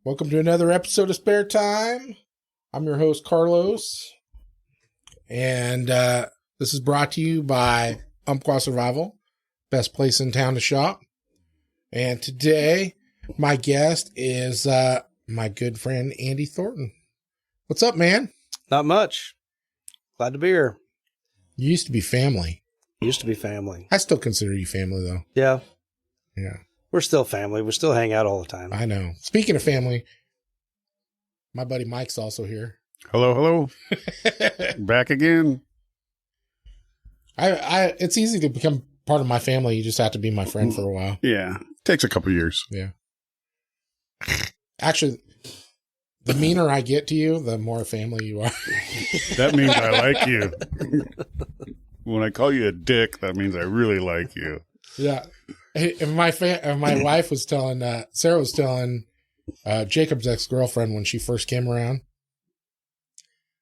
Welcome to another episode of Spare Time. I'm your host, Carlos. And this is brought to you by Umpqua Survival, best place in town to shop. And today, my guest is my good friend, Andy Thornton. What's up, man? Not much. Glad to be here. You used to be family. Used to be family. I still consider you family, though. Yeah. Yeah. We're still family. We still hang out all the time. I know. Speaking of family, my buddy Mike's also here. Hello. Back again. It's easy to become part of my family. You just have to be my friend for a while. Yeah. Takes a couple years. Yeah. Actually, the meaner I get to you, the more family you are. That means I like you. When I call you a dick, that means I really like you. Yeah. Hey, and my wife was telling, Sarah was telling Jacob's ex-girlfriend when she first came around.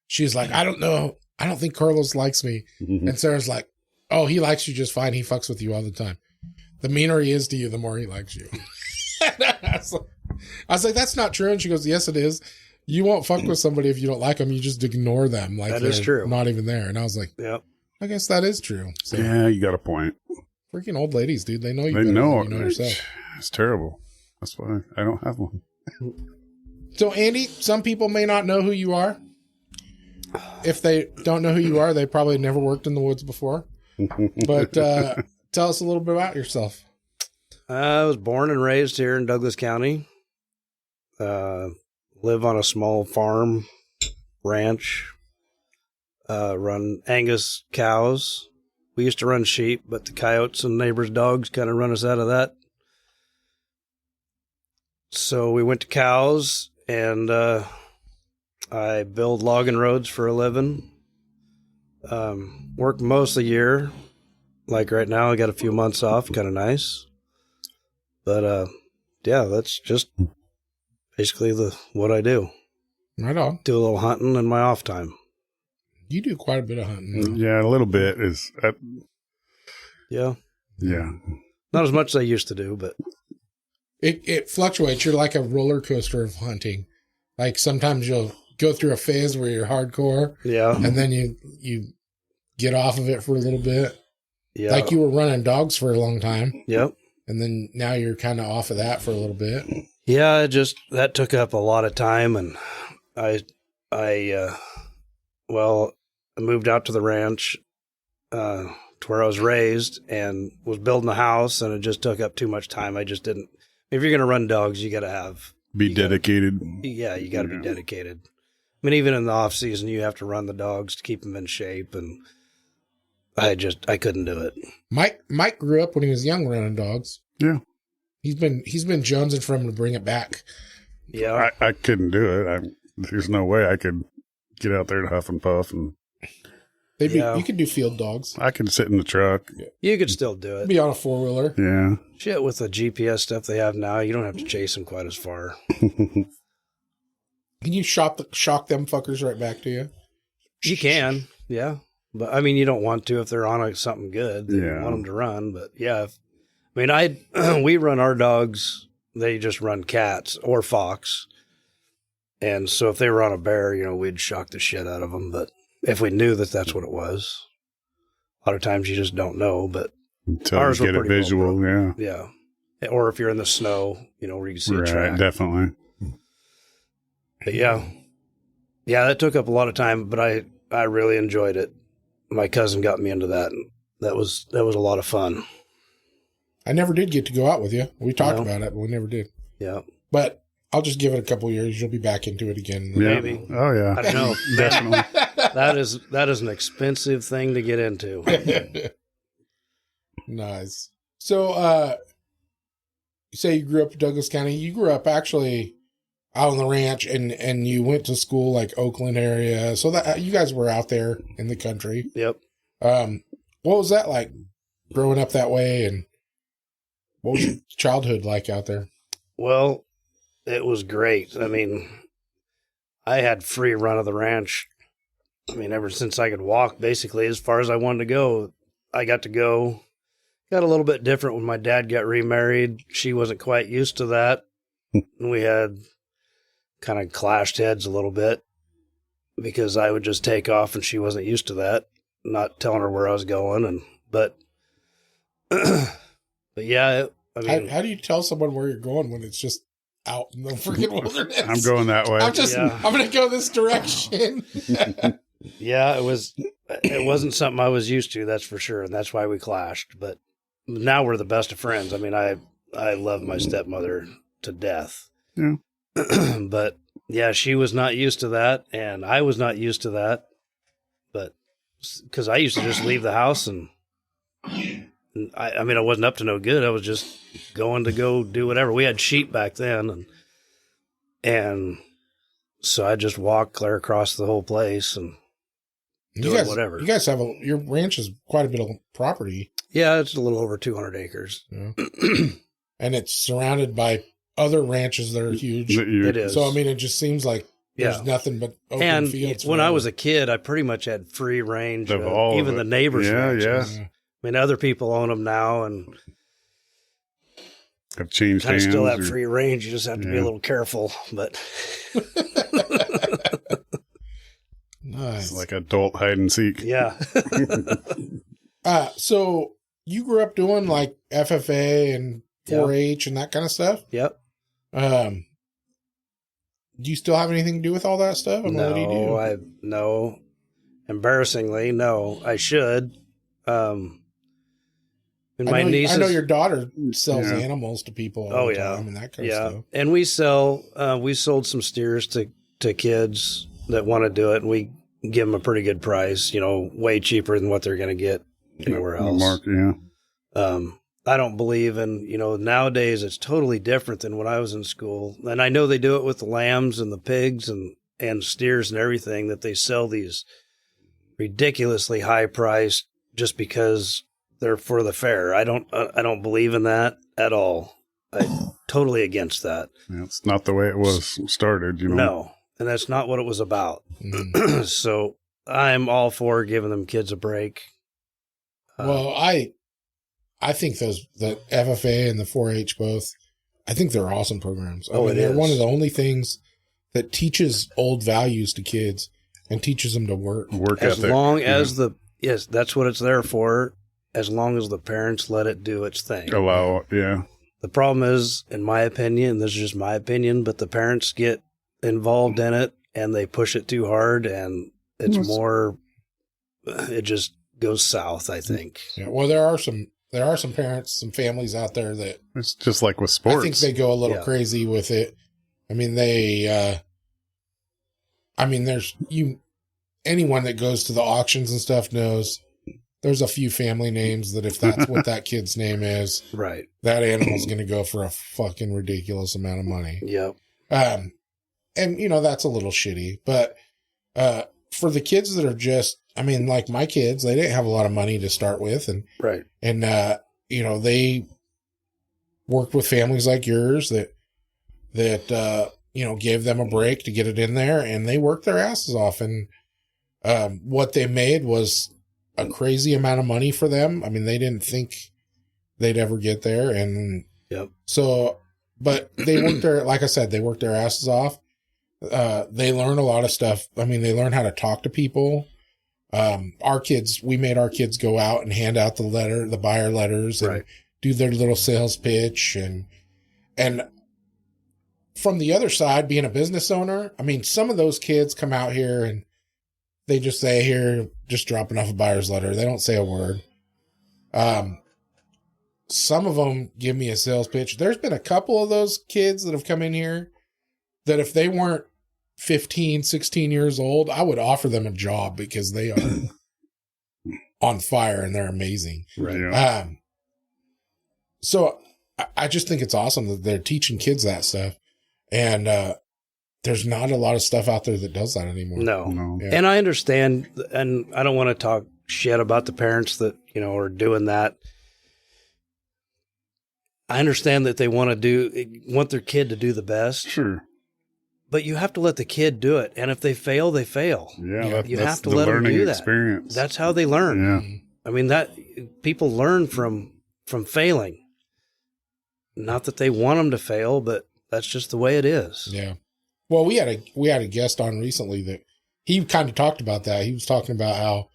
She was like, I don't know. I don't think Carlos likes me. Mm-hmm. And Sarah's like, oh, he likes you just fine. He fucks with you all the time. The meaner he is to you, the more he likes you. I was like, that's not true. And she goes, yes, it is. You won't fuck with somebody if you don't like them. You just ignore them. Like that is true. Not even there. And I was like, yep. I guess that is true. So, yeah, you got a point. Freaking old ladies, dude. They know you. They know. You know yourself. It's terrible. That's why I don't have one. So, Andy, some people may not know who you are. If they don't know who you are, they probably never worked in the woods before. But tell us a little bit about yourself. I was born and raised here in Douglas County. Live on a small farm, ranch. Run Angus cows. We used to run sheep, but the coyotes and neighbors' dogs kind of run us out of that. So we went to cows, and I build logging roads for a living. Work most of the year. Like right now, I got a few months off, kind of nice. But yeah, that's just basically what I do. Right on. Do a little hunting in my off time. You do quite a bit of hunting. Yeah, a little bit is. Yeah. Yeah. Not as much as I used to do, but it fluctuates. You're like a roller coaster of hunting. Like sometimes you'll go through a phase where you're hardcore. Yeah. And then you get off of it for a little bit. Yeah. Like you were running dogs for a long time. Yep. And then now you're kind of off of that for a little bit. Yeah, that took up a lot of time, and I moved out to the ranch to where I was raised and was building a house, and it just took up too much time. I just didn't. If you're going to run dogs, you got to be dedicated. You got to be dedicated. I mean, even in the off season, you have to run the dogs to keep them in shape, and I couldn't do it. Mike grew up when he was young running dogs. Yeah. He's been jonesing for him to bring it back. Yeah. I couldn't do it. There's no way I could get out there and huff and puff and. You could do field dogs. I could sit in the truck. You could still do it. Be on a 4-wheeler. Yeah. Shit, with the GPS stuff they have now, you don't have to chase them quite as far. Can you shock them fuckers right back to you? You can, yeah. But, I mean, you don't want to if they're on something good. You want them to run. But, yeah. We run our dogs. They just run cats or fox. And so if they were on a bear, we'd shock the shit out of them. But if we knew that that's what it was, a lot of times you just don't know. But until ours you get a visual, yeah. Or if you're in the snow, where you can see a track. Definitely. But yeah, that took up a lot of time. But I really enjoyed it. My cousin got me into that, and that was a lot of fun. I never did get to go out with you. We talked about it, but we never did. Yeah. But I'll just give it a couple of years. You'll be back into it again. Yeah. Maybe. Oh, yeah. I don't know. Definitely. That is an expensive thing to get into. Nice. So, you say you grew up in Douglas County. You grew up actually out on the ranch, and you went to school like Oakland area. So that you guys were out there in the country. Yep. What was that like growing up that way, and what was your childhood like out there? Well, it was great. I mean, I had free run of the ranch. I mean, ever since I could walk, basically, as far as I wanted to go, I got to go. Got a little bit different when my dad got remarried. She wasn't quite used to that. And we had kind of clashed heads a little bit because I would just take off and she wasn't used to that, not telling her where I was going. But yeah, I mean, how do you tell someone where you're going when it's just out in the freaking wilderness? I'm going that way. I'm going to go this direction. Yeah, it wasn't something I was used to, that's for sure. And that's why we clashed. But now we're the best of friends. I mean, I love my stepmother to death. Yeah. But yeah, she was not used to that. And I was not used to that. But because I used to just leave the house and I mean, I wasn't up to no good. I was just going to go do whatever. We had sheep back then. And so I just walked clear across the whole place and whatever. You guys have your ranch is quite a bit of property. Yeah, it's a little over 200 acres. Yeah. And it's surrounded by other ranches that are huge. It is. So, I mean, it just seems like there's nothing but open fields. And when I was a kid, I pretty much had free range of even the neighbors' ranches. Yeah. I mean, other people own them now and have changed hands. Still have free range. You just have to be a little careful. But nice. It's like adult hide and seek. Yeah. So you grew up doing like FFA and 4-H and that kind of stuff? Yep. Do you still have anything to do with all that stuff? I mean, what do you do? No. Embarrassingly, no. I should. And my nieces, I know your daughter sells animals to people all the time and that kind of stuff. And we sold some steers to kids that want to do it, and we give them a pretty good price, way cheaper than what they're going to get anywhere else. I don't believe in, nowadays it's totally different than when I was in school. And I know they do it with the lambs and the pigs and steers and everything, that they sell these ridiculously high priced just because they're for the fair. I don't believe in that at all. I'm totally against that. Yeah, it's not the way it was started, No, and that's not what it was about. Mm-hmm. So I'm all for giving them kids a break. Well, I think the FFA and the 4-H both, I think they're awesome programs. I mean, they're one of the only things that teaches old values to kids and teaches them to work as ethic. Long as yes, that's what it's there for. As long as the parents let it do its thing. Allow it, yeah. The problem is, in my opinion, this is just my opinion, but the parents get involved in it and they push it too hard, and it just goes south, I think. Yeah, well, there are some parents, some families out there that it's just like with sports. I think they go a little crazy with it. I mean, anyone that goes to the auctions and stuff knows there's a few family names that if that's what that kid's name is, right, that animal's going to go for a fucking ridiculous amount of money. Yep. And that's a little shitty, but for the kids that are just, I mean, like my kids, they didn't have a lot of money to start with, and right, and they worked with families like yours that gave them a break to get it in there, and they worked their asses off, and what they made was a crazy amount of money for them. I mean, they didn't think they'd ever get there. And so, but they worked like I said, they worked their asses off. They learn a lot of stuff. I mean, they learn how to talk to people. We made our kids go out and hand out the buyer letters and do their little sales pitch. And from the other side, being a business owner, I mean, some of those kids come out here and they just say, here, just dropping off a buyer's letter. They don't say a word. Some of them give me a sales pitch. There's been a couple of those kids that have come in here that if they weren't 15, 16 years old, I would offer them a job because they are on fire and they're amazing. Right. Yeah. So I just think it's awesome that they're teaching kids that stuff. And, there's not a lot of stuff out there that does that anymore. No. Yeah. And I understand, and I don't want to talk shit about the parents that, are doing that. I understand that they want their kid to do the best. Sure. But you have to let the kid do it. And if they fail, they fail. Yeah. You have to let them do that. Experience. That's how they learn. Yeah. I mean, people learn from failing. Not that they want them to fail, but that's just the way it is. Yeah. Well, we had a guest on recently that he kind of talked about that. He was talking about how,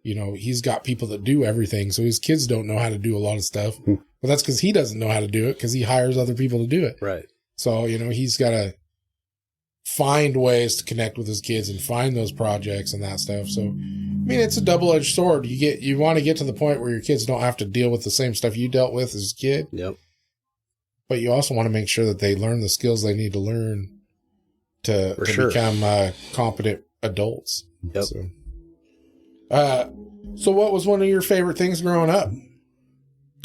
he's got people that do everything. So his kids don't know how to do a lot of stuff. But that's because he doesn't know how to do it because he hires other people to do it. Right. So, he's got to find ways to connect with his kids and find those projects and that stuff. So, I mean, it's a double-edged sword. You want to get to the point where your kids don't have to deal with the same stuff you dealt with as a kid. Yep. But you also want to make sure that they learn the skills they need to learn to become competent adults. Yep. So what was one of your favorite things growing up?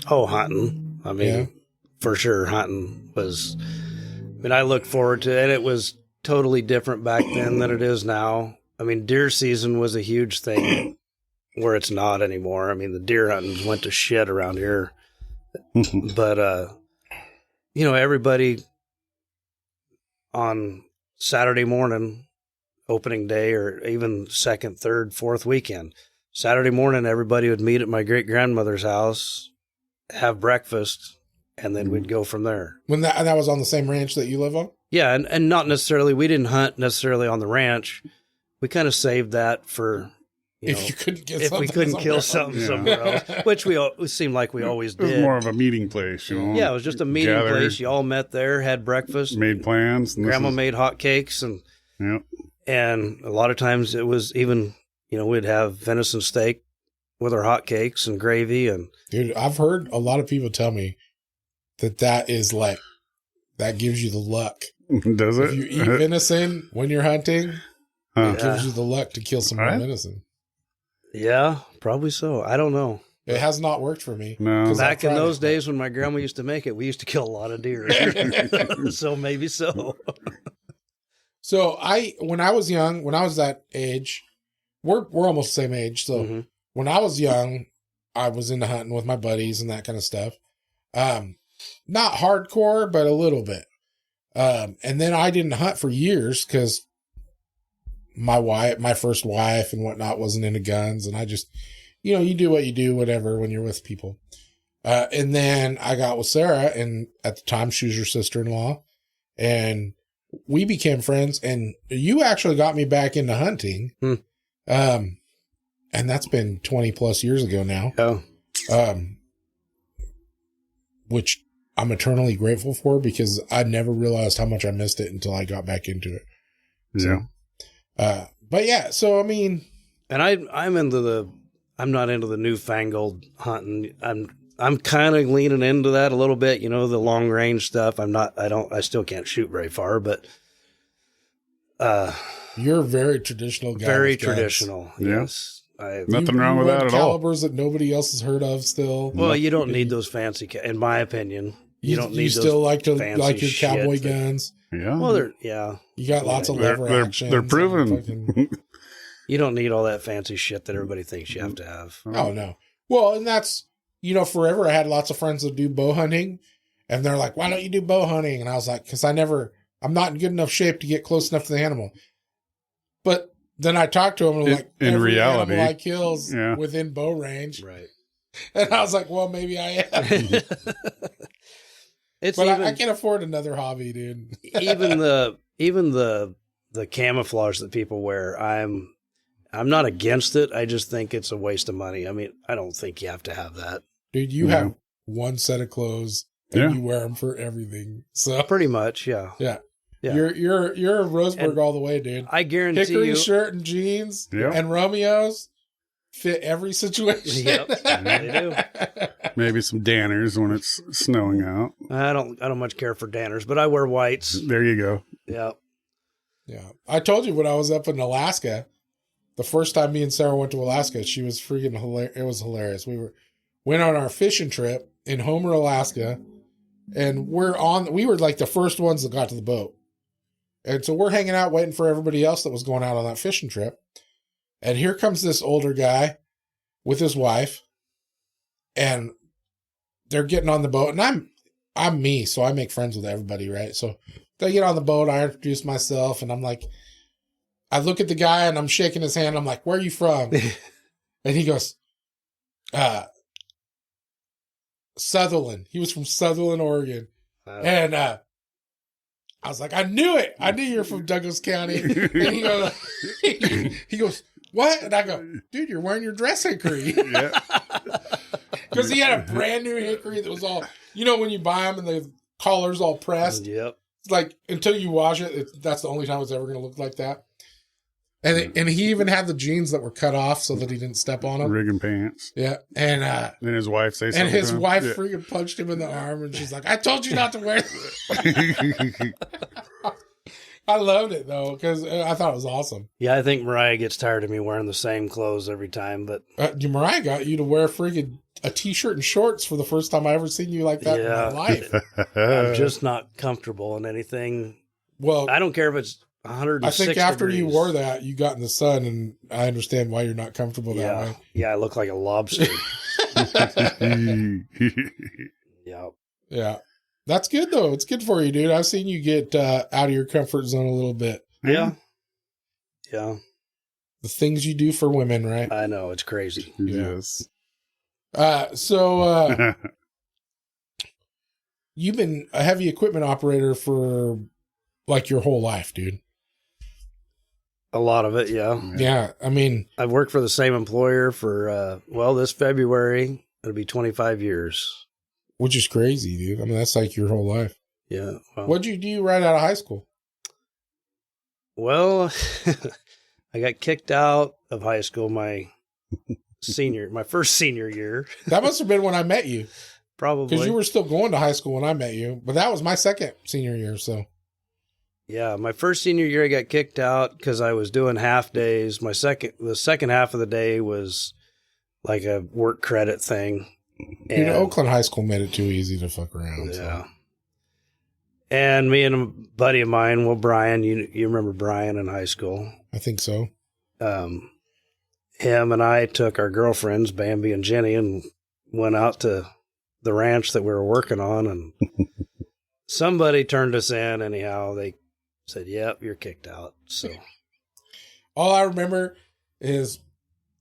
Oh, hunting. I mean, for sure, hunting was. I mean, I looked forward to it. It was totally different back then than it is now. I mean, deer season was a huge thing where it's not anymore. I mean, the deer hunting went to shit around here. But, everybody on Saturday morning, opening day, or even second, third, fourth weekend, Saturday morning, everybody would meet at my great-grandmother's house, have breakfast, and then we'd go from there. When that was on the same ranch that you live on? Yeah, and not necessarily, we didn't hunt necessarily on the ranch. We kind of saved that for, if you couldn't get if we couldn't kill something somewhere else, which it seemed like we always did. It was more of a meeting place, Yeah, it was just a meeting place. You all met there, had breakfast. Made plans. Grandma made hot cakes. And a lot of times it was even, we'd have venison steak with our hot cakes and gravy. And dude, I've heard a lot of people tell me that is like, that gives you the luck. Does it? If you eat venison when you're hunting, it gives you the luck to kill some more venison. Yeah, probably so. I don't know. It has not worked for me. No. Back in those days when my grandma used to make it, we used to kill a lot of deer. So maybe so. So when I was young, when I was that age, we're almost the same age. So when I was young, I was into hunting with my buddies and that kind of stuff. Not hardcore, but a little bit. And then I didn't hunt for years because my first wife and whatnot wasn't into guns. And I just, you do what you do, whatever, when you're with people. And then I got with Sarah, and at the time she was your sister-in-law, and we became friends, and you actually got me back into hunting. And that's been 20 plus years ago now. Oh. Which I'm eternally grateful for because I never realized how much I missed it until I got back into it. Yeah. But yeah, so I mean, and I'm not into the newfangled hunting. I'm kind of leaning into that a little bit, the long range stuff. I still can't shoot very far, but you're a very traditional guy. Very traditional. Yeah. Yes. Nothing wrong with that at all. Calibers that nobody else has heard of still. Well, you don't need those fancy, in my opinion. You don't need you still like your cowboy shit guns. Yeah. Well, you got lots of lever action. They're proven. You don't need all that fancy shit that everybody thinks you have to have. Oh, no. Well, and that's, forever I had lots of friends that do bow hunting, and they're like, why don't you do bow hunting? And I was like, because I'm not in good enough shape to get close enough to the animal. But then I talked to them, and like, in every reality, animal I kills within bow range. Right. And I was like, well, maybe I am. I can't afford another hobby, dude. even the camouflage that people wear, I'm not against it. I just think it's a waste of money. I mean, I don't think you have to have that. Dude, you have one set of clothes and you wear them for everything. So pretty much, yeah. Yeah. You're a Roseburg all the way, dude. I guarantee Hickory shirt and jeans and Romeos fit every situation. Yep, they do. Maybe some Danners when it's snowing out. I don't much care for Danners, but I wear whites. There you go. Yeah. Yeah. I told you when I was up in Alaska, the first time me and Sarah went to Alaska, she was freaking hilarious. It was hilarious. We went on our fishing trip in Homer, Alaska, and we were like the first ones that got to the boat. And so we're hanging out waiting for everybody else that was going out on that fishing trip. And here comes this older guy with his wife, and they're getting on the boat, and I'm me, so I make friends with everybody, right? So they get on the boat, I introduce myself, and I'm like, I look at the guy and I'm shaking his hand. I'm like, where are you from? And he goes, Sutherland. He was from Sutherland, Oregon. And I was like, I knew it. I knew you're from Douglas County. And he goes, what? And I go, dude, you're wearing your dress hickory. Yeah. Because he had a brand new hickory that was all, when you buy them and the collar's all pressed. Yep. It's like, until you wash it, that's the only time it's ever going to look like that. And he even had the jeans that were cut off so that he didn't step on them. Rigging pants. Yeah. And his wife say something. And his wife freaking punched him in the arm, and she's like, I told you not to wear this. I loved it, though, because I thought it was awesome. Yeah, I think Mariah gets tired of me wearing the same clothes every time. But Mariah got you to wear freaking a T-shirt and shorts for the first time I ever seen you like that in my life. I'm just not comfortable in anything. Well, I don't care if it's 106 I think after degrees. you wore that, you got in the sun, and I understand why you're not comfortable that way. Yeah, I look like a lobster. Yeah. Yeah. That's good, though. It's good for you, dude. I've seen you get out of your comfort zone a little bit. Yeah. Yeah. The things you do for women, right? I know. It's crazy. Yes. So you've been a heavy equipment operator for like your whole life, dude. A lot of it, yeah. Yeah. I mean, I've worked for the same employer for, this February, it'll be 25 years. which is crazy, dude. I mean, that's like your whole life. Yeah. Well, What'd you do right out of high school? Well, I got kicked out of high school my first senior year. That must have been when I met you. Probably. Because you were still going to high school when I met you. But that was my second senior year, so. Yeah, my first senior year I got kicked out because I was doing half days. The second half of the day was like a work credit thing. And, Oakland High School made it too easy to fuck around. Yeah. So. And me and a buddy of mine, well, Brian, you remember Brian in high school? I think so. Him and I took our girlfriends, Bambi and Jenny, and went out to the ranch that we were working on, and somebody turned us in. Anyhow, they said, "Yep, you're kicked out." So all I remember is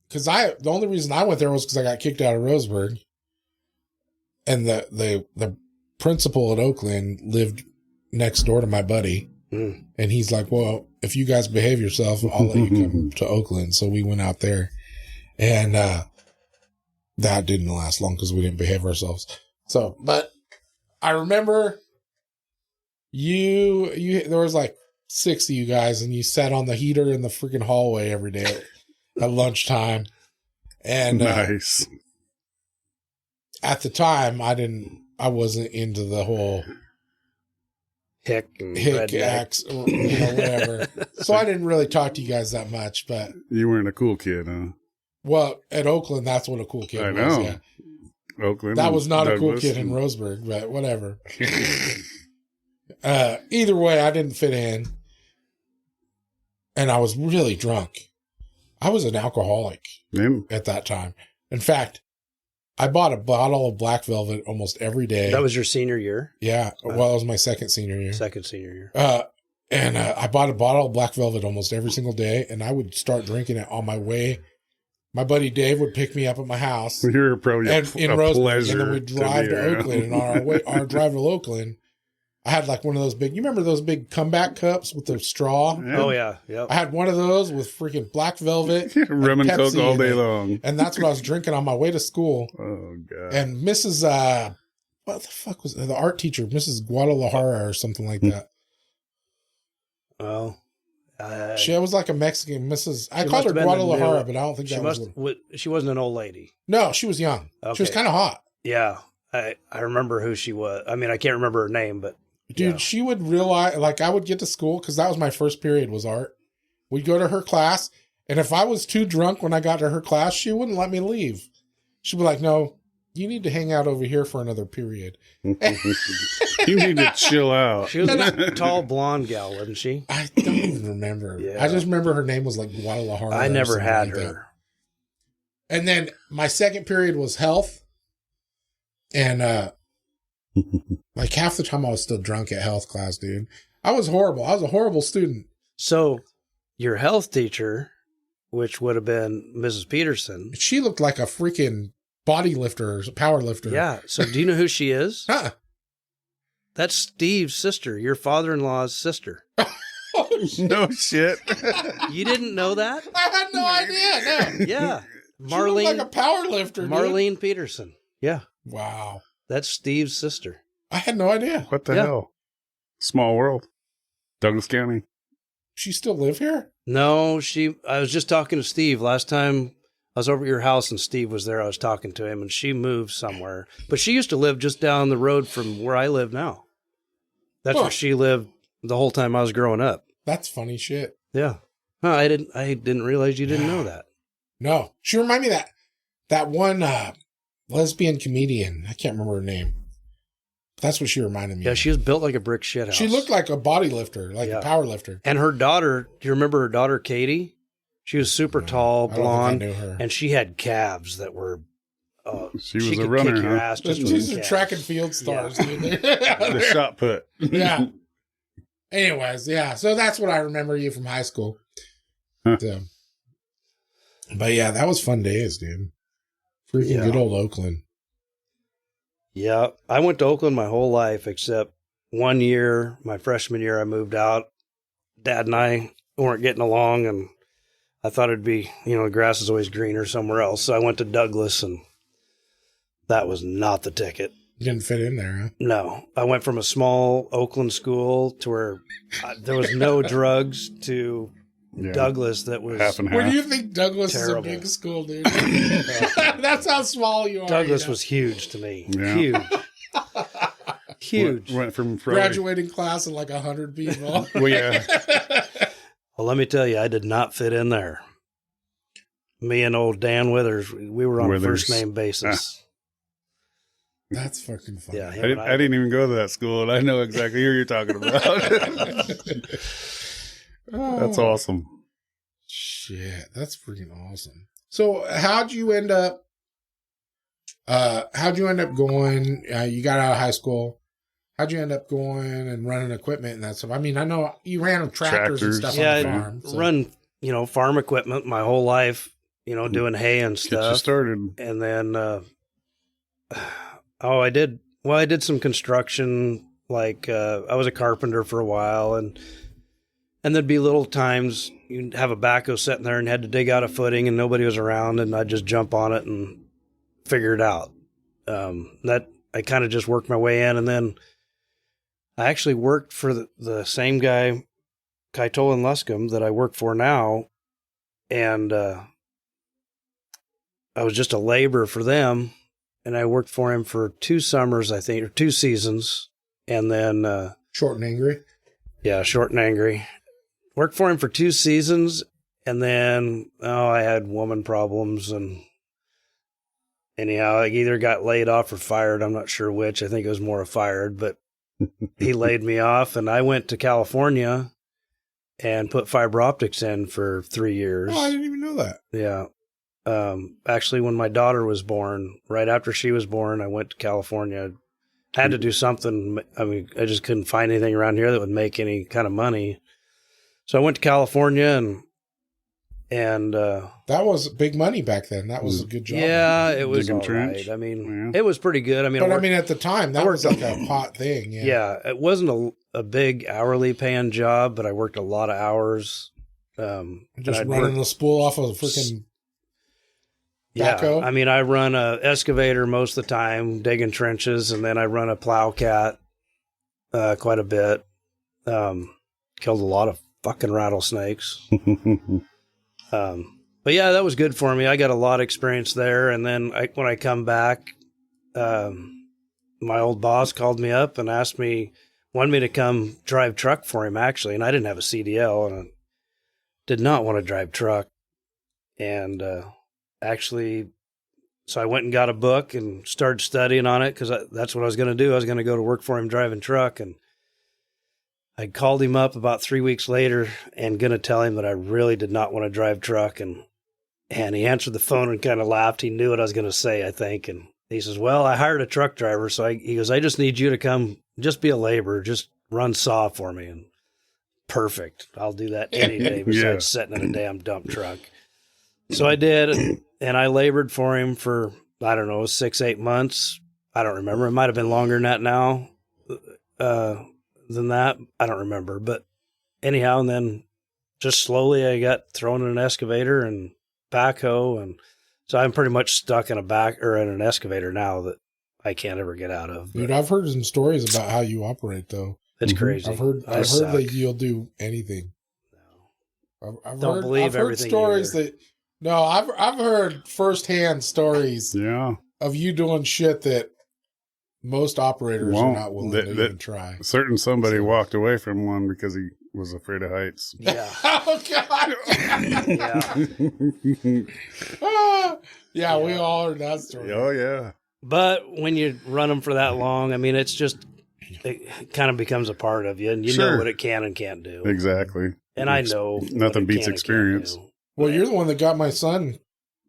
because the only reason I went there was because I got kicked out of Roseburg, and the principal at Oakland lived next door to my buddy, and he's like, "Well, if you guys behave yourself, I'll let you come to Oakland." So we went out there, and that didn't last long because we didn't behave ourselves. So, but I remember you there was like 6 of you guys, and you sat on the heater in the freaking hallway every day at lunchtime. And nice. At the time, I wasn't into the whole hick acts, or whatever. So I didn't really talk to you guys that much. But you weren't a cool kid, huh? Well, at Oakland, that's what a cool kid was. I know. Yeah. Oakland. That was not Douglas, a cool kid in Roseburg, but whatever. Either way, I didn't fit in. And I was really drunk. I was an alcoholic at that time. In fact, I bought a bottle of Black Velvet almost every day. That was your senior year? Yeah. Well, it was my second senior year. Second senior year. And I bought a bottle of Black Velvet almost every single day, and I would start drinking it on my way. My buddy Dave would pick me up at my house. You're probably in Roseburg, and then we'd to drive to around. Oakland. And on our drive to Oakland, I had like one of those big, you remember those big comeback cups with the straw? Yeah. Oh, yeah. Yep. I had one of those with freaking Black Velvet. Rum and Coke Pepsi all in day it. long. And that's what I was drinking on my way to school. Oh, God. And Mrs. What the fuck was it? The art teacher, Mrs. Guadalajara or something like that. Well, She was like a Mexican Mrs. I She called her must have been the Guadalajara, new- but I don't think she that was. she wasn't an old lady. No, she was young. She was Okay. kind of hot. Yeah. I remember who she was. I mean, I can't remember her name, but Dude, yeah. she would realize, like, I would get to school because that was my first period was art. We'd go to her class, and if I was too drunk when I got to her class, she wouldn't let me leave. She'd be like, "No, you need to hang out over here for another period." You need to chill out. She was a tall blonde gal, wasn't she? I don't even remember. Yeah. I just remember her name was like Guadalajara. I or never something had like that. her. And then my second period was health. And like half the time I was still drunk at health class, dude. I was horrible. I was a horrible student. So your health teacher, which would have been Mrs. Peterson. She looked like a freaking body lifter, power lifter. Yeah. So do you know who she is? Huh. That's Steve's sister, your father-in-law's sister. No shit. You didn't know that? I had no idea. No. Yeah. She looked like a power lifter, Marlene Peterson. Yeah. Wow. That's Steve's sister. I had no idea. What the hell? Small world. Douglas County. She still live here? No, I was just talking to Steve last time I was over at your house and Steve was there. I was talking to him and she moved somewhere, but she used to live just down the road from where I live now. That's where she lived the whole time I was growing up. That's funny shit. Yeah. No, I didn't realize you didn't know that. No. She reminded me that one lesbian comedian. I can't remember her name. That's what she reminded me Yeah, of. she was built like a brick shit house. She looked like a body lifter, like a power lifter. And her daughter, do you remember her daughter, Katie? She was super tall, blonde, I don't think I knew her. and she had calves that were. She was a could runner, kick your huh? ass just with These her are calves. track and field stars. Yeah. Dude. The shot put. Yeah. Anyways, yeah. So that's what I remember you from high school. Huh. So, but yeah, that was fun days, dude. Freaking good old Oakland. Yeah, I went to Oakland my whole life except 1 year, my freshman year, I moved out. Dad and I weren't getting along, and I thought it'd be, the grass is always greener somewhere else. So I went to Douglas, and that was not the ticket. You didn't fit in there, huh? No, I went from a small Oakland school to where there was no drugs to Douglas that was half and half. Where do you think Douglas Terrible. is a big school, dude? That's how small you are. Douglas was huge to me. Yeah. Huge. Huge. Went from probably, graduating class of like 100 people. well, yeah. Well, let me tell you, I did not fit in there. Me and old Dan Withers, we were on a first name basis. That's fucking funny. Yeah, I didn't even go to that school, and I know exactly who you're talking about. That's awesome. Shit, that's freaking awesome. So, how'd you end up going? You got out of high school. How'd you end up going and running equipment and that stuff? I mean, I know you ran tractors and stuff on the farm. I run, farm equipment my whole life, doing hay and stuff. Get you started. And then, I did some construction. Like, I was a carpenter for a while, and there'd be little times you'd have a backhoe sitting there and had to dig out a footing and nobody was around, and I'd just jump on it and figure it out. That I kind of just worked my way in, and then I actually worked for the same guy, Keitel and Luscombe, that I work for now, and I was just a laborer for them, and I worked for him for 2 summers, I think, or 2 seasons, and then Short and angry. Yeah, short and angry. Worked for him for 2 seasons, and then I had woman problems, and anyhow, I either got laid off or fired. I'm not sure which. I think it was more of fired, but he laid me off, and I went to California and put fiber optics in for 3 years. Oh, I didn't even know that. Yeah. Actually, when my daughter was born, right after she was born, I went to California. Had to do something. I mean, I just couldn't find anything around here that would make any kind of money. So I went to California, and that was big money back then. That was a good job. Yeah, it was all trench. right. I mean, it was pretty good. I mean, but at the time, that was like a hot thing. Yeah, yeah, it wasn't a big hourly paying job, but I worked a lot of hours. Just running the spool off of a freaking backhoe. Yeah, I mean, I run a excavator most of the time, digging trenches, and then I run a plow cat quite a bit. Killed a lot of fucking rattlesnakes. But yeah, that was good for me. I got a lot of experience there. And then when I come back, my old boss called me up and wanted me to come drive truck for him, actually. And I didn't have a CDL, and I did not want to drive truck. And so I went and got a book and started studying on it, because that's what I was going to do. I was going to go to work for him driving truck. And I called him up about 3 weeks later and going to tell him that I really did not want to drive truck. And he answered the phone and kind of laughed. He knew what I was going to say, I think. And he says, well, I hired a truck driver. So he goes, I just need you to come, just be a laborer, just run saw for me. And perfect. I'll do that any day besides sitting in a damn dump truck. So I did. And I labored for him for, I don't know, 6-8 months. I don't remember. It might have been longer than that now. than that. I don't remember, but anyhow, and then just slowly I got thrown in an excavator and backhoe, and so I'm pretty much stuck in in an excavator now that I can't ever get out of. Dude, I've heard some stories about how you operate, though. It's crazy. I've heard that you'll do anything. No. I've Believe everything. Stories I've heard firsthand stories. Yeah. Of you doing shit that most operators are not willing to even try. Certain somebody walked away from one because he was afraid of heights. Yeah. Oh God. Yeah. We all heard that story. Oh yeah. But when you run them for that long, I mean, it kind of becomes a part of you, and you know what it can and can't do. Exactly. And I know nothing beats experience. Well, you're the one that got my son.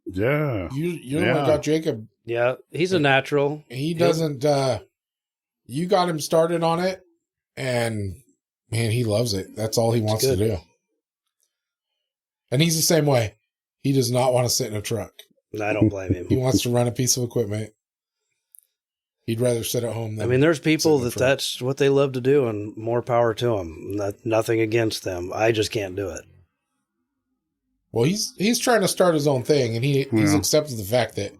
Yeah. You're the one that got Jacob. Yeah, he's a natural. He doesn't. You got him started on it, and man, he loves it. That's all he wants to do. And he's the same way. He does not want to sit in a truck. I don't blame him. He wants to run a piece of equipment. He'd rather sit at home than. I mean, there's people that's what they love to do, and more power to them. Nothing against them. I just can't do it. Well, he's trying to start his own thing, and he's accepted the fact that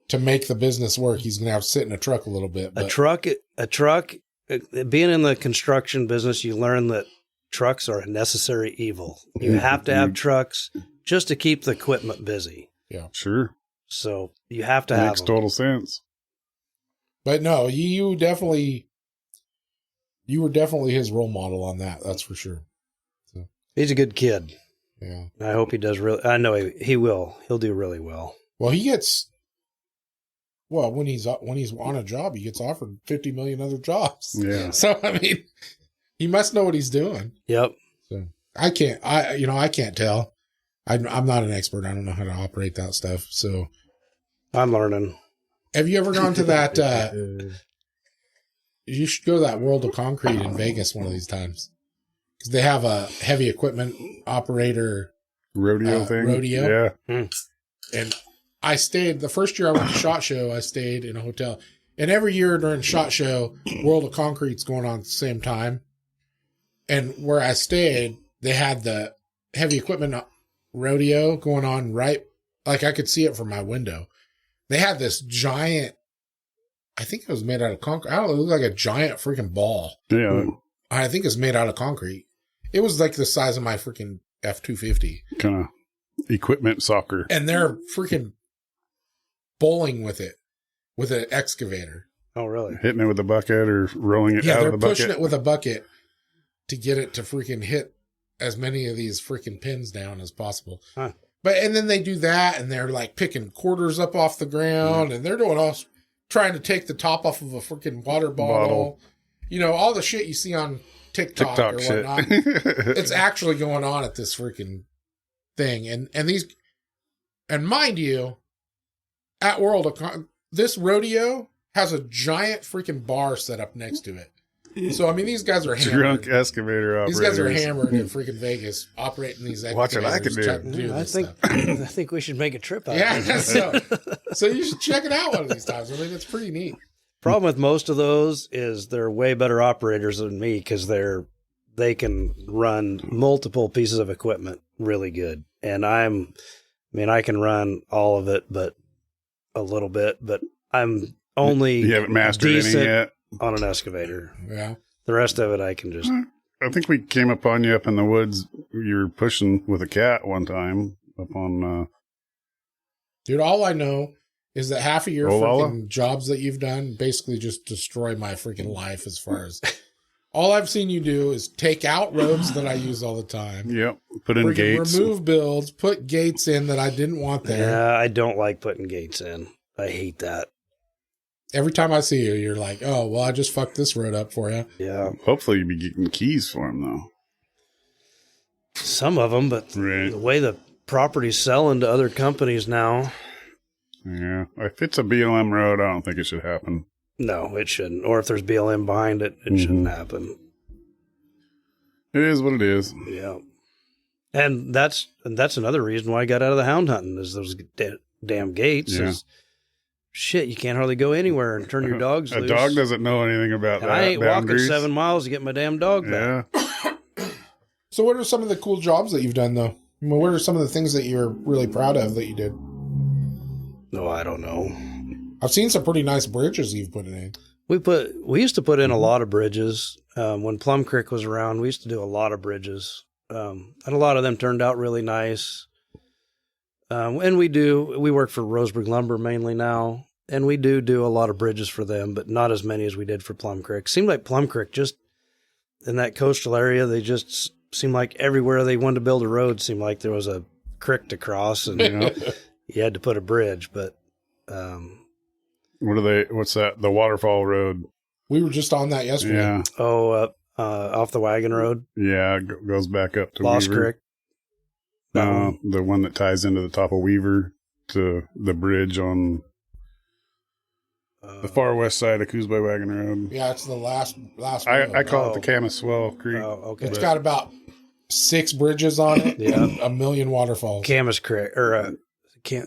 to make the business work, he's going to have to sit in a truck a little bit. But. A truck. Being in the construction business, you learn that trucks are a necessary evil. You have to have trucks just to keep the equipment busy. Yeah, sure. So you have to have Makes total sense. But no, you were definitely his role model on that. That's for sure. So. He's a good kid. Yeah, I hope he does I know he will. He'll do really well. Well, he gets. Well, when he's on a job, he gets offered 50 million other jobs. Yeah. So I mean, he must know what he's doing. Yep. So I can't tell. I'm not an expert. I don't know how to operate that stuff. So I'm learning. Have you ever gone to that? You should go to that World of Concrete in Vegas one of these times. Because they have a heavy equipment operator rodeo thing. Rodeo. Yeah. And I stayed, the first year I went to SHOT Show, I stayed in a hotel. And every year during SHOT Show, World of Concrete's going on at the same time. And where I stayed, they had the heavy equipment rodeo going on right, like I could see it from my window. They had this giant, I think it was made out of concrete. I don't know, it looked like a giant freaking ball. Yeah. I think it's made out of concrete. It was like the size of my freaking F-250. Kind of equipment soccer. And they're freaking bowling with it, with an excavator. Oh, really? Hitting it with a bucket or rolling it out of the bucket? Yeah, they're pushing it with a bucket to get it to freaking hit as many of these freaking pins down as possible. Huh. And then they do that, and they're like picking quarters up off the ground, and they're doing all, trying to take the top off of a freaking water bottle. You know, all the shit you see on TikTok or whatnot. It's actually going on at this freaking thing. And mind you, at this rodeo has a giant freaking bar set up next to it. So, I mean, these guys are hammered. Drunk excavator operators. These guys are hammered in freaking Vegas operating these excavators. Watch what I can do. I think we should make a trip out of it. So you should check it out one of these times. I mean, it's pretty neat. Problem with most of those is they're way better operators than me because they can run multiple pieces of equipment really good. And I can run all of it, but a little bit, but I'm only you haven't mastered any yet on an excavator. Yeah. The rest of it I can just. I think we came upon you up in the woods. You were pushing with a cat one time up on. Dude, all I know is that half of your freaking jobs that you've done basically just destroy my freaking life as far as all I've seen you do is take out roads that I use all the time. Yep. Put in gates. Remove builds, put gates in that I didn't want there. Yeah, I don't like putting gates in. I hate that. Every time I see you, you're like, oh, well, I just fucked this road up for you. Yeah. Hopefully you'll be getting keys for them, though. Some of them, but the way the property's selling to other companies now. Yeah. If it's a BLM road, I don't think it should happen. No, it shouldn't. Or if there's BLM behind it, it shouldn't happen. It is what it is. Yeah. And that's another reason why I got out of the hound hunting is those damn gates. Yeah. shit, you can't hardly go anywhere and turn your dogs loose. A dog doesn't know anything about and that. I ain't boundaries. walking 7 miles to get my damn dog back. Yeah. So what are some of the cool jobs that you've done, though? I mean, what are some of the things that you're really proud of that you did? No, I don't know. I've seen some pretty nice bridges you've put in. We used to put in a lot of bridges. When Plum Creek was around, we used to do a lot of bridges. And a lot of them turned out really nice. And we work for Roseburg Lumber mainly now, and we do a lot of bridges for them, but not as many as we did for Plum Creek. Seemed like Plum Creek, just in that coastal area, they just seemed like everywhere they wanted to build a road seemed like there was a creek to cross, and you had to put a bridge. But what's that? The Waterfall Road. We were just on that yesterday. Yeah. Off the Wagon Road. Yeah, it goes back up to Lost Weaver. Creek. The one that ties into the top of Weaver to the bridge on the far west side of Coos Bay Wagon Road. Yeah, it's the last I call it the Camaswell Creek. Oh, okay. It's got about 6 bridges on it. Yeah. And a million waterfalls. Camas Creek, or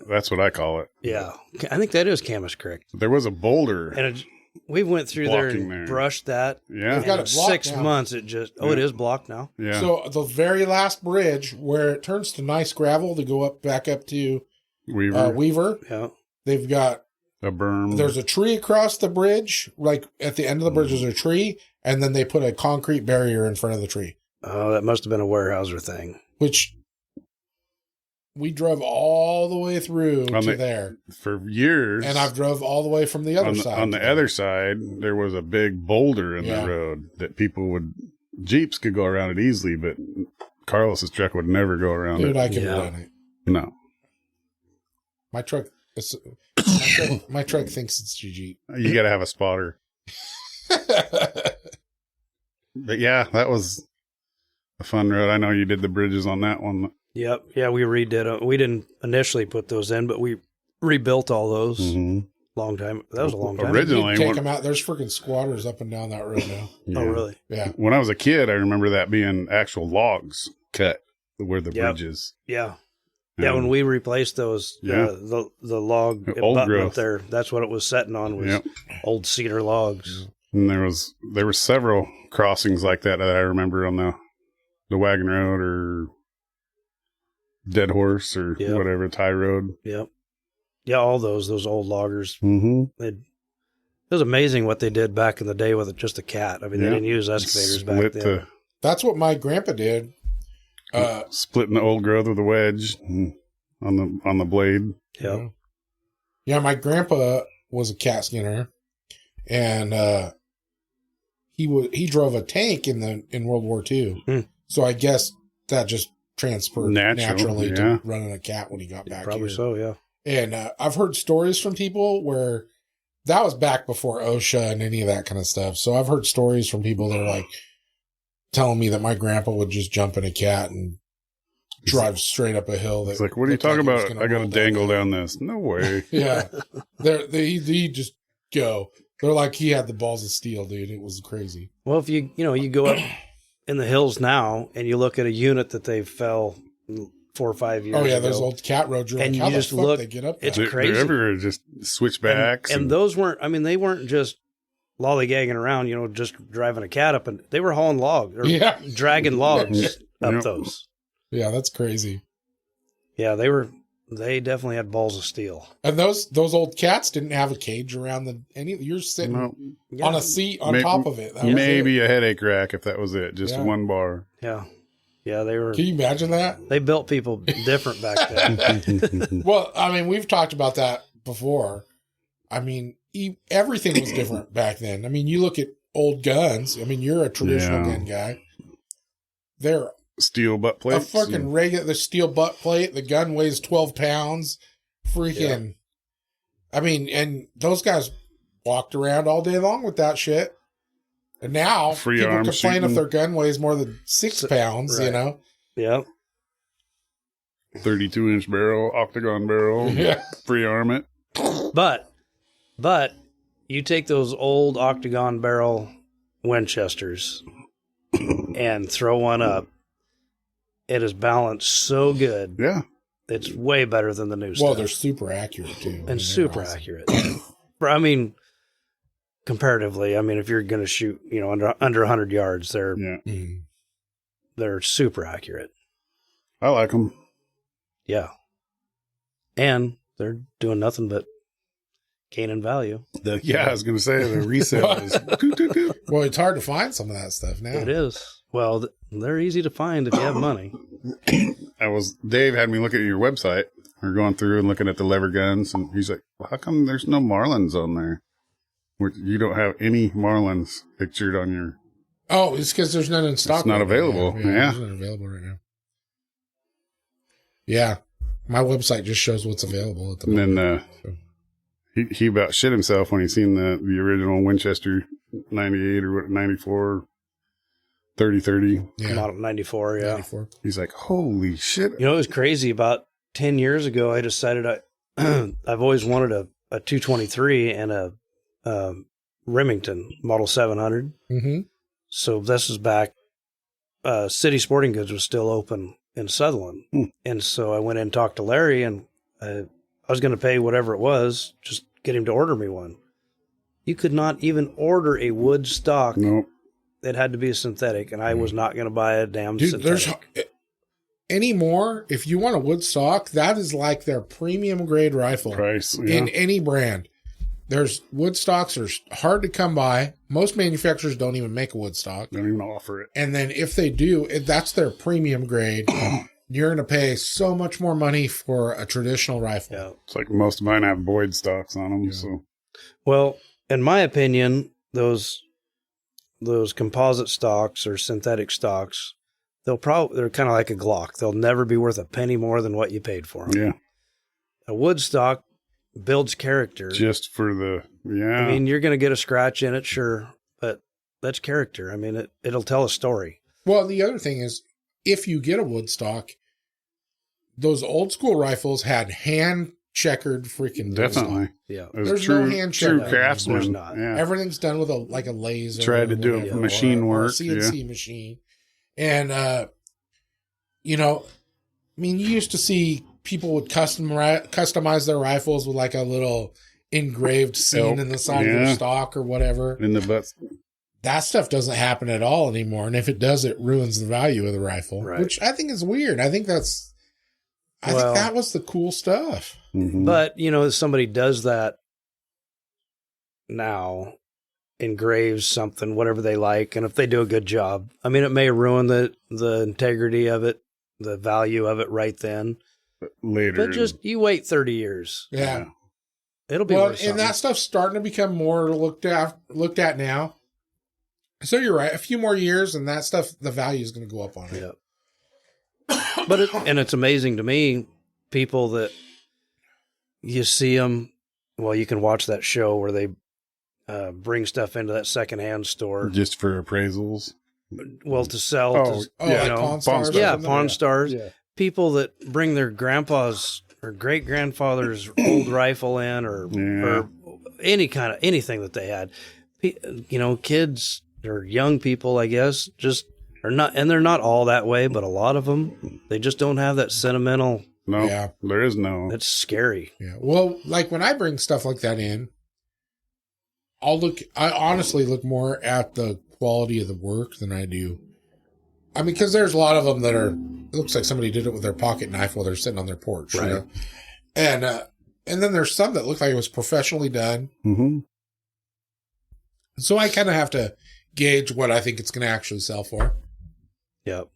That's what I call it. yeah, I think that is Camas Creek. There was a boulder. And we went through there and Blocking there. brushed that. Yeah. They've got In it blocked 6 now. months, it is blocked now. Yeah. So the very last bridge where it turns to nice gravel to go back up to Weaver, Yeah. they've got a berm. there's a tree across the bridge. Like at the end of the bridge, there's a tree, and then they put a concrete barrier in front of the tree. Oh, that must have been a Weyerhaeuser thing. Which we drove all the way through to there. For years. And I've drove all the way from the other side. On the other side, there was a big boulder in the road that Jeeps could go around it easily, but Carlos's truck would never go around Dude, it. I could run it. No. My truck thinks it's Jeep. You got to have a spotter. But yeah, that was a fun road. I know you did the bridges on that one. Yep. Yeah, we redid it. We didn't initially put those in, but we rebuilt all those long time. That was a long time. Originally, take them out. There's freaking squatters up and down that road now. Yeah. Oh, really? Yeah. When I was a kid, I remember that being actual logs cut where the bridges. Yeah. Yeah, when we replaced those, the log Old button growth. up there, that's what it was setting on, was old cedar logs. And there were several crossings like that I remember on the Wagon Road or Dead Horse or whatever, Tie Road. Yep. Yeah, all those old loggers. Mm-hmm. It was amazing what they did back in the day with just a cat. I mean, they didn't use excavators back then. That's what my grandpa did. Splitting the old growth with a wedge on the blade. Yep. Yeah, my grandpa was a cat skinner, and he drove a tank in World War II. So I guess that just transferred naturally to running a cat when he got back Probably here. so, yeah. And I've heard stories from people where that was back before OSHA and any of that kind of stuff. So I've heard stories from people that are like telling me that my grandpa would just jump in a cat and drive straight up a hill. It's like, what are you talking about? I got to dangle down this. No way. Yeah. He just go. They're like, he had the balls of steel, dude. It was crazy. Well, if you go up in the hills now and you look at a unit that they fell 4 or 5 years ago. Oh, yeah, those old cat roads. You're and like, how you the just fuck look, they get up there? it's crazy. They're everywhere, just switchbacks. And those weren't, I mean, they weren't just lollygagging around, just driving a cat up, and they were hauling logs, or dragging logs up those. Yeah, that's crazy. Yeah, they definitely had balls of steel. And those old cats didn't have a cage around you're sitting on a seat on top of it. Maybe a headache rack if that was it, just one bar. Yeah. Yeah, they were. Can you imagine that? They built people different back then. Well, I mean, we've talked about that before. I mean, everything was different back then. I mean, you look at old guns. I mean, you're a traditional gun guy. They're steel butt plates. A fucking the steel butt plate. The gun weighs 12 pounds. Freaking. Yeah. I mean, and those guys walked around all day long with that shit. And now Free people complain shooting. if their gun weighs more than 6 pounds, Right. Yeah. 32-inch barrel, octagon barrel. Yeah. Free arm it. But you take those old octagon barrel Winchesters and throw one up. It is balanced so good. Yeah. it's way better than the new stuff. Well, they're super accurate too. And super accurate. I mean, comparatively, I mean, if you're going to shoot, you know, under 100 yards, they're super accurate. I like them. Yeah. And they're doing nothing but gaining value. I was going to say the resale is. Well, it's hard to find some of that stuff now. It is. Well, they're easy to find if you have money. Dave had me look at your website. We're going through and looking at the lever guns, and he's like, well, how come there's no Marlins on there? You don't have any Marlins pictured on your... Oh, it's because there's none in stock. It's not available. Yeah. There's none available right now. Yeah. My website just shows what's available at the moment. And then he about shit himself when he seen the original Winchester 98 or 94 30-30. Yeah. Model 94, yeah. 94. He's like, holy shit. You know, it was crazy. About 10 years ago, I decided I've always wanted a 223 and a Remington Model 700. Mm-hmm. So this is back, City Sporting Goods was still open in Sutherland. And so I went in and talked to Larry, and I was going to pay whatever it was, just get him to order me one. You could not even order a wood stock. Nope. It had to be a synthetic, and I was not going to buy a damn synthetic. Anymore, if you want a wood stock, that is like their premium grade rifle price in any brand. There's wood stocks are hard to come by. Most manufacturers don't even make a wood stock. Don't even offer it. And then if they do, that's their premium grade. You're going to pay so much more money for a traditional rifle. Yeah. It's like most of mine have Boyd stocks on them. Yeah. So, well, in my opinion, those composite stocks or synthetic stocks, they're kind of like a Glock. They'll never be worth a penny more than what you paid for them. Yeah. A wood stock builds character. Just for I mean, you're going to get a scratch in it, sure, but that's character. I mean, it'll tell a story. Well, the other thing is, if you get a wood stock, those old school rifles had hand checkered freaking definitely. Yeah. There's no hand check. True craftsman. There's not. Yeah. Everything's done with a laser. Tried to do machine work. Or a CNC machine. And, you know, I mean, you used to see people would customize their rifles with like a little engraved scene in the side of their stock or whatever. In the butts. That stuff doesn't happen at all anymore. And if it does, it ruins the value of the rifle, which I think is weird. I think think that was the cool stuff. Mm-hmm. But, you know, if somebody does that now, engraves something, whatever they like, and if they do a good job, I mean, it may ruin the integrity of it, the value of it right then. Later. But just, you wait 30 years. Yeah. It'll be worth something. And that stuff's starting to become more looked at now. So you're right. A few more years and that stuff, the value is going to go up on it. Yeah. But it's amazing to me, people that you see them, well, you can watch that show where they bring stuff into that secondhand store. Just for appraisals? Well, to sell. Pawn Stars. Yeah, Pawn Stars. Yeah. People that bring their grandpa's or great grandfather's old rifle in, or anything that they had. You know, kids or young people, I guess, just are not, and they're not all that way, but a lot of them, they just don't have that sentimental. No, there is no. It's scary. Yeah. Well, like when I bring stuff like that in, I honestly look more at the quality of the work than I do. I mean, because there's a lot of them that it looks like somebody did it with their pocket knife while they're sitting on their porch. Right. You know? And then there's some that look like it was professionally done. Mm-hmm. So I kind of have to gauge what I think it's going to actually sell for. Yep.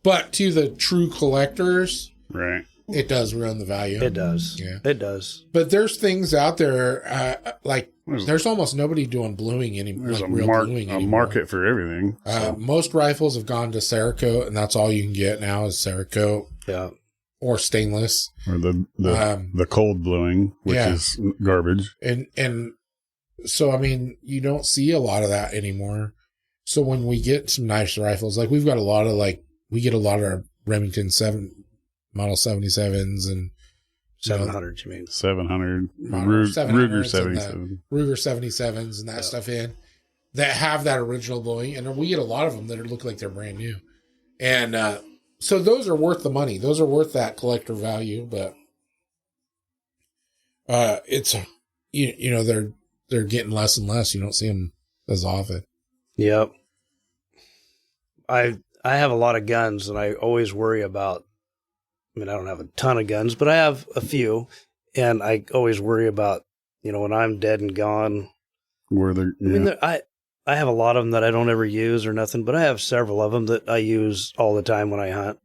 But to the true collectors, right, it does ruin the value. It does. Yeah, it does. But there's things out there like there's almost nobody doing bluing anymore. There's like a market for everything. Most rifles have gone to Cerakote, and that's all you can get now is Cerakote. Yeah. Or stainless. Or the cold bluing, which is garbage. And so, I mean, you don't see a lot of that anymore. So when we get some nice rifles, like we get a lot of Remington Model 77s and 700, you mean? 700. Ruger 77. Ruger 77s and that stuff in that have that original bluing. And we get a lot of them that look like they're brand new. And So those are worth the money. Those are worth that collector value, but it's you know they're getting less and less. You don't see them as often. Yep. I have a lot of guns, and I always worry about. I mean, I don't have a ton of guns, but I have a few, and I always worry about when I'm dead and gone. Where they're, I mean, I have a lot of them that I don't ever use or nothing, but I have several of them that I use all the time when I hunt,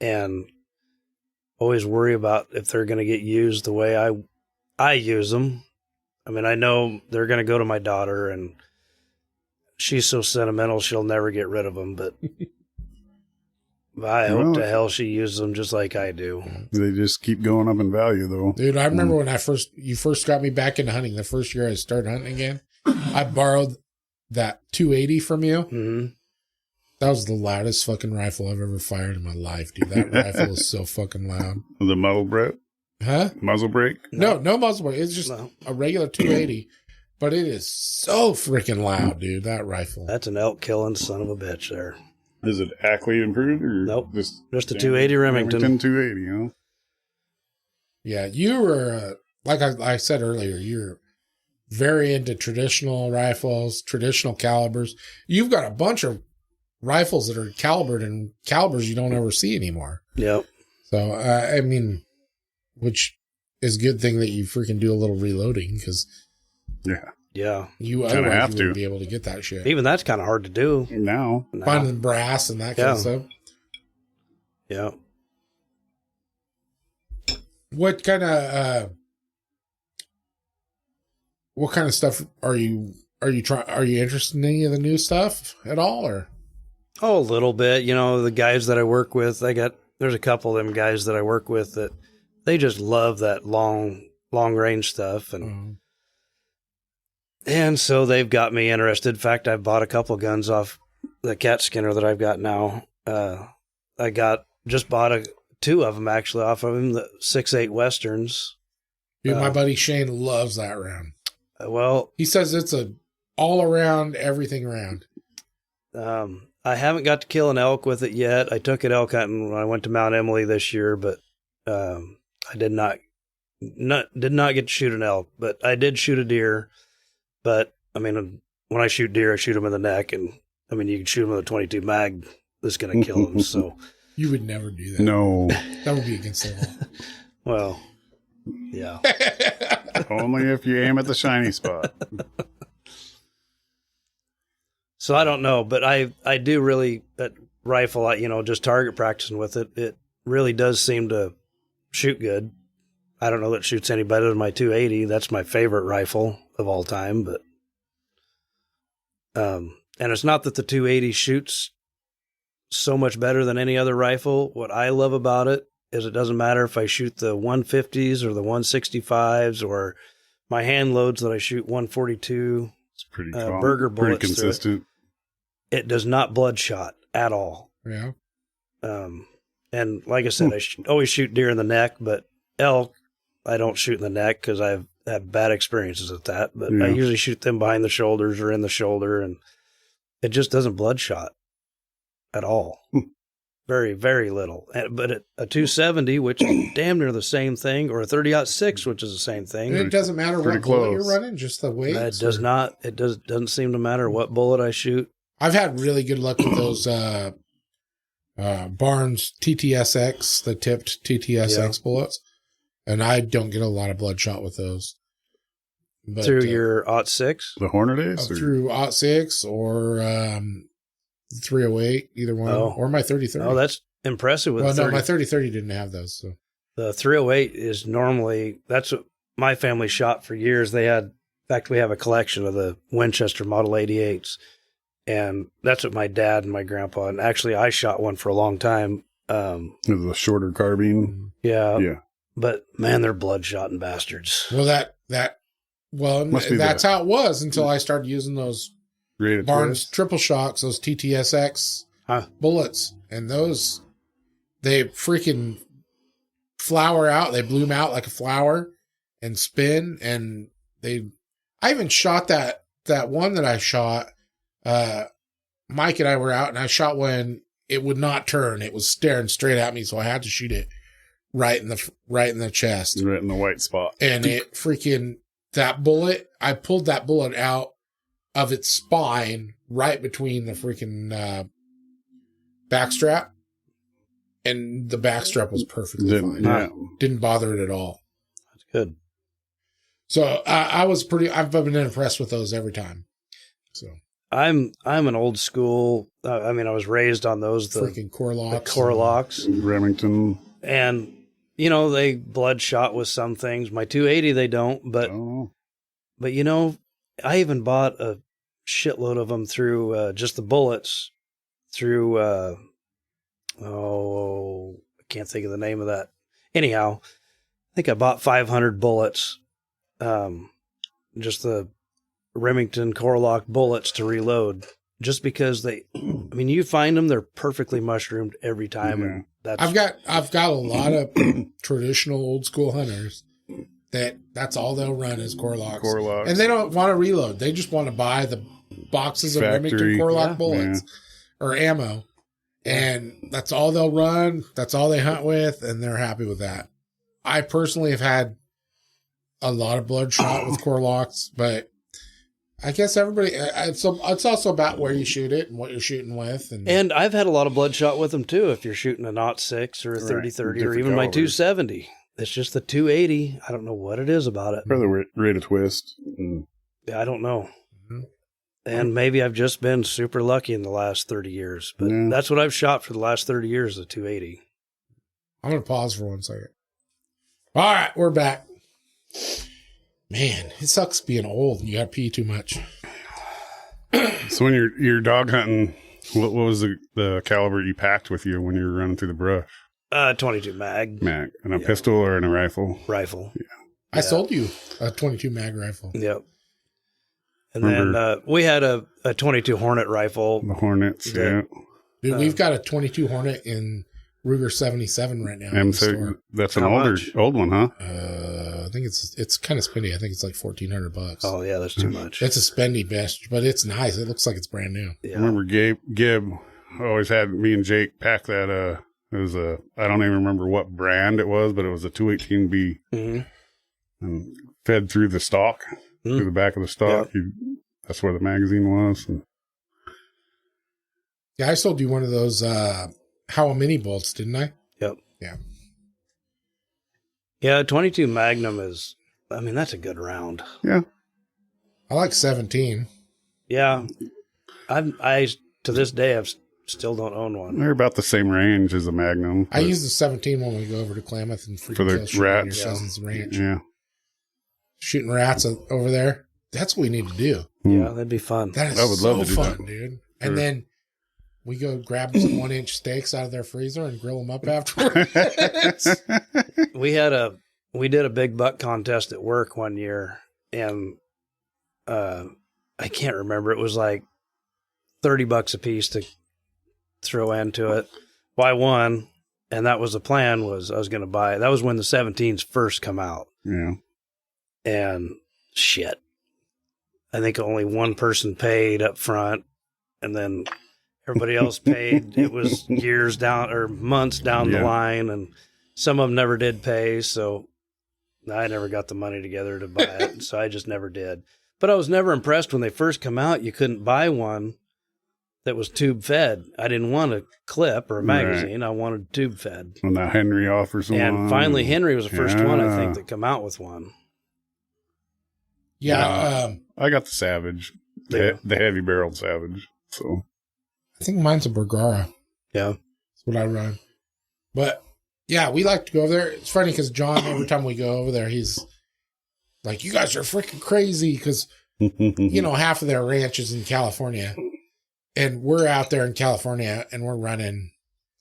and always worry about if they're going to get used the way I use them. I mean, I know they're going to go to my daughter, and she's so sentimental she'll never get rid of them, but I hope to hell she uses them just like I do. They just keep going up in value, though. Dude, I remember when you first got me back into hunting. The first year I started hunting again, I borrowed that 280 from you. Mm-hmm. That was the loudest fucking rifle I've ever fired in my life, dude. That rifle is so fucking loud. The muzzle brake? Huh? Muzzle brake? No muzzle brake. It's just a regular 280, but it is so freaking loud, dude. That rifle. That's an elk killing son of a bitch there. Is it Ackley improved or nope? Just a standard 280 Remington 280, huh? Yeah, you were like I said earlier. You're very into traditional rifles, traditional calibers. You've got a bunch of rifles that are calibered in calibers you don't ever see anymore. Yep. So I mean, which is a good thing that you freaking do a little reloading because yeah, you kind of otherwise have you to wouldn't be able to get that shit. Even that's kind of hard to do now. Finding brass and that kind of stuff. Yeah. What kind of stuff are you interested in any of the new stuff at all, or? Oh, a little bit. The guys that I work with, there's a couple of them guys that I work with that they just love that long range stuff, and so they've got me interested. In fact, I bought a couple guns off the cat skinner that I've got now. I just bought two of them actually off of him, the 6.8 Westerns. Dude, my buddy Shane loves that round. Well, he says it's a all around everything round. I haven't got to kill an elk with it yet. I took it elk hunting when I went to Mount Emily this year, but I did not get to shoot an elk, but I did shoot a deer. But I mean, when I shoot deer, I shoot them in the neck, and I mean, you can shoot them with a 22 mag that's going to kill them. So you would never do that. No, that would be against the law. Well, yeah. Only if you aim at the shiny spot. So I don't know, but I do really, that rifle, just target practicing with it, it really does seem to shoot good. I don't know that it shoots any better than my 280. That's my favorite rifle of all time, but and it's not that the 280 shoots so much better than any other rifle. What I love about it is it doesn't matter if I shoot the 150s or the 165s or my hand loads that I shoot 142. It's pretty burger bullets. Pretty consistent. It does not bloodshot at all. Yeah. And like I said, I always shoot deer in the neck, but elk, I don't shoot in the neck because I've had bad experiences with that. But I usually shoot them behind the shoulders or in the shoulder, and it just doesn't bloodshot at all. Very, very little. But a 270, which is damn near the same thing, or a 30-06, which is the same thing. And it doesn't matter what bullet you're running, just the weight. It does not. It doesn't seem to matter what bullet I shoot. I've had really good luck with those Barnes TTSX, the tipped TTSX bullets, and I don't get a lot of bloodshot with those. But, through your .6? The Hornet Ace? Through .6 or 308, either one, or my 30-30. Oh, that's impressive. With no, my 30-30 didn't have those. So the 308 is normally, that's what my family shot for years. They had, in fact, we have a collection of the Winchester Model 88s. And that's what my dad and my grandpa, and actually I shot one for a long time. It was a shorter carbine. Yeah. Yeah. But man, they're bloodshotting bastards. Well, that's how it was until I started using those Barnes triple shocks, those TTSX bullets. And those, they freaking flower out. They bloom out like a flower and spin. And I even shot that one that I shot. Mike and I were out, and I shot when it would not turn. It was staring straight at me, so I had to shoot it right in the chest, right in the white spot. And it freaking that bullet. I pulled that bullet out of its spine, right between the freaking backstrap, and the backstrap was perfectly fine. Yeah. Didn't bother it at all. That's good. So I've been impressed with those every time. So I'm an old school. I mean, I was raised on those freaking Corlocks, the Corlocks, Remington, and you know they bloodshot with some things. My 280 they don't, but you know, I even bought a shitload of them through just the bullets through. I can't think of the name of that. Anyhow, I think I bought 500 bullets. Just the Remington Corlock bullets to reload, just because I mean, you find them, they're perfectly mushroomed every time. Yeah. And that's, I've got a lot of traditional old school hunters that's all they'll run is Corlocks. And they don't want to reload. They just want to buy the boxes of Remington Corlock bullets or ammo. And that's all they'll run. That's all they hunt with. And they're happy with that. I personally have had a lot of bloodshot with Corlocks, but I guess everybody, it's also about where you shoot it and what you're shooting with. And I've had a lot of bloodshot with them too. If you're shooting a 0.6 or a 30-30 or even my 270, it's just the 280. I don't know what it is about it. Probably rate of twist. I don't know. Mm-hmm. And maybe I've just been super lucky in the last 30 years, but that's what I've shot for the last 30 years, the 280. I'm going to pause for 1 second. All right, we're back. Man, it sucks being old and you got to pee too much. So when you're dog hunting, what was the caliber you packed with you when you were running through the brush? 22 mag. And a pistol or a rifle? Rifle. Yeah. I sold you a 22 mag rifle. Yep. And then we had a 22 Hornet rifle. The Hornets, yeah. Dude, we've got a 22 Hornet in Ruger 77 right now. In the store. That's an old one, huh? I think it's kind of spendy. I think it's like $1,400. Oh yeah, that's too much. It's a spendy bitch, but it's nice. It looks like it's brand new. Yeah. I remember Gibb always had me and Jake pack that. It was I don't even remember what brand it was, but it was a 218B, and fed through the stock, through the back of the stock. Yep. That's where the magazine was. And yeah, I sold you one of those Howa mini bolts, didn't I? Yep. Yeah. Yeah, 22 Magnum is, I mean, that's a good round. Yeah. I like 17. Yeah. I to this day, I still don't own one. They're about the same range as a Magnum. I use the 17 when we go over to Klamath and for the rats. Your cousin's ranch. Yeah. Shooting rats over there. That's what we need to do. Yeah, that'd be fun. That is so fun, dude. And then we go grab some 1-inch steaks out of their freezer and grill them up afterwards. We did a big buck contest at work one year, and I can't remember. It was like $30 a piece to throw into it. Well, I won, and that was the plan. Was I was going to buy it. That was when the 17s first come out. Yeah, and shit, I think only one person paid up front, and then everybody else paid. It was years down or months down the line, and some of them never did pay. So I never got the money together to buy it. So I just never did. But I was never impressed when they first come out. You couldn't buy one that was tube fed. I didn't want a clip or a magazine. Right. I wanted tube fed. When that Henry offers one. And finally, Henry was the first one, I think, that come out with one. Yeah. I got the Savage, the heavy barreled Savage. So I think mine's a Bergara. Yeah. That's what I run. But yeah, we like to go over there. It's funny because John, every time we go over there, he's like, you guys are freaking crazy because, you know, half of their ranch is in California. And we're out there in California and we're running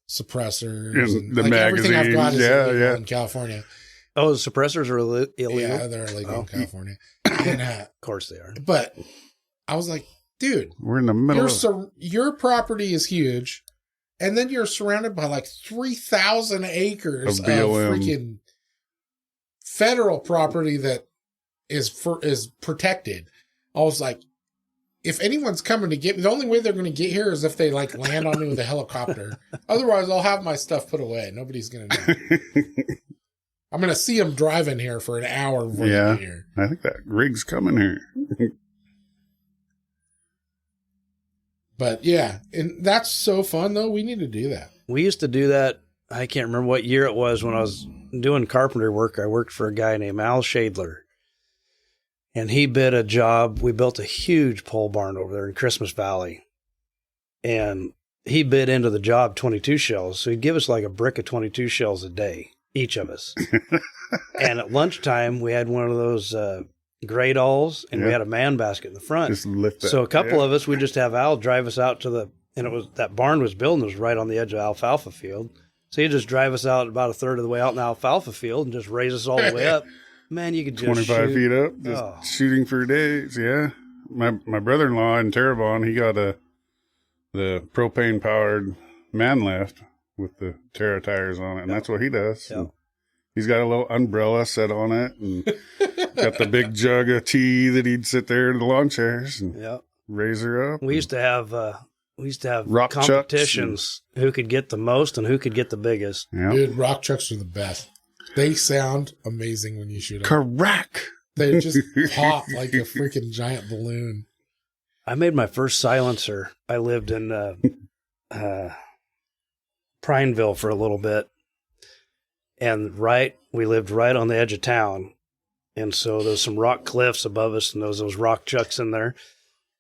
suppressors. And the magazines. Everything I've got is illegal in California. Oh, the suppressors are illegal? Yeah, they're illegal in California. And, of course they are. But I was like, dude, we're in the middle your property is huge. And then you're surrounded by like 3,000 acres of freaking federal property that is protected. I was like, if anyone's coming to get me, the only way they're going to get here is if they like land on me with a helicopter. Otherwise, I'll have my stuff put away. Nobody's going to know. I'm going to see them driving here for an hour before they get here. I think that rig's coming here. But yeah, and that's so fun though. We need to do that. We used to do that. I can't remember what year it was when I was doing carpenter work. I worked for a guy named Al Shadler. And he bid a job. We built a huge pole barn over there in Christmas Valley. And he bid into the job 22 shells. So he'd give us like a brick of 22 shells a day, each of us. And at lunchtime, we had one of those gray dolls, and we had a man basket in the front. Just lift that. So a couple of us, we'd just have Al drive us out to the, and it was, that barn was built and it was right on the edge of alfalfa field. So he'd just drive us out about a third of the way out in the alfalfa field and just raise us all the way up. Man, you could just 25 shoot. feet up, just shooting for days. Yeah. My brother-in-law in Terrebonne, he got the propane powered man lift with the Terra tires on it, and that's what he does. Yeah. He's got a little umbrella set on it, and got the big jug of tea that he'd sit there in the lawn chairs and raise her up. We used to have rock competitions who could get the most and who could get the biggest. Yep. Dude, rock chucks are the best. They sound amazing when you shoot them. Correct. They just pop like a freaking giant balloon. I made my first silencer. I lived in Prineville for a little bit. And we lived right on the edge of town. And so there's some rock cliffs above us and those rock chucks in there.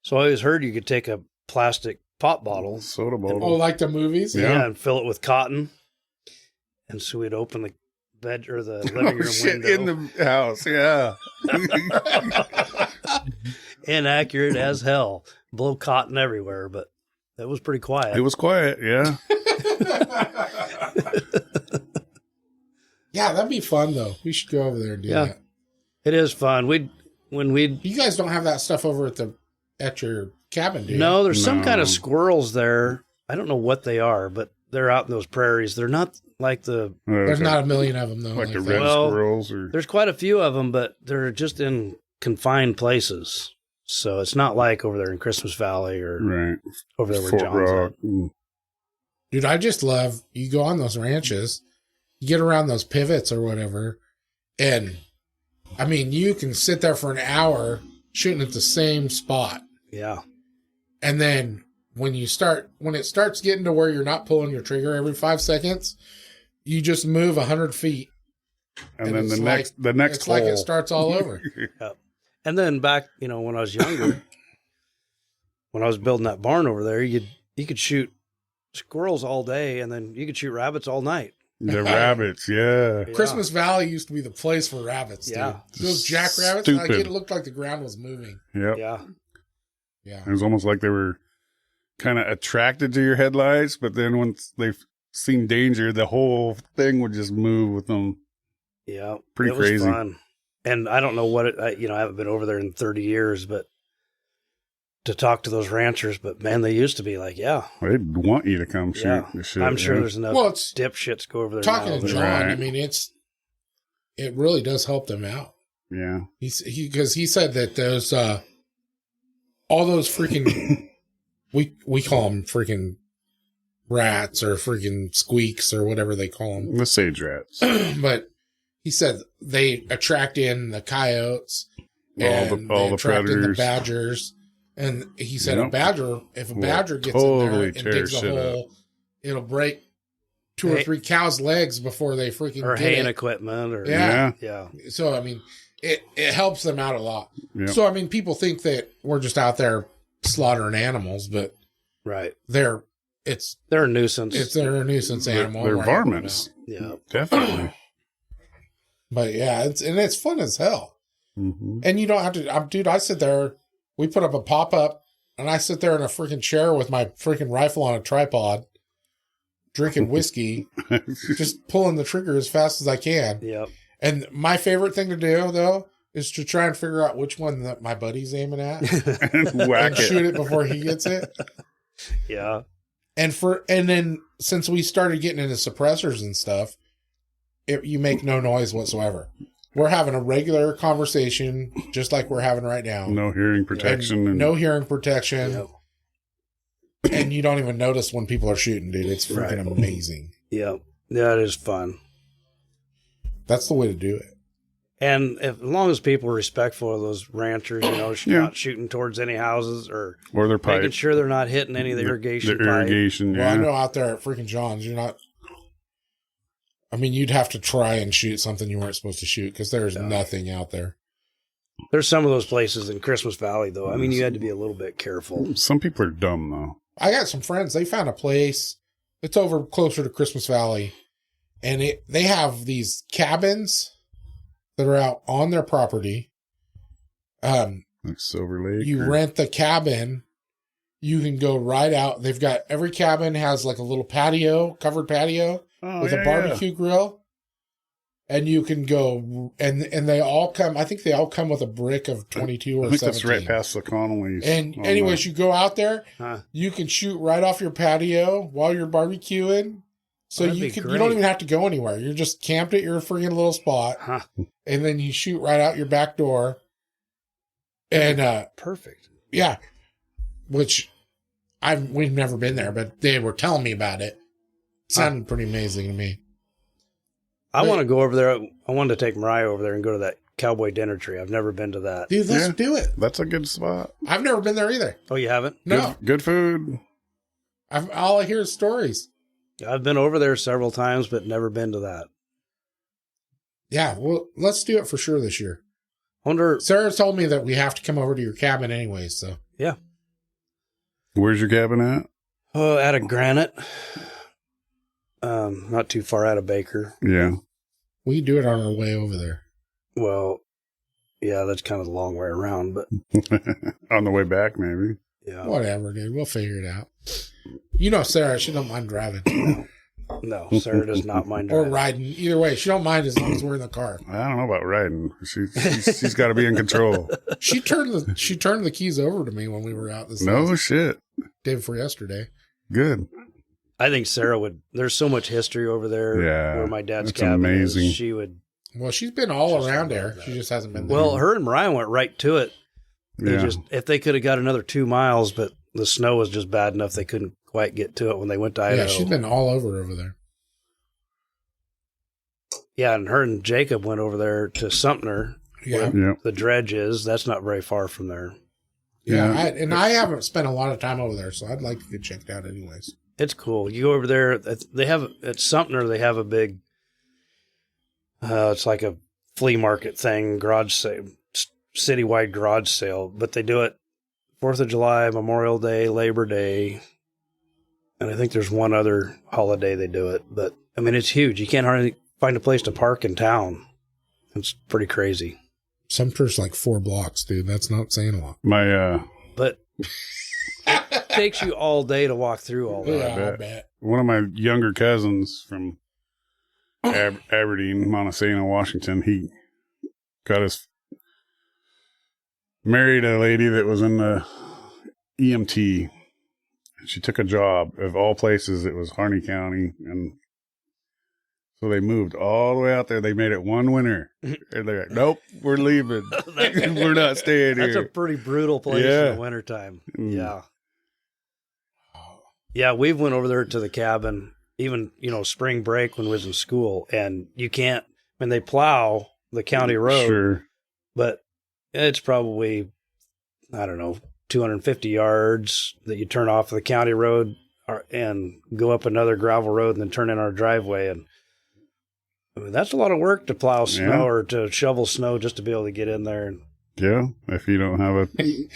So I always heard you could take a plastic pop bottle. Soda bottle. Oh, like the movies? Yeah, and fill it with cotton. And so we'd open the bed or the living room window. In the house, yeah. Inaccurate as hell. Blow cotton everywhere, but that was pretty quiet. It was quiet, yeah. Yeah, that'd be fun though. We should go over there and do that. It is fun. You guys don't have that stuff over at your cabin, do you? No, there's some kind of squirrels there. I don't know what they are, but they're out in those prairies. They're not like there's not a million of them though. Like the red squirrels, or there's quite a few of them, but they're just in confined places. So it's not like over there in Christmas Valley or over there where Fort John's Rock. at. Dude, I just love, you go on those ranches, you get around those pivots or whatever, and I mean, you can sit there for an hour shooting at the same spot. Yeah. And then when it starts getting to where you're not pulling your trigger every 5 seconds, you just move 100 feet. And then the next it's hole. like it starts all over. Yep. And then back, when I was younger, when I was building that barn over there, you could shoot squirrels all day, and then you could shoot rabbits all night. The rabbits, yeah. Christmas Valley used to be the place for rabbits, dude. Those jackrabbits, it looked like the ground was moving. Yep. Yeah. It was almost like they were kind of attracted to your headlights, but then once they've seen danger, the whole thing would just move with them. Yeah. Pretty it was crazy. Fun. And I don't know what I haven't been over there in 30 years, but to talk to those ranchers, but man, they used to be like, they'd want you to come shoot the shit. I'm sure there's enough dipshits go over there. Talking to John, I mean, it really does help them out. Yeah. Because he said that those, all those freaking, we call them freaking rats or freaking squeaks or whatever they call them. The sage rats. But he said they attract in the coyotes and all the predators, the badgers. And he said if a badger gets in there and digs a hole, it'll break 2 or 3 cows' legs before they freaking or get haying it. equipment or yeah. So I mean, it helps them out a lot. Yep. So I mean, people think that we're just out there slaughtering animals, but they're a nuisance. They're a nuisance animal. They're varmints. Yeah, definitely. But yeah, it's fun as hell. Mm-hmm. And you don't have to. Dude, I sit there. We put up a pop up, and I sit there in a freaking chair with my freaking rifle on a tripod, drinking whiskey, just pulling the trigger as fast as I can. Yep. And my favorite thing to do though is to try and figure out which one that my buddy's aiming at and whack and shoot it before he gets it. Yeah. And then since we started getting into suppressors and stuff, you make no noise whatsoever. we're having a regular conversation, just like we're having right now. No hearing protection. And no hearing protection. And you don't even notice when people are shooting, dude. It's freaking amazing. Yeah. Yeah, it is fun. That's the way to do it. And as long as people are respectful of those ranchers, not shooting towards any houses or their pipe. Making sure they're not hitting any of the irrigation pipe. Irrigation, Well, I know out there at freaking John's, you're not... I mean, you'd have to try and shoot something you weren't supposed to shoot because there's nothing out there. There's some of those places in Christmas Valley, though. I mean, you had to be a little bit careful. Some people are dumb, though. I got some friends. They found a place. It's over closer to Christmas Valley. And they have these cabins that are out on their property. Like Silver Lake. You rent the cabin. You can go right out. They've got every cabin has like a little patio, covered patio with a barbecue grill. And you can go, and they all come, I think they all come with a brick of 22 or 17. That's right past the Connolly's. And anyways, you go out there, you can shoot right off your patio while you're barbecuing. So you don't even have to go anywhere. You're just camped at your freaking little spot. And then you shoot right out your back door. And perfect. Yeah. Which we've never been there, but they were telling me about it. It sounded pretty amazing to me. I want to go over there. I wanted to take Mariah over there and go to that cowboy dinner tree. I've never been to that. Dude, let's do it. That's a good spot. I've never been there either. Oh, you haven't? No. Good food. All I hear is stories. I've been over there several times, but never been to that. Yeah, well, let's do it for sure this year. Sarah told me that we have to come over to your cabin anyway, so. Yeah. Where's your cabin at? Oh, out of Granite. Not too far out of Baker. Yeah. We can do it on our way over there. Well, yeah, that's kind of the long way around, but. On the way back, maybe. Yeah. Whatever, dude. We'll figure it out. You know Sarah, she don't mind driving. No, Sarah does not mind driving. Or riding. Either way, she don't mind as long as we're in the car. I don't know about riding. She's got to be in control. She turned the keys over to me when we were out this shit. Day before yesterday. Good. I think Sarah would. There's so much history over there. Yeah, where my dad's cabin amazing. is. She would. Well, she's been all around there. She just hasn't been there. Well, her and Mariah went right to it. They Yeah. if they could have got another 2 miles, but the snow was just bad enough they couldn't quite get to it when they went to Idaho. Yeah, she's been all over there. Yeah, and her and Jacob went over there to Sumter. Yeah. The dredge is. That's not very far from there. Yeah, I haven't spent a lot of time over there, so I'd like to get checked out anyways. It's cool. You go over there. They have at Sumter. They have a big. It's like a flea market thing, garage sale, citywide garage sale. But they do it 4th of July, Memorial Day, Labor Day, and I think there's one other holiday they do it. But I mean, it's huge. You can't hardly find a place to park in town. It's pretty crazy. Sumter's like 4 blocks, dude. That's not saying a lot. But it takes you all day to walk through all that. Yeah, I bet. One of my younger cousins from Aberdeen, Montesano, Washington, he married a lady that was in the EMT. She took a job. Of all places, it was Harney County, and so they moved all the way out there. They made it one winter. And they're like, nope, we're leaving. We're not staying here. That's a pretty brutal place in the wintertime. Yeah. Yeah, we've went over there to the cabin, even, spring break when we was in school, and you can't, they plow the county road, Sure. but it's probably, 250 yards that you turn off the county road and go up another gravel road and then turn in our driveway. And that's a lot of work to plow snow or to shovel snow just to be able to get in there. Yeah, if you don't have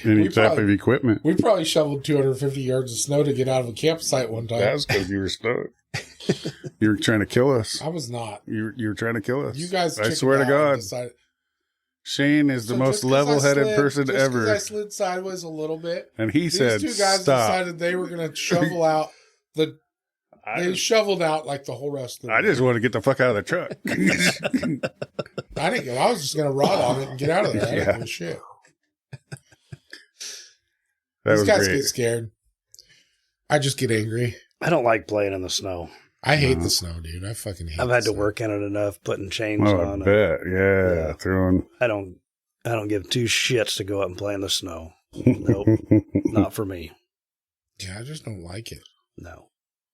any type of equipment. We probably shoveled 250 yards of snow to get out of a campsite one time. That was because you were stoked. You were trying to kill us. I was not. You were trying to kill us. You guys, I swear to God. Shane is the most level-headed person ever. I slid sideways a little bit. And he said, these two guys decided they were going to shovel out they shoveled out like the whole rest of the I just want to get the fuck out of the truck. I didn't go. I was just going to ride on it and get out of there. I didn't give a shit. These guys get scared. I just get angry. I don't like playing in the snow. I hate the snow, dude. I fucking hate it. I've had to work in it enough, putting chains on. I bet. Yeah. Throwing. I don't give two shits to go up and play in the snow. Nope. Not for me. Yeah, I just don't like it. No.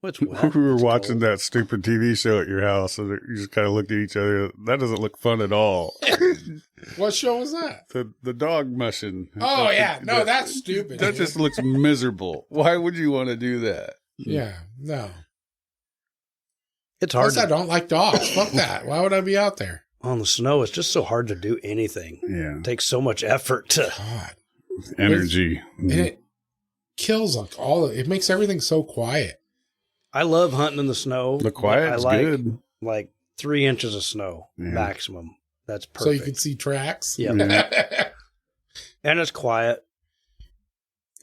It's wet. We were It's watching cold. that stupid TV show at your house, and you just kind of looked at each other. That doesn't look fun at all. What show was that? The dog mushing. Oh, yeah. No, that's stupid. That just looks miserable. Why would you want to do that? Yeah, no. It's hard. Plus, I don't like dogs. Fuck that. Why would I be out there? On the snow, it's just so hard to do anything. Yeah. It takes so much effort to. God. Energy. And it kills like it makes everything so quiet. I love hunting in the snow. The quiet's I like, good. Like 3 inches of snow maximum. That's perfect. So you can see tracks. Yeah. And it's quiet.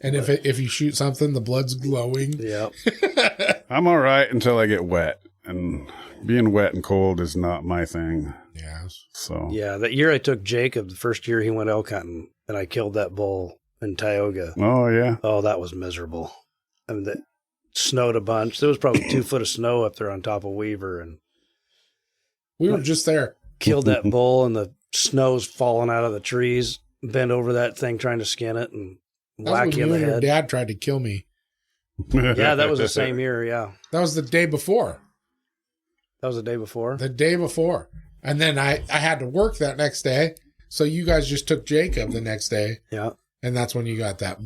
And if you shoot something, the blood's glowing. Yeah. I'm all right until I get wet. And being wet and cold is not my thing. Yeah. So. Yeah. That year I took Jacob, the first year he went elk hunting, and I killed that bull in Tioga. Oh, yeah. Oh, that was miserable. I mean, it snowed a bunch. There was probably 2 foot of snow up there on top of Weaver, and We were just there. killed that bull, and the snow's falling out of the trees. Bent over that thing trying to skin it and That was whack when you in you the and your head. dad tried to kill me. Yeah, that was the same year. Yeah, That was the day before. that was the day before. The day before. And then I had to work that next day. So you guys just took Jacob the next day. Yeah, And that's when you got that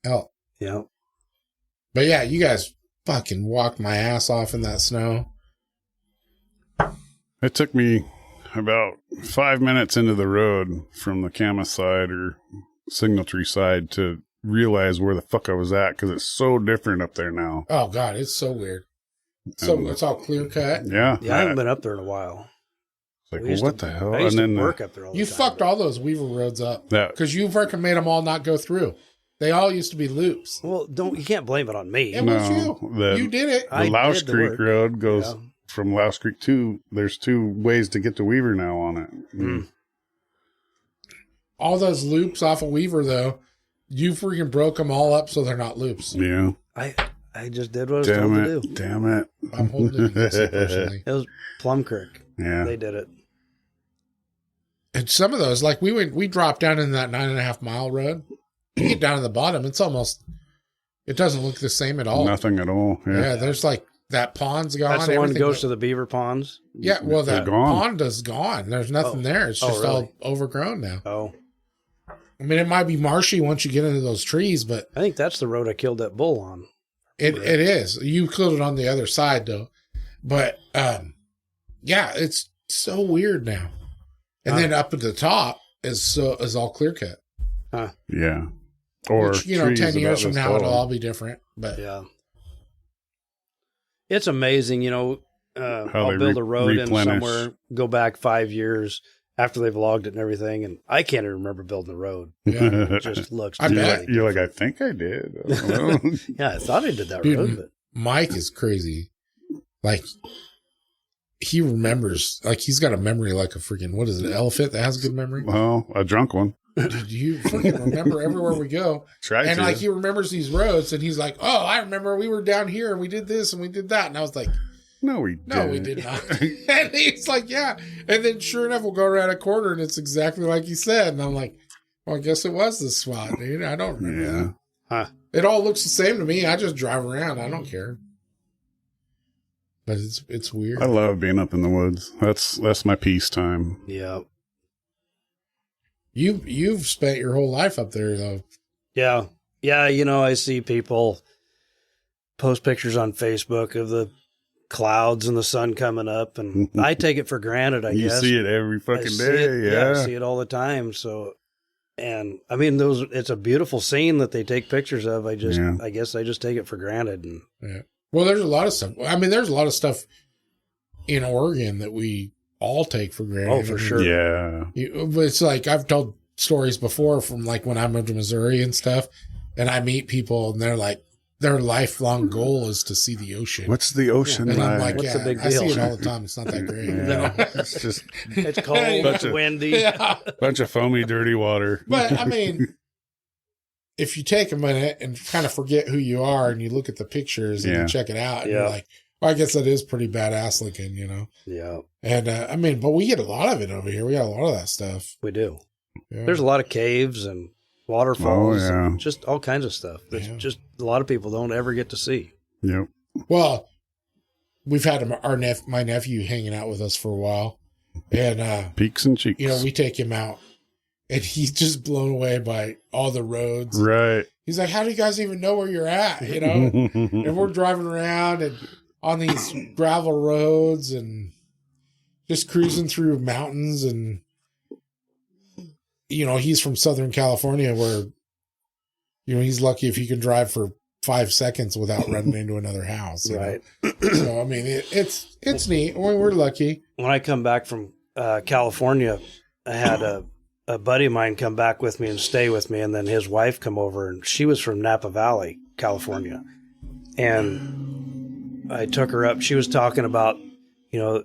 elk. yeah. But yeah, you guys fucking walked my ass off in that snow. It took me about 5 minutes into the road from the Camas side or Signal Tree side to realize where the fuck I was at because it's so different up there now. Oh, God, it's so weird. So it's all clear cut. Yeah. Yeah, I haven't been up there in a while. It's like, We used what to- the hell? I used And then to work up there all the You time. fucked all those Weaver roads up. that Because you fucking made them all not go through. They all used to be loops. Well, you can't blame it on me. It was you. the, You did it. I the Louse did the Creek work. Road goes Yeah. from Louse Creek to, there's 2 ways to get to Weaver now on it. Mm. All those loops off of Weaver, though, you freaking broke them all up so they're not loops. Yeah. I just did what I was told to do. Damn it. I'm holding it against you personally. It was Plum Creek. Yeah. They did it. And some of those, like we dropped down in that 9.5 mile road. You get down to the bottom, it doesn't look the same at all. Nothing at all. Yeah, there's like that pond's gone. That's the one that everything goes to the beaver ponds. Yeah, well, They're that gone. pond is gone. There's nothing there. It's just all really? overgrown now. Oh, I mean, it might be marshy once you get into those trees, but I think that's the road I killed that bull on. it is. You killed it on the other side, though. But, yeah, it's so weird now. And then up at the top is all clear cut. Yeah. Or Which, 10 trees years about from this now, it'll tall. all be different. But Yeah. It's amazing, I'll they build a road in replenish. somewhere, go back 5 years after they've logged it and everything, and I can't even remember building the road. yeah. It just looks I bet. dirty. You're like, I think I did. I don't know. Yeah, I thought I did that Dude, road, but Mike is crazy. Like, he remembers, like, he's got a memory like a freaking, what is it, an elephant that has a good memory? Well, a drunk one. Dude, you freaking remember everywhere we go. Try And to. like, he remembers these roads, and he's like, oh, I remember we were down here and we did this and we did that. And I was like, No, we no, we did not. And he's like, yeah. And then sure enough, we'll go around a corner and it's exactly like he said. And I'm like, well, I guess it was this spot, dude. I don't remember Yeah. that. huh. It all looks the same to me. I just drive around. I don't care. But it's weird. I love being up in the woods. That's my peace time. Yeah. You've spent your whole life up there, though. Yeah. Yeah, I see people post pictures on Facebook of the clouds and the sun coming up, and I take it for granted, I You guess. see it every I fucking see day. it, Yeah. I see it all the time. So, and I mean, it's a beautiful scene that they take pictures of. I guess I just take it for granted. And Yeah. Well, there's a lot of stuff. I mean, there's a lot of stuff in Oregon that we all take for granted. Oh, for I mean, sure. Yeah. It's like I've told stories before from like when I moved to Missouri and stuff, and I meet people and they're like, their lifelong goal is to see the ocean. What's the ocean And I'm like? like, What's yeah, the big I see deal? it all the time. It's not that great. Yeah. It's just it's cold, Bunch it's of- windy. Yeah. bunch of foamy, dirty water. But I mean, if you take a minute and kind of forget who you are and you look at the pictures and Yeah. you check it out and Yeah. you're like, Well, I guess that is pretty badass looking, you know? Yeah. And, I mean, but we get a lot of it over here. We got a lot of that stuff. We do. Yeah. There's a lot of caves and waterfalls and just all kinds of stuff that just a lot of people don't ever get to see. Yep. Well, we've had my nephew hanging out with us for a while. And, Peaks and cheeks. you know, we take him out and he's just blown away by all the roads. Right. He's like, how do you guys even know where you're at? You know? And we're driving around and on these gravel roads and just cruising through mountains. And, you know, he's from Southern California where, you know, he's lucky if he can drive for 5 seconds without running into another house. Right. So, I mean, it's neat. We're lucky. When I come back from California, I had a buddy of mine come back with me and stay with me. And then his wife come over, and she was from Napa Valley, California. And I took her up. She was talking about, you know,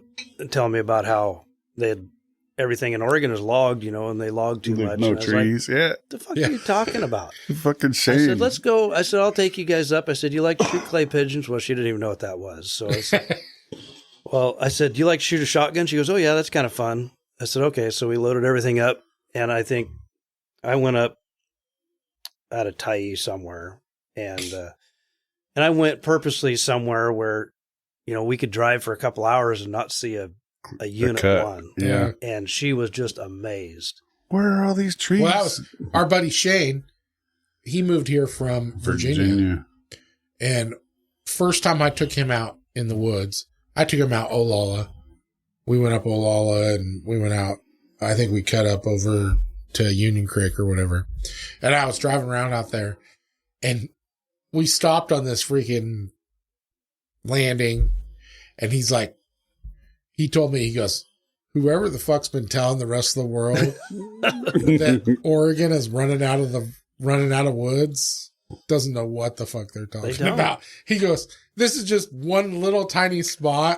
telling me about how they had everything in Oregon is logged, you know, and they log too much. No and trees. Like, what the fuck are you talking about? Fucking shame. I said, let's go. I said, I'll take you guys up. I said, you like to shoot clay pigeons? Well, she didn't even know what that was. So I said, well, I said, do you like to shoot a shotgun? She goes, oh yeah, that's kind of fun. I said, okay. So we loaded everything up, and I think I went up at a Tyee somewhere, and I went purposely somewhere where, you know, we could drive for a couple hours and not see a unit one. Yeah. And she was just amazed. Where are all these trees? Well, that was our buddy Shane. He moved here from Virginia. And first time I took him out in the woods, I took him out Olalla. We went up Olalla and we went out. I think we cut up over to Union Creek or whatever. And I was driving around out there, and we stopped on this freaking landing. And he's like, he told me, he goes, whoever the fuck's been telling the rest of the world that Oregon is running out of woods doesn't know what the fuck they're talking about. He goes, this is just one little tiny spot,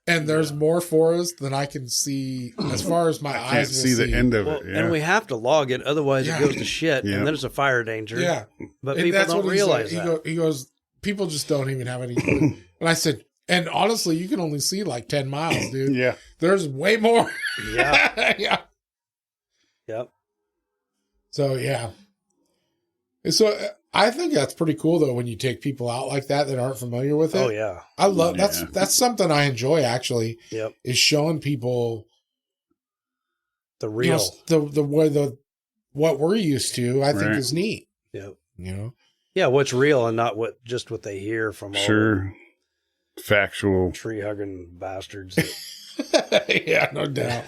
and there's more forest than I can see as far as my eyes will see. The end of it. Yeah. And we have to log it, otherwise it goes to shit, and then it's a fire danger. Yeah. But and people don't realize that. He goes, people just don't even have any clue. And I said, and honestly, you can only see like 10 miles, dude. Yeah. There's way more. Yeah. Yeah. Yep. So, yeah. So I think that's pretty cool, though, when you take people out like that aren't familiar with it. Oh, yeah. I love that's something I enjoy, actually. Yep. Is showing people the real, the way what we're used to, I think is neat. Yep. You know? Yeah, what's real and not what they hear from all the factual tree hugging bastards. Yeah, no doubt.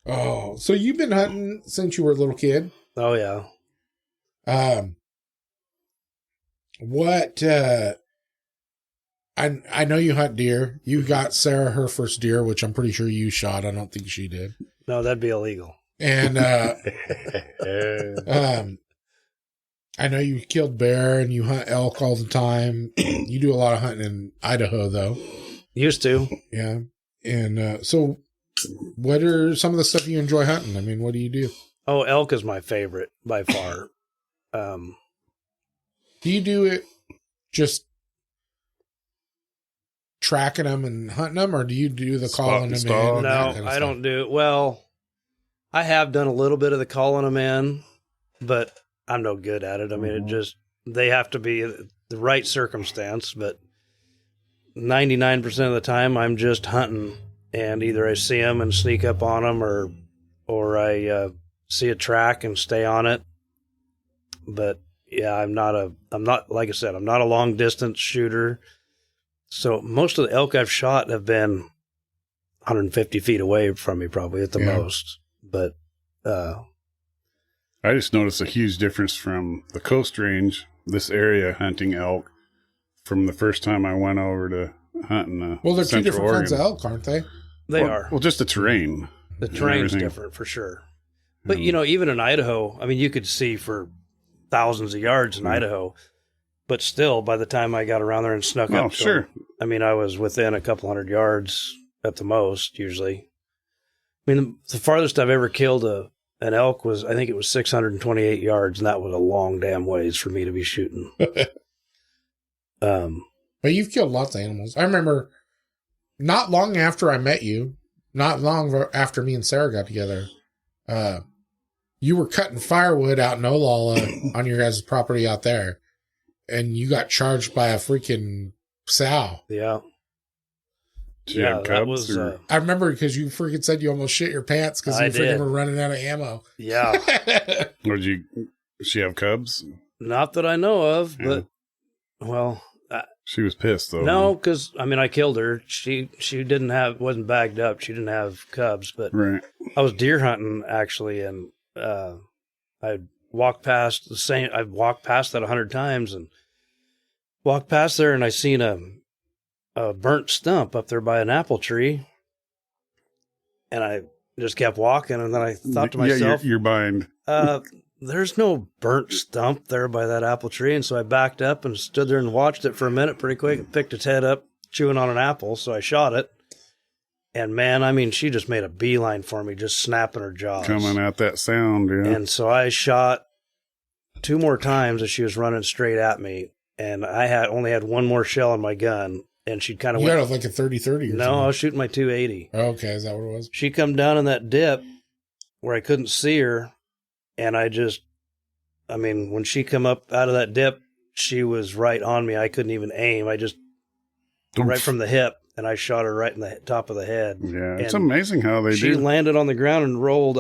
Oh, so you've been hunting since you were a little kid? Oh yeah. What? I know you hunt deer. You got Sarah her first deer, which I'm pretty sure you shot. I don't think she did. No, that'd be illegal. And I know you killed bear and you hunt elk all the time. You do a lot of hunting in Idaho, though. Used to. Yeah. And so what are some of the stuff you enjoy hunting? I mean, what do you do? Oh, elk is my favorite by far. Do you do it just tracking them and hunting them, or do you do the calling them in? No, I don't do it. Well, I have done a little bit of the calling them in, but I'm no good at it. I mean, they have to be the right circumstance, but 99% of the time I'm just hunting, and either I see them and sneak up on them, or I see a track and stay on it. But yeah, I'm not like I said, I'm not a long distance shooter. So most of the elk I've shot have been 150 feet away from me, probably at the most. But I just noticed a huge difference from the Coast Range, this area hunting elk, from the first time I went over to hunting. Well, they're Central two different Oregon. kinds of elk, aren't they? They are. Well, just the terrain. The terrain's different for sure. But you know, even in Idaho, I mean, you could see for thousands of yards in Idaho, but still, by the time I got around there and snuck up to them, I mean, I was within a couple hundred yards at the most, usually. I mean, the farthest I've ever killed an elk was, I think it was 628 yards, and that was a long damn ways for me to be shooting. But you've killed lots of animals. I remember not long after I met you, not long after me and Sarah got together, you were cutting firewood out in Olala on your guys' property out there, and you got charged by a freaking sow. Yeah. Yeah, that was. I remember because you freaking said you almost shit your pants because you freaking were running out of ammo. Yeah. Did she have cubs? Not that I know of, but well, she was pissed though. No, because I killed her. She wasn't bagged up. She didn't have cubs, but right. I was deer hunting actually, and I walked past the same. I've walked past that 100 times, and walked past there, and I seen a burnt stump up there by an apple tree, and I just kept walking, and then I thought to myself, you're bind. There's no burnt stump there by that apple tree. And so I backed up and stood there and watched it for a minute pretty quick and picked its head up, chewing on an apple. So I shot it. And man, she just made a beeline for me, just snapping her jaws. Coming out that sound, yeah. And so I shot 2 more times as she was running straight at me. And I only had 1 more shell in my gun. And she'd kind of went. You got like a 30-30 or something? No, I was shooting my 280. Okay, is that what it was? She come down in that dip where I couldn't see her. And when she come up out of that dip, she was right on me. I couldn't even aim. Right from the hip, and I shot her right in the top of the head. Yeah, it's amazing how they do. She landed on the ground and rolled,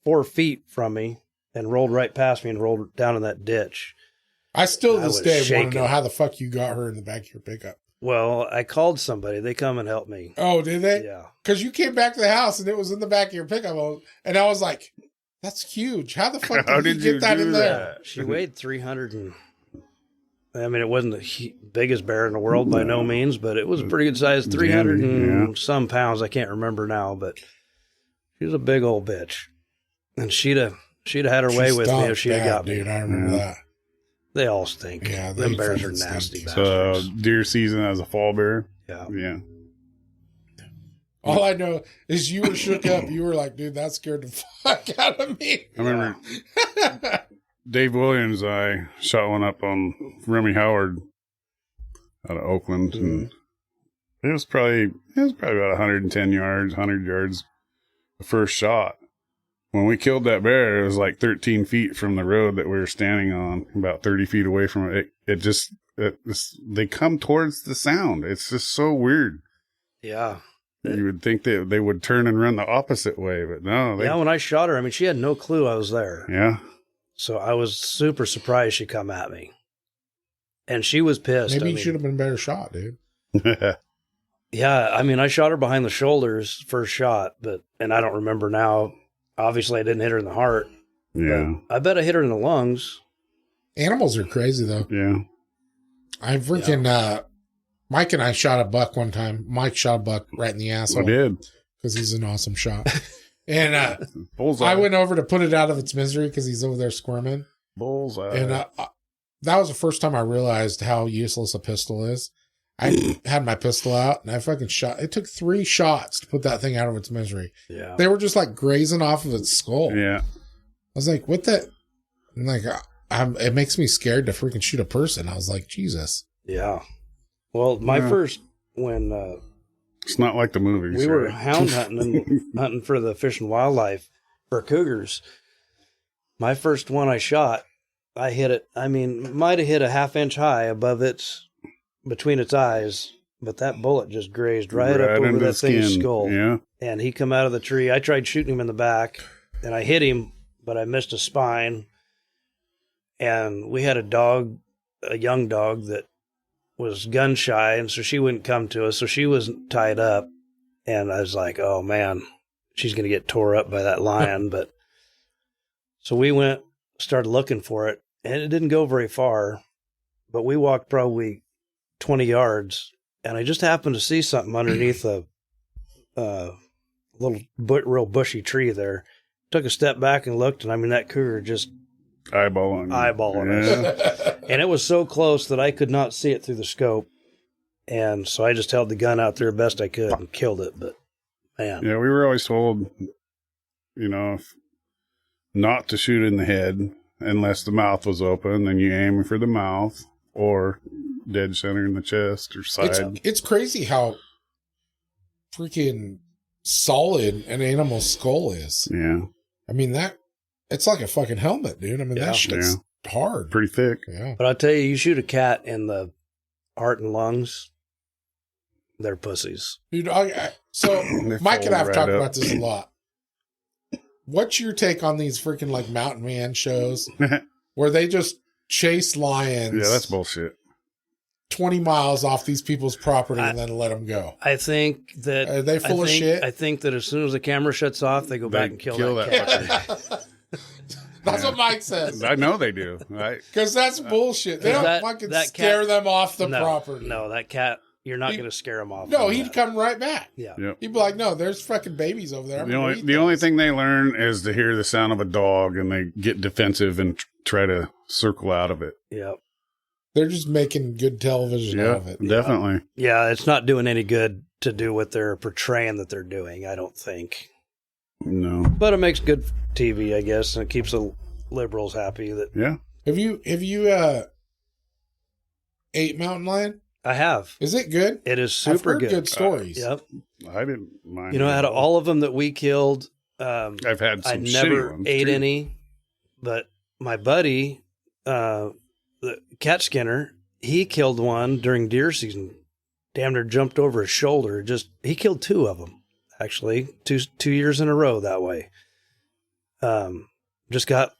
4 feet from me, and rolled right past me and rolled down in that ditch. I still to this day want to know how the fuck you got her in the back of your pickup. Well, I called somebody. They come and helped me. Oh, did they? Yeah. Because you came back to the house, and it was in the back of your pickup, and I was like... That's huge. How the fuck did you get that in there? She weighed 300 and... it wasn't the biggest bear in the world by no means, but it was a pretty good size, 300 and some pounds. I can't remember now, but she was a big old bitch. And she'd have had her way with me if she'd have got me. Dude, I remember that. They all stink. Yeah, them bears are nasty bastards. So deer season as a fall bear? Yeah. Yeah. All I know is you were shook up. You were like, dude, that scared the fuck out of me. I remember Dave Williams, I shot one up on Remy Howard out of Oakland. Mm-hmm. And it was probably about 110 yards, 100 yards the first shot. When we killed that bear, it was like 13 feet from the road that we were standing on, about 30 feet away from it. They come towards the sound. It's just so weird. Yeah. You would think that they would turn and run the opposite way, but no. When I shot her, she had no clue I was there. Yeah. So I was super surprised she come at me. And she was pissed. Maybe you should have been a better shot, dude. Yeah, I shot her behind the shoulders first shot, and I don't remember now. Obviously, I didn't hit her in the heart. Yeah. I bet I hit her in the lungs. Animals are crazy, though. Yeah. I freaking... Mike and I shot a buck one time. Mike shot a buck right in the asshole. I did. Because he's an awesome shot. And Bullseye. I went over to put it out of its misery because he's over there squirming. Bullseye. And that was the first time I realized how useless a pistol is. I had my pistol out and I fucking shot. It took 3 shots to put that thing out of its misery. Yeah. They were just like grazing off of its skull. Yeah. I was like, what the? I'm like, it makes me scared to freaking shoot a person. I was like, Jesus. Yeah. Well, first, when it's not like the movies. We were hound hunting and hunting for the Fish and Wildlife for cougars. My first one I shot, I hit it. Might have hit a 1/2 inch high above between its eyes, but that bullet just grazed right up over that thing's skull. Yeah. And he come out of the tree. I tried shooting him in the back, and I hit him, but I missed his spine. And we had a young dog that was gun shy, and so she wouldn't come to us, so she was tied up, and I was like, oh man, she's going to get tore up by that lion. But so we started looking for it, and it didn't go very far, but we walked probably 20 yards, and I just happened to see something underneath a little real bushy tree there. Took a step back and looked, and that cougar just eyeballing us. And it was so close that I could not see it through the scope. And so I just held the gun out there best I could and killed it. But man. Yeah, we were always told, not to shoot in the head unless the mouth was open. Then you aim for the mouth or dead center in the chest or side. It's crazy how freaking solid an animal's skull is. Yeah. I mean, it's like a fucking helmet, dude. I mean, that shit's hard. Pretty thick. Yeah. But I'll tell you, you shoot a cat in the heart and lungs, they're pussies. Dude, so Mike and I have talked about this a lot. What's your take on these freaking like mountain man shows where they just chase lions? Yeah, that's bullshit. 20 miles off these people's property and then let them go. I think that... Are they full of shit? I think that as soon as the camera shuts off, they go back and kill that cat. That's what Mike says. I know they do. Because that's bullshit. They don't fucking scare them off the property. No, that cat, you're not going to scare him off. No, he'd come right back. Yeah. Yep. He'd be like, no, there's fucking babies over there. The only thing they learn is to hear the sound of a dog and they get defensive and try to circle out of it. Yep. They're just making good television out of it. Definitely. Yeah, it's not doing any good to do what they're portraying that they're doing, I don't think. No. But it makes good TV, I guess, and it keeps the liberals happy. Yeah. Have you ate mountain lion? I have. Is it good? It is super I've heard good stories. Yep. I didn't mind. You know, out of all of them that we killed, I've had some I shitty never ones, ate too. any, but my buddy, the cat skinner, he killed one during deer season. Damn near jumped over his shoulder. He killed 2 of them, actually, two years in a row that way. Just got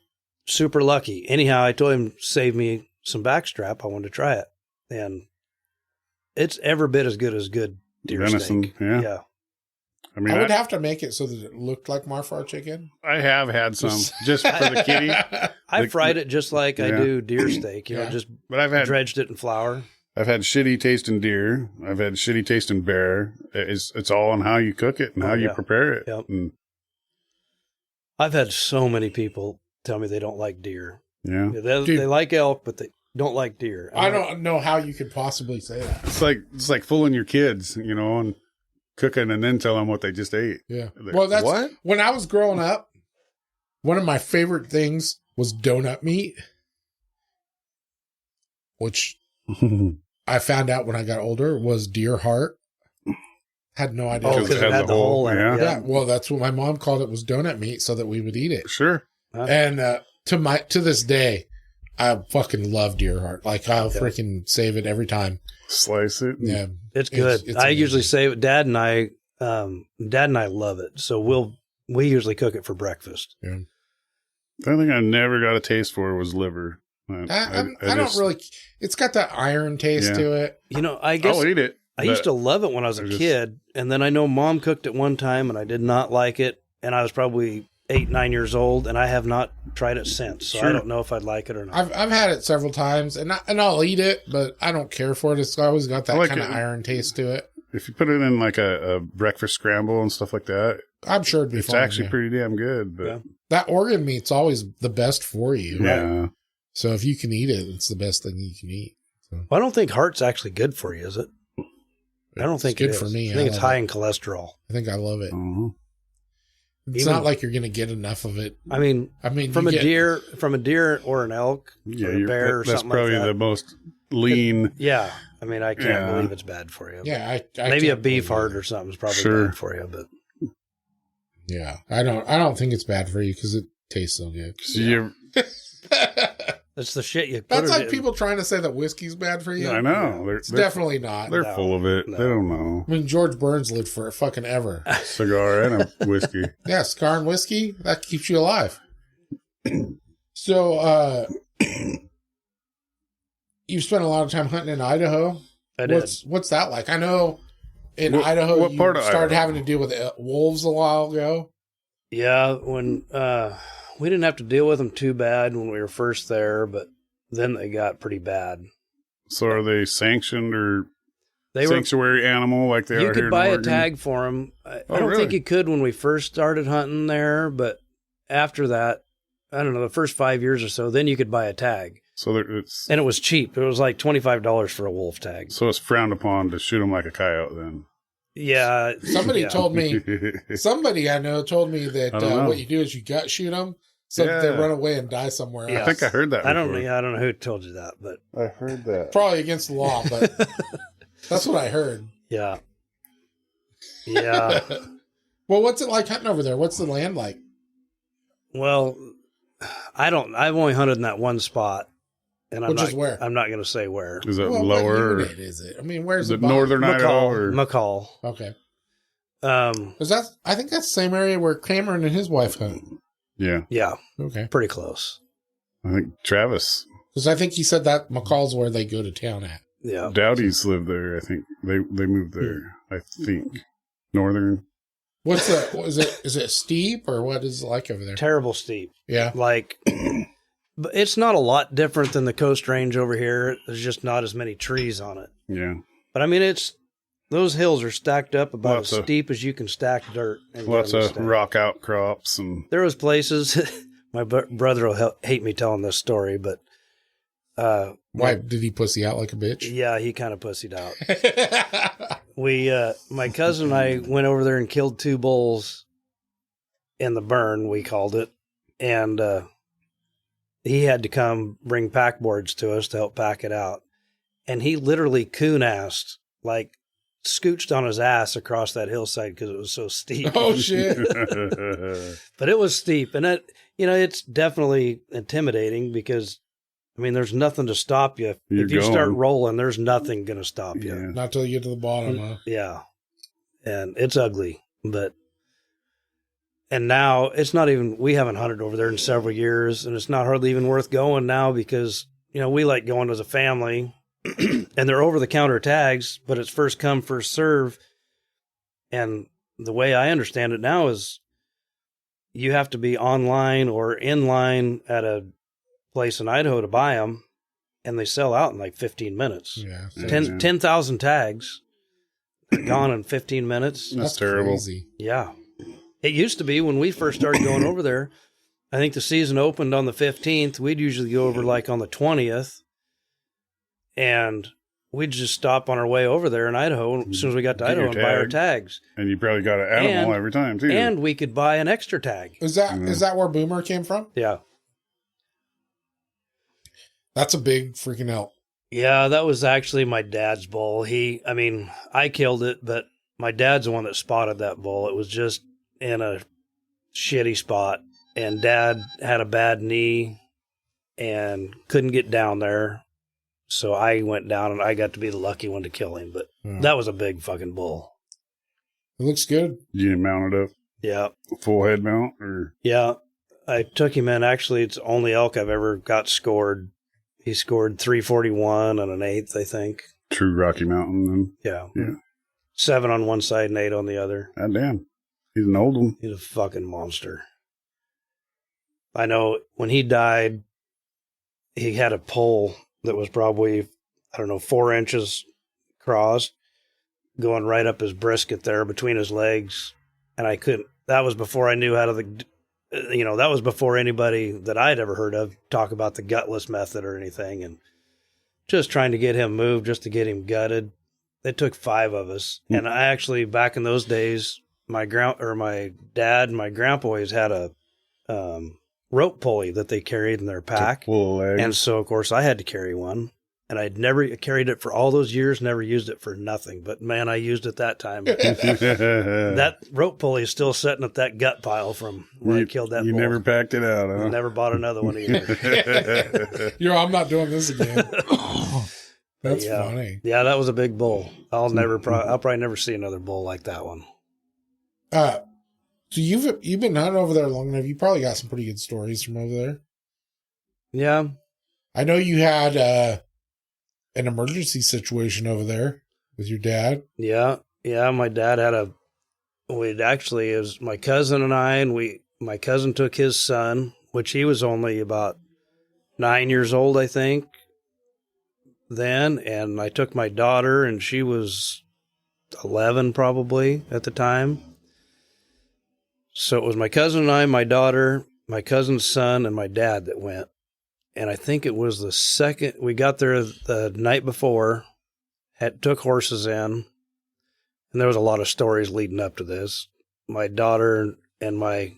super lucky. Anyhow, I told him, save me some backstrap. I wanted to try it. And it's every bit as good as good deer venison, steak. yeah. I mean, I would have to make it so that it looked like Marfar chicken. I have had some just for the kitty. I fried it just like I do deer steak, just but I've had dredged it in flour. I've had shitty taste in deer. I've had shitty taste in bear. It's all on how you cook it and how you prepare it. Yep. And, I've had so many people tell me they don't like deer. yeah. They like elk, but they don't like deer. I don't know how you could possibly say that. It's like fooling your kids, and cooking and then tell them what they just ate. Yeah. Like, Well, that's what? When I was growing up, one of my favorite things was donut meat, which I found out when I got older was deer heart. Had no idea. Oh, because it had the hole in it. Yeah. Well, that's what my mom called it, was donut meat, so that we would eat it. Sure. And to this day, I fucking love deer heart. Like, I'll freaking save it every time. Slice it. Yeah, it's good. It's I usually save it. Dad and I love it, so we usually cook it for breakfast. Yeah. The only thing I never got a taste for was liver. I don't really. It's got that iron taste to it. I guess I'll eat it. I used to love it when I was a kid, and then I know Mom cooked it one time, and I did not like it, and I was probably 8, 9 years old, and I have not tried it since, so I don't know if I'd like it or not. I've had it several times, and I'll eat it, but I don't care for it. It's always got that kind of iron taste to it. If you put it in like a breakfast scramble and stuff like that, I'm sure it'd be it's fine, actually pretty damn good. But that organ meat's always the best for you. Yeah. Right? So if you can eat it, it's the best thing you can eat. So. Well, I don't think heart's actually good for you, is it? I don't think it's good for me. I think it's high in cholesterol. I think I love it. Uh-huh. It's not like you're going to get enough of it. I mean, from a deer or an elk, or a bear, or that's something probably like that. the most lean. I mean, I can't believe it's bad for you. Yeah, I maybe a beef heart or something is probably bad for you, but yeah, I don't think it's bad for you because it tastes so good. That's the shit you put. That's like people trying to say that whiskey's bad for you. I know. It's definitely not. They're full of it. No. They don't know. I mean, George Burns lived for fucking ever. Cigar and a whiskey. Yeah, cigar and whiskey, that keeps you alive. So, you spent a lot of time hunting in Idaho. I did. What's that like? I know in Idaho, what part you of started Idaho? having to deal with wolves a while ago. Yeah, when we didn't have to deal with them too bad when we were first there, but then they got pretty bad. So are they sanctioned or they sanctuary animal like they are here in Oregon? You could buy a tag for them. I don't think you could when we first started hunting there, but after that, I don't know, the first 5 years or so, then you could buy a tag. So and it was cheap. It was like $25 for a wolf tag. So it's frowned upon to shoot them like a coyote then. Yeah. Somebody I know told me that what you do is you gut shoot them So that they run away and die somewhere else. I think I heard that. I don't know who told you that, but I heard that. Probably against the law, but that's what I heard. Yeah. Yeah. Well, what's it like hunting over there? What's the land like? Well, I've only hunted in that one spot. And Which is where? I'm not going to say where. Is it Well, lower? what unit is it? I mean, where's is it the northern Idaho? Or? McCall. Okay. Because I think that's the same area where Cameron and his wife hunt. Yeah. Yeah. Okay. Pretty close. I think Travis. Because I think he said that McCall's where they go to town at. Yeah. Dowdy's live there. I think they moved there. I think northern. What's the? Is it steep or what is it like over there? Terrible steep. Yeah. Like, but it's not a lot different than the Coast Range over here. There's just not as many trees on it. Yeah. But I mean, those hills are stacked up about as steep as you can stack dirt. Lots of rock outcrops and. There was places. My brother will hate me telling this story, but. Why did he pussy out like a bitch? Yeah, he kind of pussied out. My cousin and I went over there and killed 2 bulls in the burn, we called it. And he had to come bring pack boards to us to help pack it out. And he literally coon-assed, like scooched on his ass across that hillside because it was so steep. Oh, shit. But it was steep. And it's definitely intimidating because, I mean, there's nothing to stop you. If you start rolling, there's nothing going to stop you. Yeah. Not till you get to the bottom, huh? Yeah. And it's ugly, and now it's not even, we haven't hunted over there in several years, and it's not hardly even worth going now because, we like going as a family and they're over the counter tags, but it's first come, first serve. And the way I understand it now is you have to be online or in line at a place in Idaho to buy them, and they sell out in like 15 minutes. Yeah. 10,000 tags gone in 15 minutes. That's terrible. Crazy. Yeah. It used to be when we first started going over there, I think the season opened on the 15th. We'd usually go over like on the 20th, and we'd just stop on our way over there in Idaho as soon as we got to Idaho and buy our tags. And you probably got an animal every time too. And we could buy an extra tag. Is that where Boomer came from? Yeah. That's a big freaking elk. Yeah, that was actually my dad's bull. I killed it, but my dad's the one that spotted that bull. It was just in a shitty spot, and Dad had a bad knee and couldn't get down there. So I went down, and I got to be the lucky one to kill him, but that was a big fucking bull. It looks good. You mount it up? Yeah. Full head mount? Or? Yeah. I took him in. Actually, it's the only elk I've ever got scored. He scored 341 and an 8th, I think. True Rocky Mountain, then. Yeah. 7 on one side and 8 on the other. God damn. He's an old one. He's a fucking monster. I know when he died, he had a pole that was probably, 4 inches across, going right up his brisket there between his legs. And I couldn't, that was before I knew how to, that was before anybody that I'd ever heard of talk about the gutless method or anything. And just trying to get him moved, just to get him gutted. It took 5 of us. And I actually, back in those days, my dad and my grandpa always had a rope pulley that they carried in their pack. And so, of course, I had to carry one. And I'd never carried it for all those years, never used it for nothing. But, man, I used it that time. That rope pulley is still sitting at that gut pile from when I killed that bull. You never packed it out, huh? Never bought another one either. I'm not doing this again. That's funny. Yeah, that was a big bull. I'll probably never see another bull like that one. So you've been hunting over there long enough. You probably got some pretty good stories from over there. Yeah. I know you had an emergency situation over there with your dad. Yeah. My dad had it was my cousin and I, and my cousin took his son, which he was only about 9 years old, I think, then. And I took my daughter, and she was 11 probably at the time. So it was my cousin and I, my daughter, my cousin's son, and my dad that went. And I think it was the second, we got there the night before, took horses in, and there was a lot of stories leading up to this. My daughter and my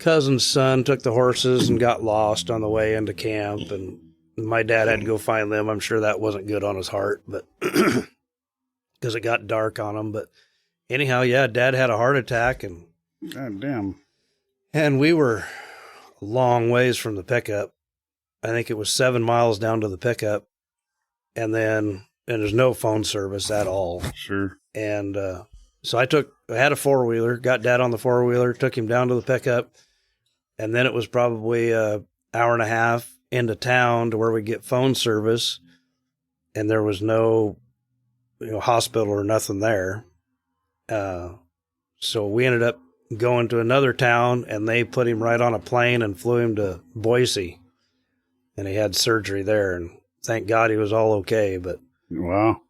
cousin's son took the horses and got lost on the way into camp, and my dad had to go find them. I'm sure that wasn't good on his heart, but because it got dark on him. But anyhow, yeah, Dad had a heart attack, and God damn. And we were a long ways from the pickup. I think it was 7 miles down to the pickup, and there's no phone service at all. Sure. And so I had a 4-wheeler, got Dad on the 4-wheeler, took him down to the pickup, and then it was probably an hour and a half into town to where we get phone service, and there was no hospital or nothing there. So we ended up going to another town, and they put him right on a plane and flew him to Boise, and he had surgery there, and thank God he was all okay. But wow.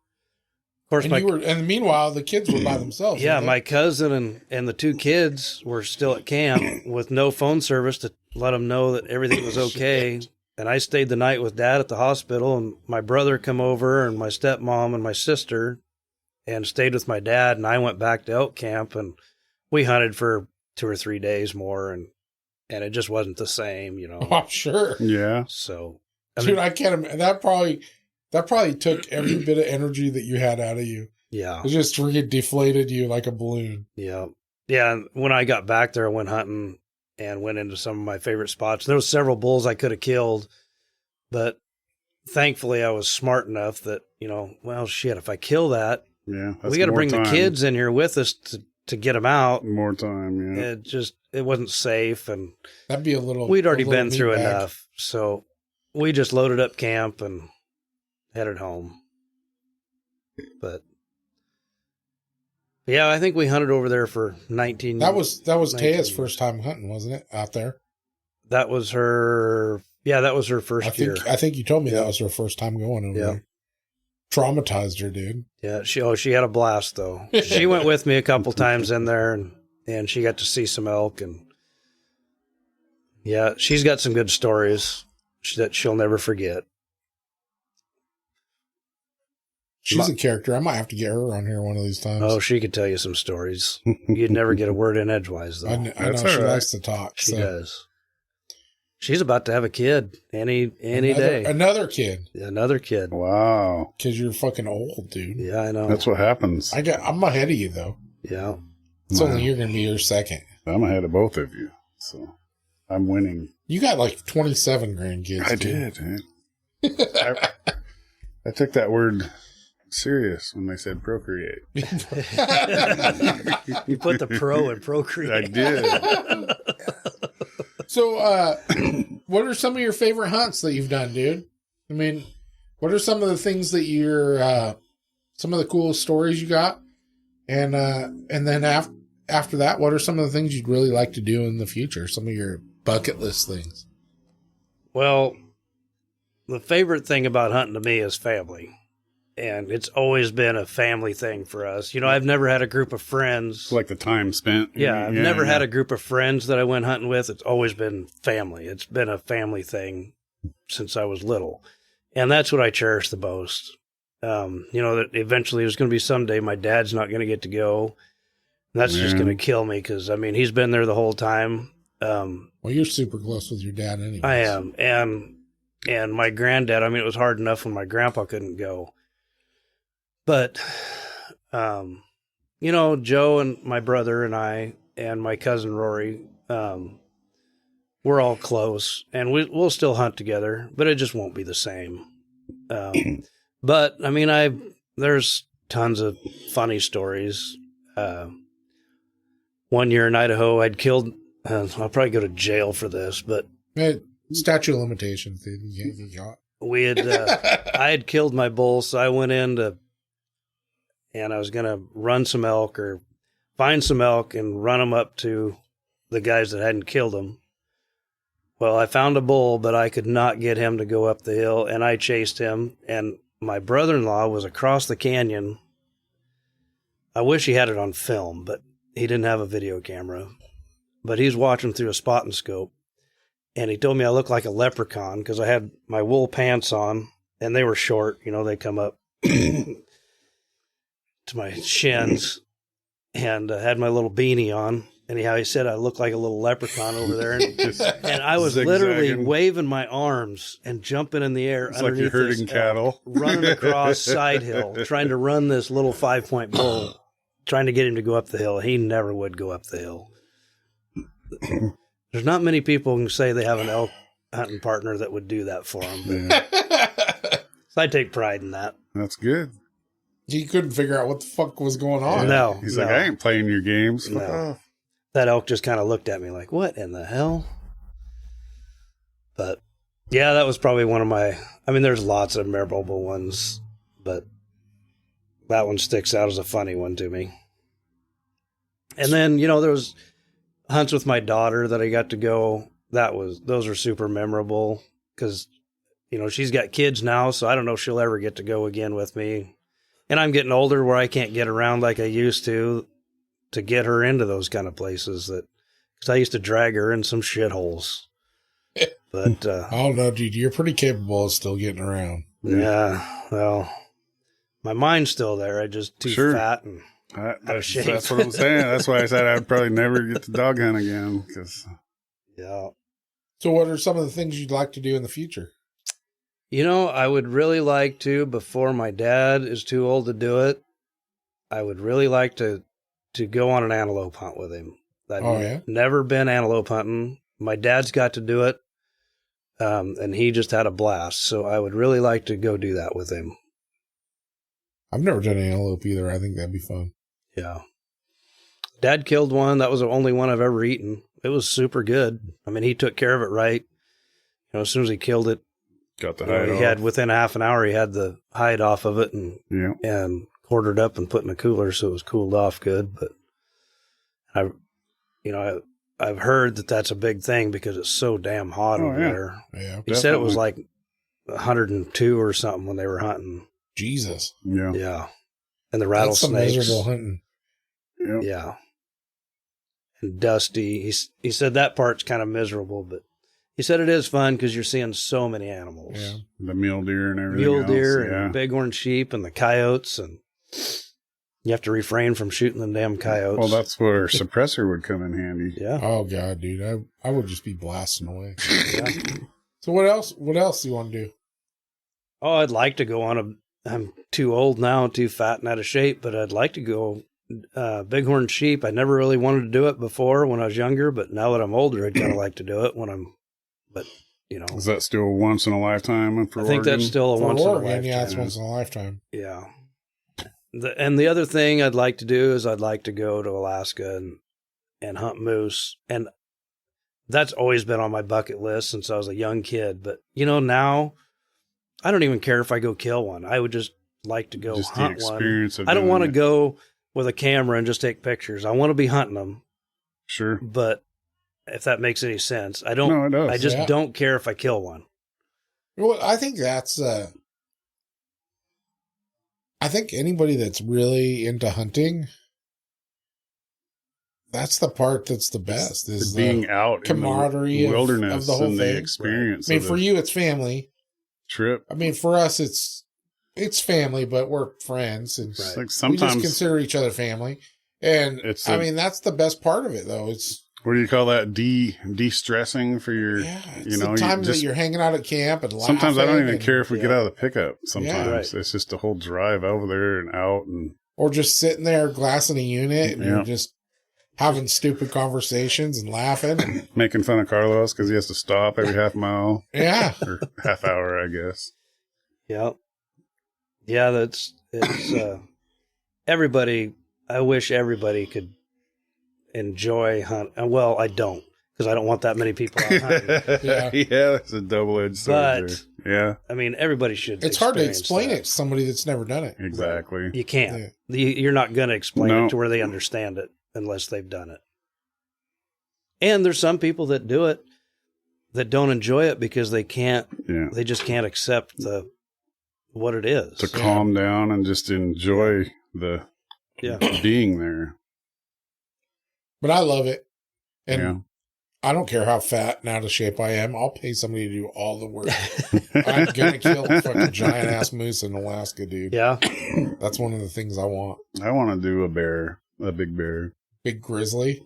Of course, and meanwhile, the kids were by themselves. Yeah, my cousin and the 2 kids were still at camp with no phone service to let them know that everything was okay. And I stayed the night with Dad at the hospital, and my brother come over, and my stepmom and my sister, and stayed with my dad. And I went back to elk camp, and we hunted for 2 or 3 days more, and it just wasn't the same, Oh, I'm sure. Yeah. So, dude, I can't imagine. That probably took every bit of energy that you had out of you. Yeah. It just freaking deflated you like a balloon. Yeah. Yeah. And when I got back there, I went hunting and went into some of my favorite spots. There was several bulls I could have killed, but thankfully I was smart enough that, well, shit, if I kill that, yeah, we got to bring the kids in here with us to get them out. More time, yeah. It wasn't safe, and that'd be we'd already been through enough. So we just loaded up camp and headed home. But yeah, I think we hunted over there for 19. That was Taya's first time hunting, wasn't it? Out there. That was her. Yeah, that was her first year. I think you told me that was her first time going over there. Traumatized her, dude. Yeah, she had a blast though. She went with me a couple times in there, and she got to see some elk, and yeah, she's got some good stories that she'll never forget. She's a character. I might have to get her on here one of these times. Oh, she could tell you some stories. You'd never get a word in edgewise, though. I know she likes to talk. She does. She's about to have a kid any day. Another kid. Another kid. Wow. Because you're fucking old, dude. Yeah, I know. That's what happens. I'm ahead of you, though. Yeah. It's only you're going to be your second. I'm ahead of both of you, so I'm winning. You got like 27 grandkids. I did, man. I took that word serious when they said procreate. You put the pro in procreate. I did. So, what are some of your favorite hunts that you've done, dude? I mean, what are some of the things that some of the coolest stories you got? And then after that, what are some of the things you'd really like to do in the future? Some of your bucket list things. Well, the favorite thing about hunting to me is family. And it's always been a family thing for us. I've never had a group of friends. It's like the time spent. Yeah, I've never had a group of friends that I went hunting with. It's always been family. It's been a family thing since I was little. And that's what I cherish the most. That eventually there's going to be someday my dad's not going to get to go. And that's just going to kill me because, he's been there the whole time. Well, you're super close with your dad anyway. I am. And my granddad, it was hard enough when my grandpa couldn't go. But, Joe and my brother and I and my cousin Rory, we're all close, and we'll still hunt together, but it just won't be the same. But, there's tons of funny stories. One year in Idaho, I'd killed, I'll probably go to jail for this, but... Statute of limitations, dude. I had killed my bull, so I went in and I was going to run some elk or find some elk and run them up to the guys that hadn't killed them. Well, I found a bull, but I could not get him to go up the hill, and I chased him, and my brother-in-law was across the canyon. I wish he had it on film, but he didn't have a video camera. But he's watching through a spotting scope, and he told me I looked like a leprechaun because I had my wool pants on, and they were short. They come up to my shins, and had my little beanie on. Anyhow, he said I looked like a little leprechaun over there, and, Just and I was zigzagging. literally waving my arms and jumping in the air. It's like you're underneath herding this cattle. running across side hill, trying to run this little 5-point bull, trying to get him to go up the hill. He never would go up the hill. There's not many people who can say they have an elk hunting partner that would do that for them. Yeah, So I take pride in that. that's good. He couldn't figure out what the fuck was going on. No, He's no. like, I ain't playing your games. Fuck No. off. That elk just kind of looked at me like, what in the hell? But yeah, that was probably one of my, I mean, there's lots of memorable ones, but that one sticks out as a funny one to me. And then, you know, there was hunts with my daughter that I got to go. Those are super memorable because, you know, she's got kids now, so I don't know if she'll ever get to go again with me. And I'm getting older where I can't get around like I used to get her into those kind of places because I used to drag her in some shitholes. But, I don't know, dude. You're pretty capable of still getting around. yeah, well, my mind's still there. I just too Sure. fat and That's shape. what I'm saying. That's why I said I'd probably never get to dog hunt again. Because yeah. So what are some of the things you'd like to do in the future? You know, I would really like to, before my dad is too old to do it, I would really like to go on an antelope hunt with him. I've never been antelope hunting. My dad's got to do it, and he just had a blast. So I would really like to go do that with him. I've never done antelope either. I think that'd be fun. Yeah. Dad killed one. That was the only one I've ever eaten. It was super good. I mean, he took care of it right. You know, as soon as he killed it, got the you know, hide he off. had within half an hour, he had the hide off of it and Yeah. quartered up and put in a cooler so it was cooled off good. But I've heard that that's a big thing because it's so damn hot over there. Yeah. He said it was like 102 or something when they were hunting. Jesus. Yeah. Yeah. And the That's some rattlesnakes. miserable hunting. Yep. Yeah. And dusty. He said that part's kind of miserable, but he said it is fun because you're seeing so many animals. Yeah. The mule deer and everything. Mule deer else. and bighorn sheep and the coyotes, and you have to refrain from shooting them damn coyotes. Well, that's where suppressor would come in handy. yeah. Oh God, dude. I would just be blasting away. Yeah. So what else do you want to do? Oh, I'd like to go on I'm too old now, too fat and out of shape, but I'd like to go bighorn sheep. I never really wanted to do it before when I was younger, but now that I'm older, I'd kind of like to do it but you know. Is that still once in a lifetime for I think Oregon? that's still a For once in a Oregon, lifetime. yeah, it's once in a lifetime. Yeah. And the other thing I'd like to do is I'd like to go to Alaska and hunt moose. And that's always been on my bucket list since I was a young kid. But, you know, now I don't even care if I go kill one. I would just like to go Just the hunt experience one. of I don't doing want to it. go with a camera and just take pictures. I want to be hunting them. Sure. But if that makes any sense, I No, don't. it does. I just Yeah. don't care if I kill one. Well, I think that's I think anybody that's really into hunting, that's the part that's the best, is being the out camaraderie in the wilderness of the whole and the thing. experience. I mean, of for the you, it's family. trip. I mean, for us, it's family, but we're friends, and Like we just sometimes, consider each other family. And It's I a- mean, that's the best part of it, though. It's what do you call that? De-stressing for your, it's you know, the time you that just, you're hanging out at camp and laughing. sometimes I don't even and- care if we get yeah. out of the pickup. Sometimes right. it's just a whole drive over there and out and or just sitting there glassing a unit, and Yeah. you're just having stupid conversations and laughing. And, making fun of Carlos because he has to stop every half mile yeah. or half hour, I guess. Yeah. Yeah, it's everybody. I wish everybody could enjoy hunt. Well, I don't, because I don't want that many people out hunting. Yeah. Yeah, it's a double-edged sword But there. Yeah, I mean, everybody should. It's hard to experience explain that. it to somebody that's never done it. exactly. You can't. You're not going to explain No. it to where they understand it unless they've done it. And there's some people that do it that don't enjoy it because they can't. Yeah. They just can't accept what it is. To calm down and just enjoy the Yeah. being there. But I love it. And Yeah. I don't care how fat and out of shape I am. I'll pay somebody to do all the work. I'm going to kill a fucking giant ass moose in Alaska, dude. Yeah. That's one of the things I want. I want to do a big bear. Big grizzly.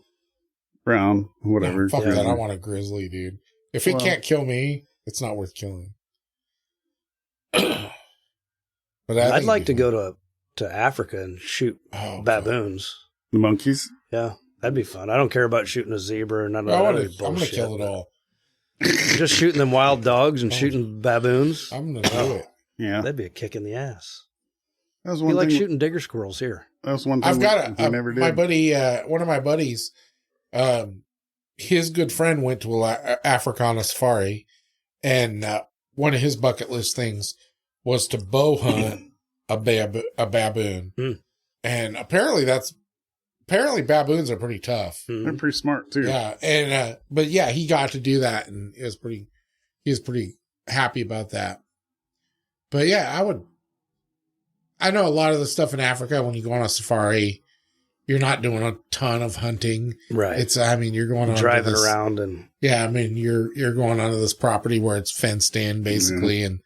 brown, whatever. Fuck that. I want a grizzly, dude. If it can't kill me, it's not worth killing. But I'd like to go to Africa and shoot baboons. The monkeys? Yeah, that'd be fun. I don't care about shooting a zebra or none of that. I'm going to kill it all. Just shooting them wild dogs and shooting baboons. I'm going to do it. Yeah. That'd be a kick in the ass. That was one thing. Like shooting digger squirrels here. That was one thing I've got never did. My buddy, one of my buddies, his good friend went to Africa on a safari, and one of his bucket list things was to bow hunt a baboon. Mm. And apparently baboons are pretty tough. They're pretty smart too. Yeah. And, but yeah, he got to do that, and he was pretty happy about that. But yeah, I know a lot of the stuff in Africa, when you go on a safari, you're not doing a ton of hunting. Right. You're going on driving around and. Yeah. I mean, you're going onto this property where it's fenced in basically, and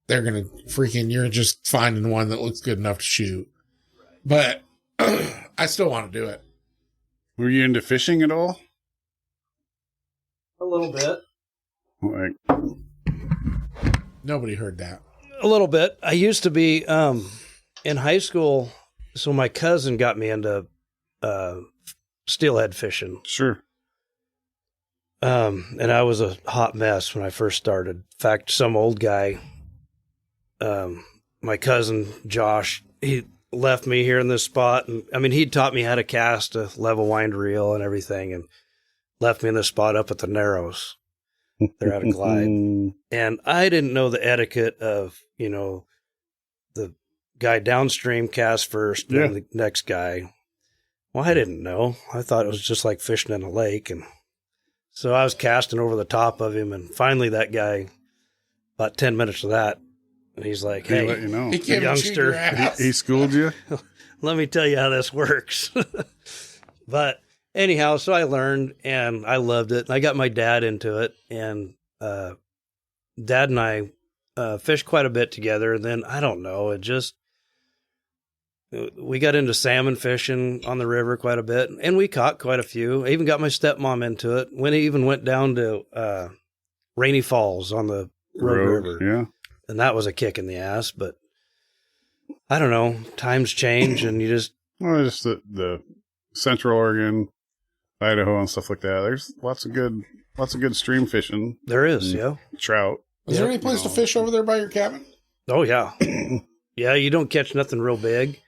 they're going to you're just finding one that looks good enough to shoot. But I still want to do it. Were you into fishing at all? A little bit. Like, nobody heard that. A little bit. I used to be in high school, so my cousin got me into steelhead fishing. Sure. And I was a hot mess when I first started. In fact, some old guy, my cousin Josh, he left me here in this spot. And I mean, he'd taught me how to cast a level wind reel and everything, and left me in this spot up at the Narrows. They're at a glide. And I didn't know the etiquette of, the guy downstream cast first, and the next guy. Well, I didn't know. I thought it was just like fishing in a lake. And so I was casting over the top of him. And finally that guy, about 10 minutes of that, and he's like, hey, let you know. youngster. He schooled you? Let me tell you how this works. But anyhow, so I learned and I loved it. I got my dad into it, and Dad and I fished quite a bit together. And then, I don't know, we got into salmon fishing on the river quite a bit, and we caught quite a few. I even got my stepmom into it. Even went down to Rainy Falls on the Road River. Yeah. And that was a kick in the ass, but I don't know. Times change, and you just... Well, just the Central Oregon, Idaho, and stuff like that. There's lots of good stream fishing. There is, yeah. Trout. Is there any place to fish over there by your cabin? Oh, yeah. Yeah, you don't catch nothing real big,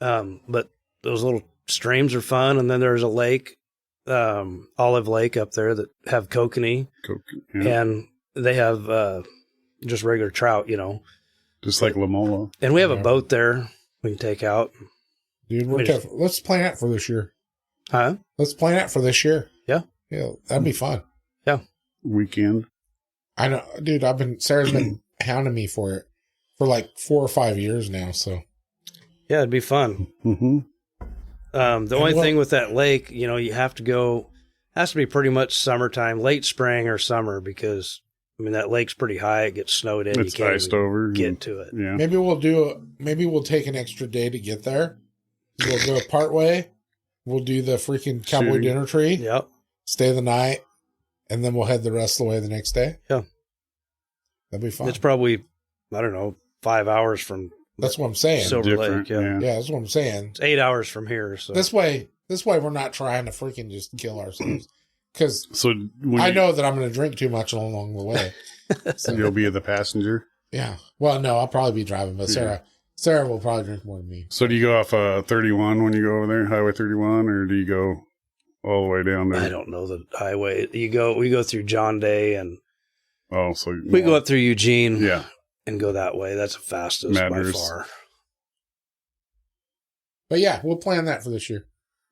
but those little streams are fun. And then there's a lake, Olive Lake up there that have kokanee, and they have just regular trout, Just like Lamola. And we have a boat there we can take out. Dude, let's plan that for this year. Huh? Let's plan that for this year. Yeah. Yeah, that'd be fun. Yeah. Weekend. I know, dude. Sarah's been hounding me for it for like 4 or 5 years now. So yeah, it'd be fun. Mm-hmm. The only thing with that lake, you have to go. Has to be pretty much summertime, late spring or summer, because that lake's pretty high. It gets snowed in. It's you can't iced over. Get to it. Yeah. Maybe we'll take an extra day to get there. We'll go part way. We'll do the freaking cowboy dinner tree. Yep. Stay the night, and then we'll head the rest of the way the next day. Yeah. That'd be fun. It's probably, I don't know, 5 hours from. That's what I'm saying. Silver Lake. Yeah. Yeah, that's what I'm saying. It's 8 hours from here. So this way we're not trying to freaking just kill ourselves. Because I know that I'm going to drink too much along the way. So you'll be the passenger? Yeah. Well, no, I'll probably be driving, but Sarah will probably drink more than me. So do you go off 31 when you go over there, Highway 31, or do you go all the way down there? I don't know the highway. We go through John Day, and we go up through Eugene. Yeah. And go that way. That's the fastest by far. But yeah, we'll plan that for this year.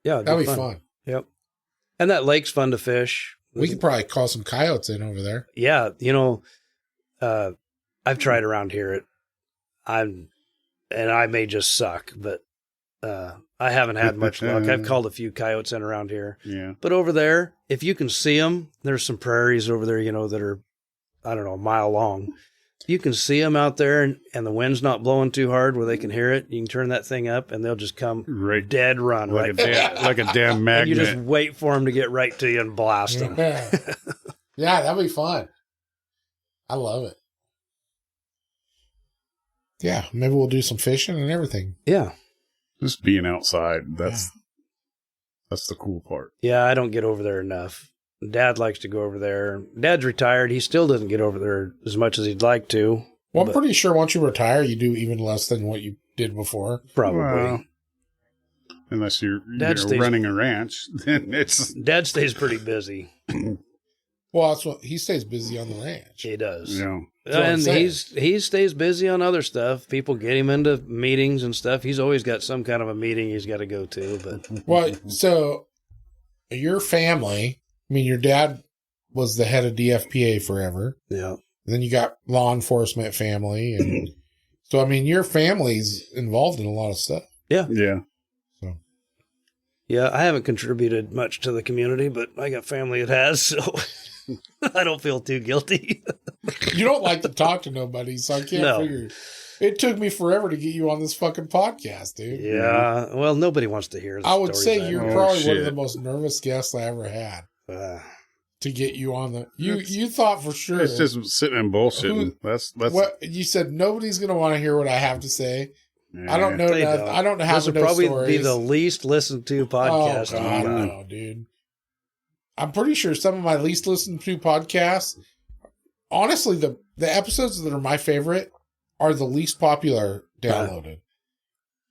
Yeah, that'll be fun. Yep. And that lake's fun to fish. We could probably call some coyotes in over there. Yeah, I've tried around here. I may just suck, but I haven't had much luck. I've called a few coyotes in around here. Yeah. But over there, if you can see them, there's some prairies over there, that are, I don't know, a mile long. You can see them out there, and the wind's not blowing too hard where they can hear it. You can turn that thing up, and they'll just come dead run like a damn magnet. And you just wait for them to get right to you and blast them. Yeah, that'd be fun. I love it. Yeah, maybe we'll do some fishing and everything. Yeah. Just being outside. That's the cool part. Yeah, I don't get over there enough. Dad likes to go over there. Dad's retired. He still doesn't get over there as much as he'd like to. Well, I'm pretty sure once you retire, you do even less than what you did before. Probably. Well, unless you're running a ranch, then it's... Dad stays pretty busy. Well, that's what he stays busy on the ranch. He does. Yeah. And he stays busy on other stuff. People get him into meetings and stuff. He's always got some kind of a meeting he's got to go to. But well, so your family, I mean, your dad was the head of DFPA forever. Yeah. And then you got law enforcement family. And so, I mean, your family's involved in a lot of stuff. Yeah. Yeah. So. Yeah, I haven't contributed much to the community, but I got family that has, so I don't feel too guilty. You don't like to talk to nobody, so I can't figure. It took me forever to get you on this fucking podcast, dude. Yeah. Well, nobody wants to hear the I would say you're probably one of shit. the most nervous guests I ever had. To get you on the you thought for sure It's just sitting and bullshitting. That's what you said. Nobody's gonna want to hear what I have to say. Yeah. I don't know. I don't have This no will probably stories. be the least listened to podcast. Oh, God, no, dude. I'm pretty sure some of my least listened to podcasts. Honestly, the episodes that are my favorite are the least popular downloaded,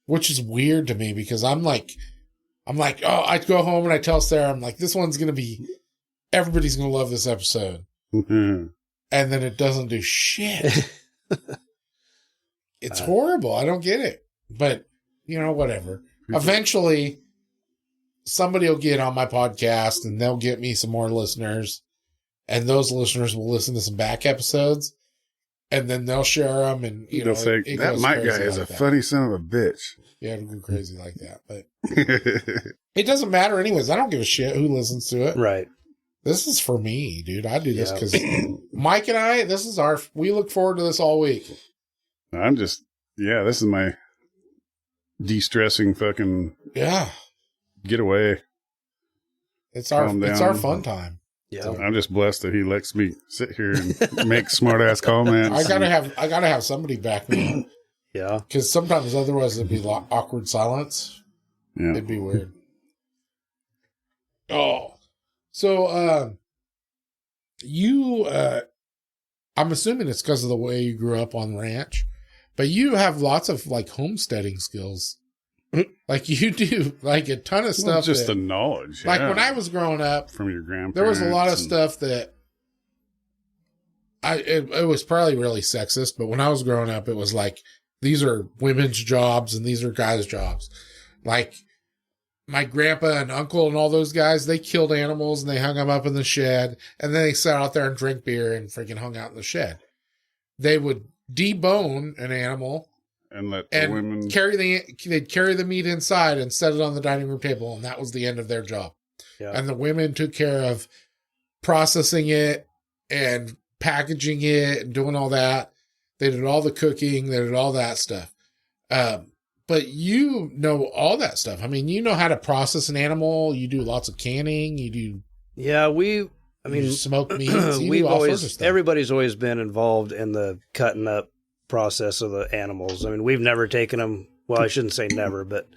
which is weird to me because I'm like, oh, I go home and I tell Sarah, I'm like, this one's gonna be. Everybody's going to love this episode. Mm-hmm. And then it doesn't do shit. It's horrible. I don't get it. But, whatever. Eventually, somebody will get on my podcast and they'll get me some more listeners. And those listeners will listen to some back episodes. And then they'll share them. And, they'll say, that Mike guy is a funny son of a bitch. Yeah, it'll go crazy like that. But it doesn't matter anyways. I don't give a shit who listens to it. Right. This is for me, dude. I do this because Mike and I, we look forward to this all week. this is my de-stressing fucking getaway. It's our fun time. Yeah. So, I'm just blessed that he lets me sit here and make smart ass comments. I gotta have somebody back me. Yeah. Because sometimes otherwise it'd be awkward silence. Yeah. It'd be weird. Oh. So, I'm assuming it's because of the way you grew up on ranch, but you have lots of homesteading skills. Like you do a ton of stuff. Just the knowledge. Like when I was growing up from your grandparents, there was a lot of stuff that it was probably really sexist, but when I was growing up, it was like, these are women's jobs and these are guys' jobs. Like, my grandpa and uncle and all those guys, they killed animals and they hung them up in the shed. And then they sat out there and drank beer and freaking hung out in the shed. They would debone an animal and let the women they'd carry the meat inside and set it on the dining room table. And that was the end of their job. Yeah. And the women took care of processing it and packaging it and doing all that. They did all the cooking. They did all that stuff. But you know all that stuff. I mean, you know how to process an animal. You do lots of canning. You do. Yeah, you smoke meats. We've always, everybody's always been involved in the cutting up process of the animals. I mean, we've never taken them. Well, I shouldn't say never, but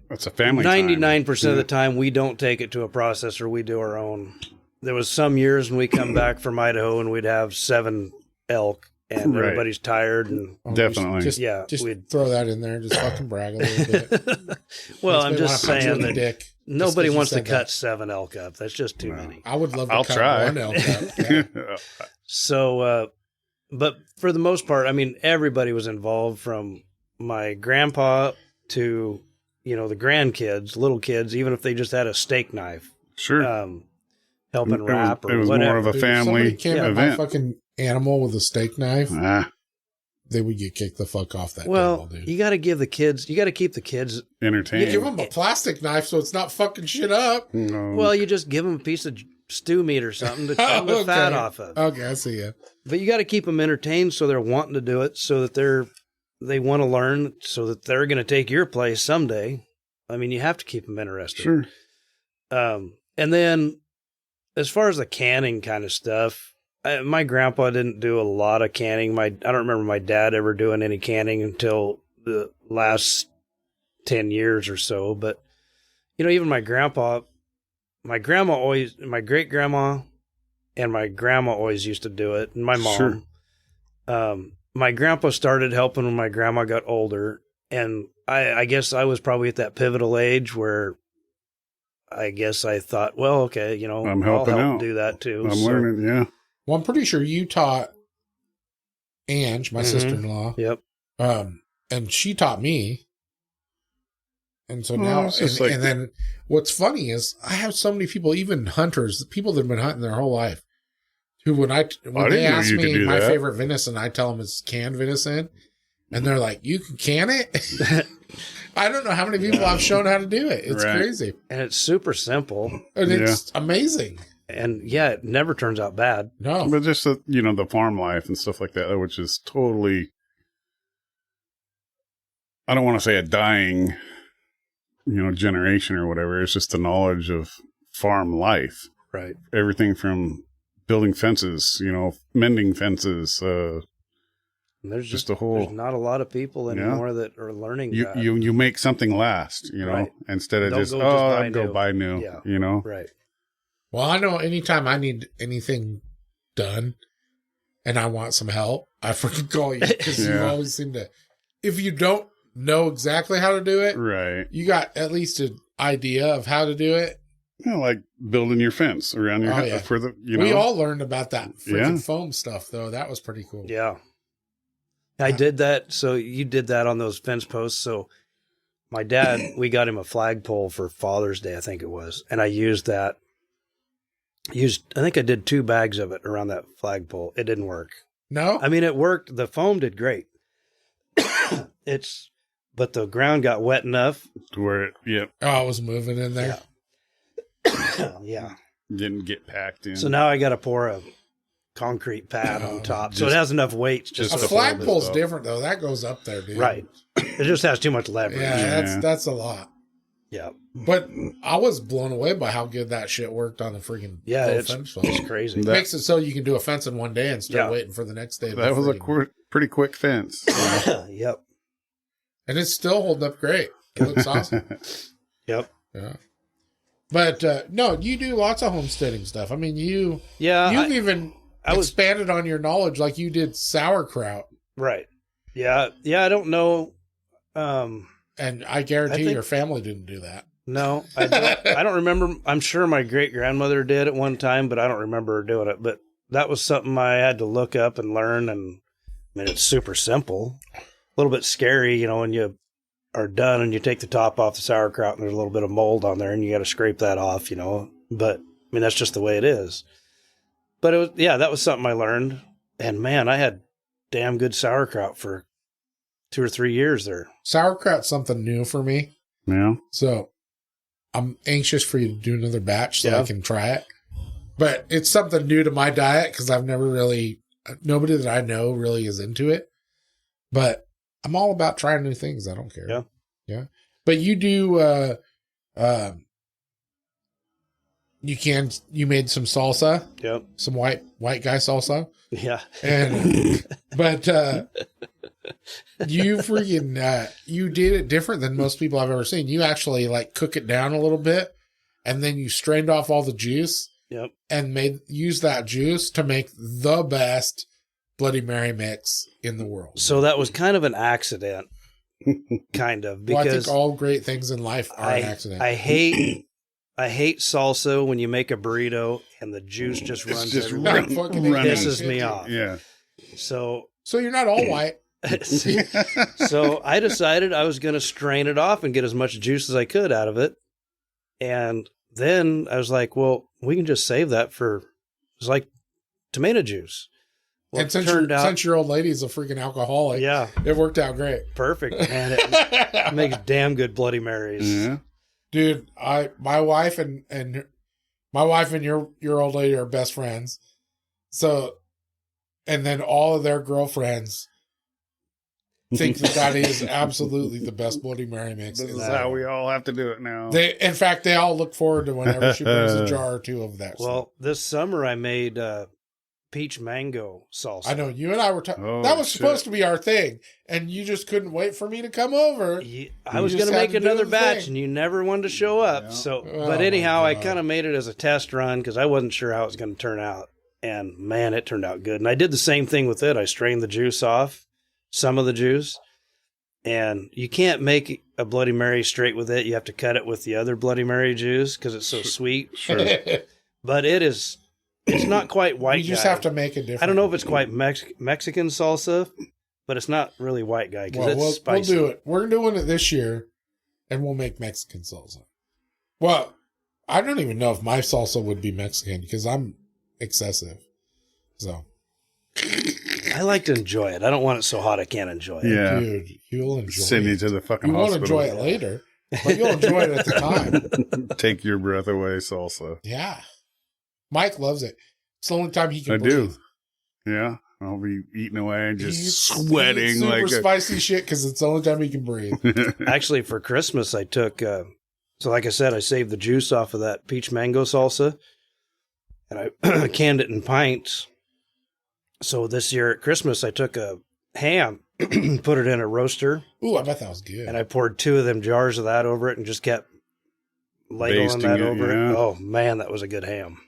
it's a family. 99% of the time, we don't take it to a processor. We do our own. There was some years when we come back from Idaho and we'd have 7 elk. And everybody's tired. And definitely. Just we'd throw that in there and just fucking brag a little bit. Well, I'm just saying that nobody wants to cut that. 7 elk up. That's just too many. I would love to cut 1 elk up. Yeah. So, but for the most part, I mean, everybody was involved from my grandpa to, the grandkids, little kids, even if they just had a steak knife. Sure. Helping wrap or it was whatever. more of a family event. Fucking animal with a steak knife, they would get kicked the fuck off that table, dude. You got to give the kids, you got to keep the kids entertained. You give them a plastic knife so it's not fucking shit up. No. Well, you just give them a piece of stew meat or something to trim the fat off of. Okay, I see you. But you got to keep them entertained so they're wanting to do it, so that they want to learn, so that they're going to take your place someday. I mean, you have to keep them interested. Sure. And then as far as the canning kind of stuff, my grandpa didn't do a lot of canning. I don't remember my dad ever doing any canning until the last 10 years or so. But, even my grandpa, my great grandma and my grandma always used to do it. And my mom, sure. My grandpa started helping when my grandma got older. And I guess I was probably at that pivotal age where I guess I thought, well, okay, I'm helping I'll help out. Do that too. I'm learning, yeah. Well, I'm pretty sure you taught Ange, my sister-in-law. Yep. And she taught me. And so now, and then what's funny is I have so many people, even hunters, people that have been hunting their whole life, who when they ask me my favorite venison, I tell them it's canned venison. And they're like, you can can it? I don't know how many people I've shown how to do it. It's crazy. And it's super simple. And it's amazing. And it never turns out bad. No. But just, the farm life and stuff like that, which is totally, I don't want to say a dying, generation or whatever. It's just the knowledge of farm life. Right. Everything from building fences, mending fences, there's just a whole. There's not a lot of people anymore that are learning that. You make something last, instead of I'd go buy new, Right. Well, I know anytime I need anything done and I want some help, I freaking call you because you always seem to, if you don't know exactly how to do it, right, you got at least an idea of how to do it. Like building your fence around your house for the, We all learned about that freaking foam stuff, though. That was pretty cool. Yeah. I did that. So you did that on those fence posts. So my dad, we got him a flagpole for Father's Day, I think it was. And I used that. I think I did 2 bags of it around that flagpole. It didn't work. No? I mean, it worked. The foam did great. But the ground got wet enough. To where it was moving in there. Yeah. Didn't get packed in. So now I got to pour a concrete pad on top. So it has enough weight. Just a flagpole's different, though. That goes up there, dude. Right. It just has too much leverage. Yeah, that's a lot. Yeah. But I was blown away by how good that shit worked on the freaking fence post. It's crazy. It makes it so you can do a fence in one day and start waiting for the next day. That was a pretty quick fence. Yep. And it's still holding up great. It looks awesome. Yep. Yeah. But no, you do lots of homesteading stuff. I mean, you've even expanded on your knowledge, like you did sauerkraut. Right. Yeah. Yeah. I don't know. And I guarantee your family didn't do that. No, I don't remember. I'm sure my great grandmother did at one time, but I don't remember her doing it. But that was something I had to look up and learn. And I mean, it's super simple, a little bit scary, when you are done and you take the top off the sauerkraut and there's a little bit of mold on there and you got to scrape that off, but I mean, that's just the way it is. But it was, that was something I learned. And man, I had damn good sauerkraut for 2 or 3 years there. Sauerkraut's something new for me. Yeah. So I'm anxious for you to do another batch so I can try it. But it's something new to my diet because I've never nobody that I know really is into it. But I'm all about trying new things. I don't care. Yeah. Yeah. But you do, you made some salsa. Yep. Some white guy salsa. Yeah. But you freaking, you did it different than most people I've ever seen. You actually cook it down a little bit and then you strained off all the juice. Yep. And used that juice to make the best Bloody Mary mix in the world. So that was kind of an accident, because I think all great things in life are an accident. I hate salsa when you make a burrito and the juice just runs everywhere. It pisses me off. Yeah. So you're not all white. So I decided I was going to strain it off and get as much juice as I could out of it. And then I was like, well, we can just save that it's like tomato juice. Well, and since your old lady's a freaking alcoholic, it worked out great. Perfect. And it makes damn good Bloody Marys. Yeah. Dude, my wife and My wife and your old lady are best friends. So, and then all of their girlfriends think that is absolutely the best Bloody Mary mix. This is how we all have to do it now. In fact, they all look forward to whenever she brings a jar or two of that. Well, this summer I made peach mango salsa. I know you and I were talking. That was supposed to be our thing, and you just couldn't wait for me to come over. I was going to make another batch, and you never wanted to show up. Yeah. So, but anyhow, I kind of made it as a test run because I wasn't sure how it was going to turn out. And man, it turned out good. And I did the same thing with it. I strained the juice off, some of the juice, and you can't make a Bloody Mary straight with it. You have to cut it with the other Bloody Mary juice because it's so sweet. Sure. But it's not quite white. You just have to make it different. I don't know if it's quite Mexican salsa, but it's not really white guy because it's spicy. We'll do it. We're doing it this year, and we'll make Mexican salsa. Well, I don't even know if my salsa would be Mexican because I'm excessive. So I like to enjoy it. I don't want it so hot I can't enjoy it. Yeah. Dude, you'll enjoy Send it. you to the fucking you hospital. won't enjoy it later, but you'll enjoy it at the time. Take your breath away, salsa. Yeah. Mike loves it. It's the only time he can I breathe. do. Yeah. I'll be eating away and just He's sweating super like spicy shit because it's the only time he can breathe. Actually, for Christmas, I took, so like I said, I saved the juice off of that peach mango salsa, and I canned it in pints. So this year at Christmas, I took a ham, put it in a roaster. Ooh, I bet that was good. And I poured 2 of them jars of that over it and just kept ladling Basting that it, over yeah. it. Oh, man, that was a good ham.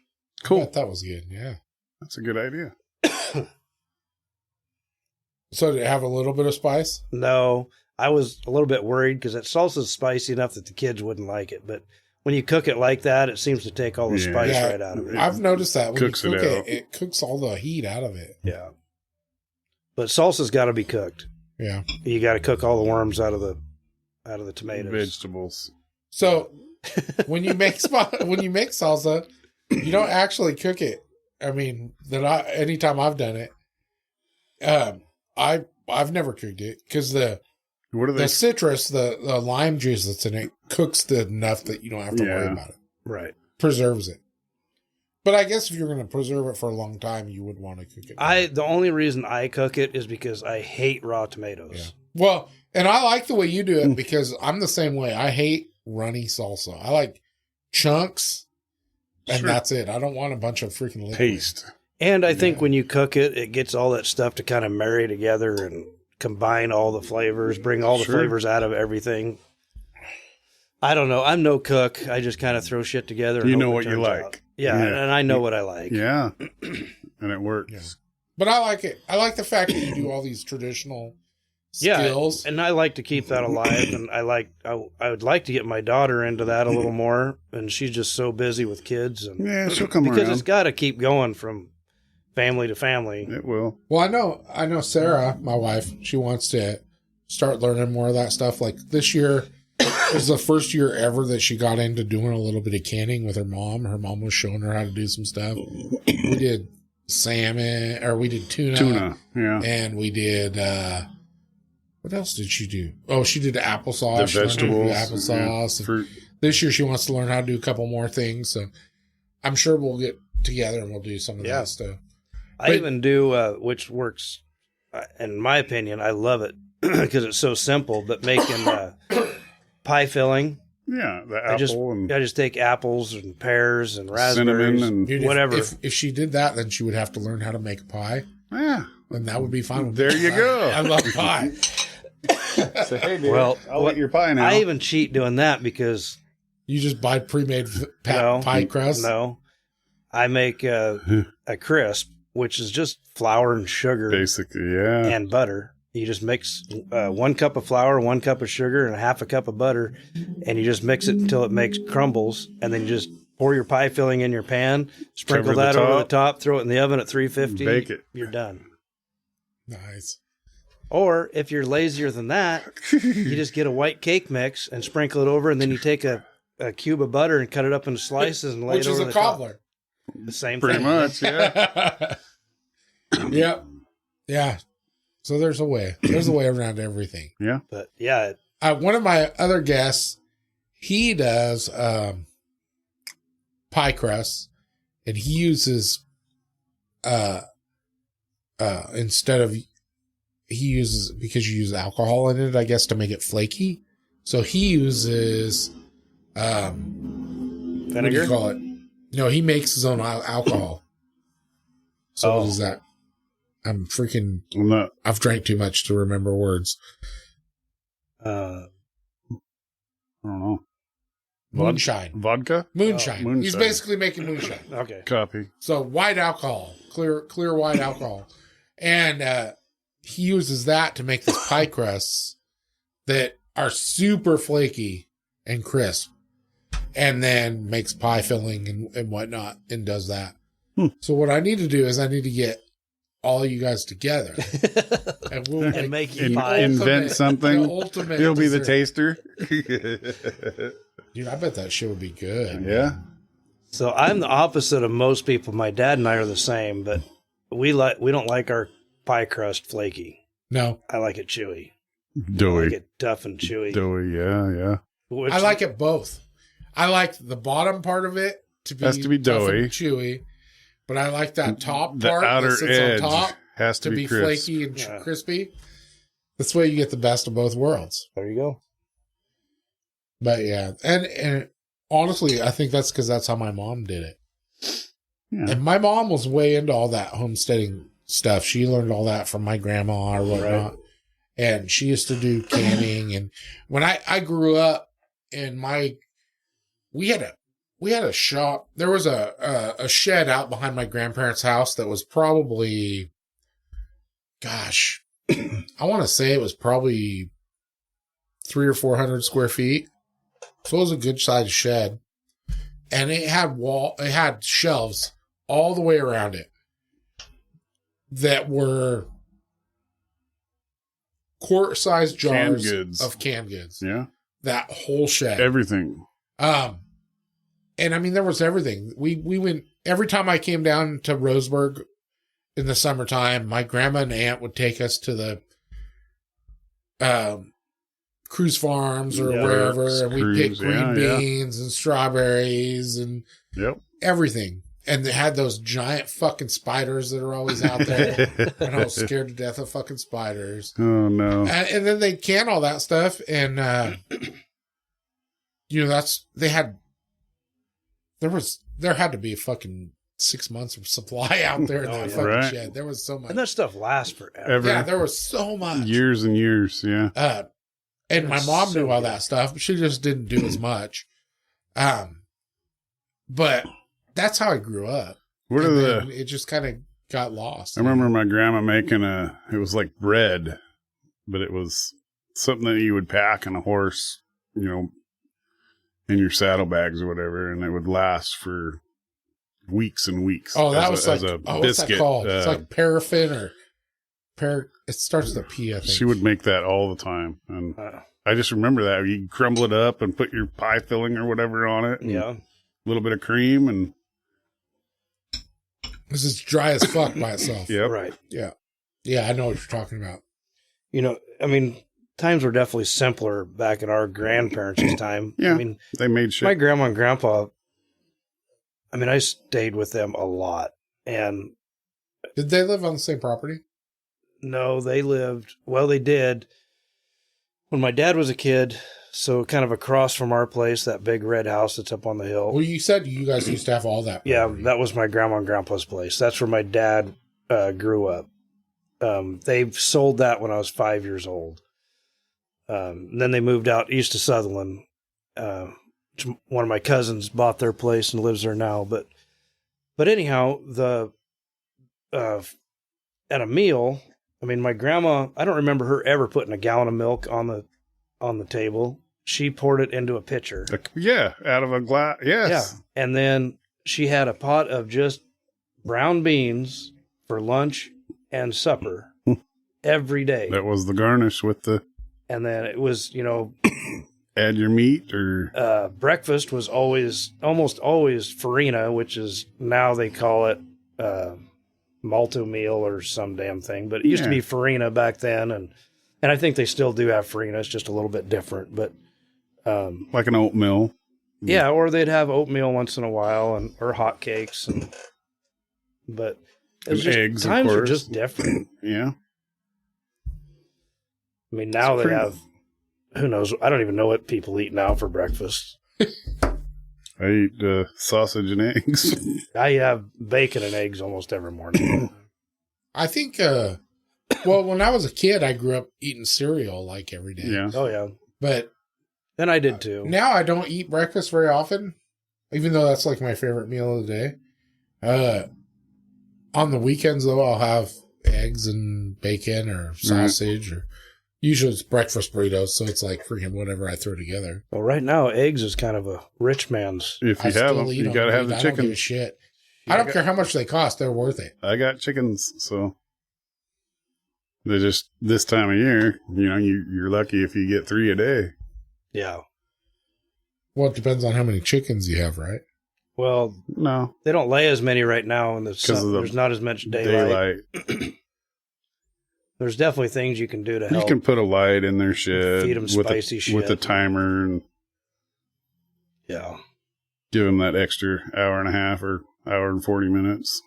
Cool. I bet that was good, yeah. That's a good idea. So did it have a little bit of spice? No, I was a little bit worried because that salsa is spicy enough that the kids wouldn't like it. But when you cook it like that, it seems to take all the spice right out of it. I've noticed that when Cooks you cook it out. it cooks all the heat out of it. Yeah. But salsa's got to be cooked. Yeah. You got to cook all the worms out of the tomatoes. Vegetables. So when you make salsa, you don't actually cook it. I mean, anytime I've done it, I've never cooked it because the citrus, the lime juice that's in it cooks enough that you don't have to worry about it. Right. Preserves it. But I guess if you're going to preserve it for a long time, you would want to cook it. The only reason I cook it is because I hate raw tomatoes. Yeah. Well, and I like the way you do it because I'm the same way. I hate runny salsa. I like chunks, and that's it. I don't want a bunch of freaking liquid. Paste. And I think when you cook it, it gets all that stuff to kind of marry together and combine all the flavors, bring all the flavors out of everything. I don't know. I'm no cook. I just kind of throw shit together. And you know what you like. Out. Yeah, and I know what I like. Yeah, and it works. Yeah. But I like it. I like the fact that you do all these traditional skills. Yeah, and I like to keep that alive. And I would like to get my daughter into that a little more. And she's just so busy with kids. And yeah, she'll come around. Because it's got to keep going from family to family. It will. Well, I know Sarah, my wife, she wants to start learning more of that stuff. Like this year was the first year ever that she got into doing a little bit of canning with her mom. Her mom was showing her how to do some stuff. We did salmon, or we did tuna. Yeah. And we did, what else did she do? Oh, she did applesauce. The vegetables. Applesauce. Yeah, fruit. This year she wants to learn how to do a couple more things. So I'm sure we'll get together and we'll do some of that stuff. I even do, which works, in my opinion, I love it because it's so simple, but making pie filling. Yeah, the apple. I just take apples and pears and raspberries and Dude, whatever. If she did that, then she would have to learn how to make a pie. Yeah. And that would be fun. There you go. I love pie. So, hey, dude, well, I'll eat your pie now. I even cheat doing that because... You just buy pre-made pie crust? No. I make a crisp, which is just flour and sugar. Basically, yeah. And butter. You just mix 1 cup of flour, 1 cup of sugar, and 1/2 cup of butter, and you just mix it until it makes crumbles, and then you just pour your pie filling in your pan, sprinkle that over the top, throw it in the oven at 350. Bake it. You're done. Nice. Or if you're lazier than that, you just get a white cake mix and sprinkle it over, and then you take a cube of butter and cut it up into slices and lay it over the top. Which is a cobbler. The same thing. Pretty much, yeah. Yep. Yeah. So there's a way. There's a way around everything. Yeah. But yeah. One of my other guests, he does pie crust, and he uses instead of because you use alcohol in it, I guess, to make it flaky. So he uses vinegar. What do you call it? No, he makes his own alcohol. So what is that? I've drank too much to remember words. I don't know. Moonshine. Vodka? Moonshine. He's basically making moonshine. Okay. Copy. So white alcohol, clear white alcohol. And he uses that to make these pie crusts that are super flaky and crisp. And then makes pie filling and whatnot and does that. So what I need to do is I need to get all you guys together. And we'll make you pie. Invent something. You'll be the taster. Dude, I bet that shit would be good. Yeah. So I'm the opposite of most people. My dad and I are the same, but we don't like our pie crust flaky. No. I like it chewy. Doughy. I like it tough and chewy. Doughy, yeah. I like it both. I like the bottom part of it to be, has to be doughy, and chewy, but I like that top the part outer that sits edge on top has to be crisp. flaky and crispy. That's the way you get the best of both worlds. There you go. But yeah, and honestly, I think that's because that's how my mom did it. Yeah. And my mom was way into all that homesteading stuff. She learned all that from my grandma or whatnot. Right. And she used to do canning. And when I grew up in we had a shop. There was a shed out behind my grandparents' house that was probably, gosh, I want to say it was probably 300 or 400 square feet. So it was a good sized shed, and it had shelves all the way around it that were quart-sized jars of canned goods. Yeah, that whole shed, everything. And I mean, there was everything. We went every time I came down to Roseburg in the summertime. My grandma and aunt would take us to the cruise farms or wherever, and we picked green beans and strawberries and everything. And they had those giant fucking spiders that are always out there. And I was scared to death of fucking spiders. Oh no! And then they can all that stuff, and there had to be a fucking 6 months of supply out there in that fucking shed. There was so much, and that stuff lasts forever. Yeah, there was so much, years and years. Yeah. And my mom knew all that stuff, but she just didn't do as much. But that's how I grew up. It just kind of got lost. I remember my grandma making it was like bread, but it was something that you would pack on a horse, in your saddlebags or whatever, and it would last for weeks and weeks. Oh, that was like a biscuit. What's that called? It's like paraffin it starts with a P, I think. She would make that all the time. And I just remember that. You crumble it up and put your pie filling or whatever on it. Yeah. A little bit of cream and... This is dry as fuck by itself. Yeah. Right. Yeah. Yeah, I know what you're talking about. I mean, times were definitely simpler back in our grandparents' time. Yeah. I mean, they made shit. My grandma and grandpa, I stayed with them a lot. And... Did they live on the same property? No, they did. When my dad was a kid, so kind of across from our place, that big red house that's up on the hill. Well, you said you guys used to have all that property. Yeah, that was my grandma and grandpa's place. That's where my dad grew up. They sold that when I was 5 years old. Then they moved out east to Sutherland. One of my cousins bought their place and lives there now. But anyhow, at a meal... my grandma, I don't remember her ever putting a gallon of milk on the table. She poured it into a pitcher. Out of a glass. Yes. Yeah. And then she had a pot of just brown beans for lunch and supper every day. That was the garnish with the... And then it was, add your meat or... breakfast was almost always farina, which is now they call it... malto meal or some damn thing, but it used to be farina back then, and I think they still do have farina. It's just a little bit different, but like an oatmeal Yeah, or they'd have oatmeal once in a while, or hot cakes, but it was just, eggs. Times of are course. just different. Yeah. I mean, now they have. Who knows? I don't even know what people eat now for breakfast. I eat sausage and eggs. I have bacon and eggs almost every morning. I think, well, when I was a kid, I grew up eating cereal like every day. Yeah. Oh, yeah. But And I did too. now I don't eat breakfast very often, even though that's like my favorite meal of the day. On the weekends, though, I'll have eggs and bacon or sausage, or usually it's breakfast burritos, so it's like freaking whatever I throw together. Well, right now, eggs is kind of a rich man's. If you have them, you got to have the I don't give a chicken. shit. I don't care how much they cost; they're worth it. I got chickens, so they're just this time of year. You know, you're lucky if you get 3 a day. Yeah. Well, it depends on how many chickens you have, right? Well, No, they don't lay as many right now in the sun. of the There's not as much daylight. There's definitely things you can do to help. You can put a light in their shed. Feed 'em spicy shit. with a timer and Yeah. give them that extra hour and a half or hour and 40 minutes.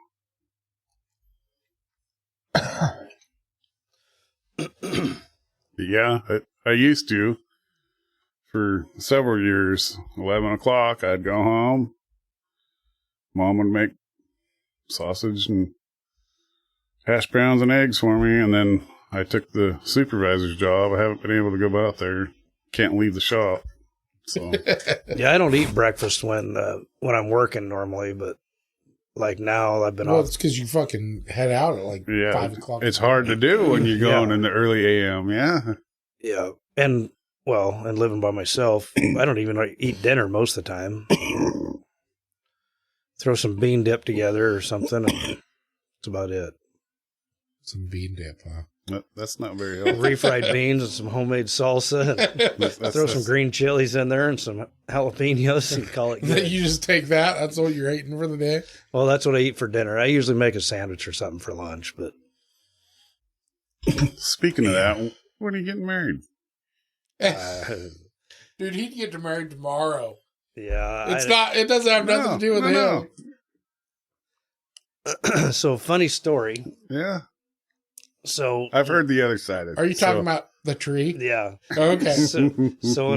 Yeah, I used to. For several years, 11 o'clock, I'd go home. Mom would make sausage and hash browns and eggs for me, and then I took the supervisor's job. I haven't been able to go out there. Can't leave the shop. So Yeah, I don't eat breakfast when I'm working normally, but like now I've been Well, off. it's because you fucking head out at like yeah, 5 o'clock. it's hard to do when you're going Yeah. in the early AM. Yeah. Yeah. And living by myself, I don't even eat dinner most of the time. Throw some bean dip together or something, and that's about it. Some bean dip, huh? That's not very healthy. Refried beans and some homemade salsa. And That's- throw some green chilies in there and some jalapenos and call it good. You just take that. That's what you're eating for the day. Well, that's what I eat for dinner. I usually make a sandwich or something for lunch, but Speaking of that, when are you getting married? Dude, he'd get married tomorrow. yeah. It doesn't have nothing to do with him. So funny story. Yeah. So I've heard the other side of it. Are you talking about the tree? yeah. Okay. So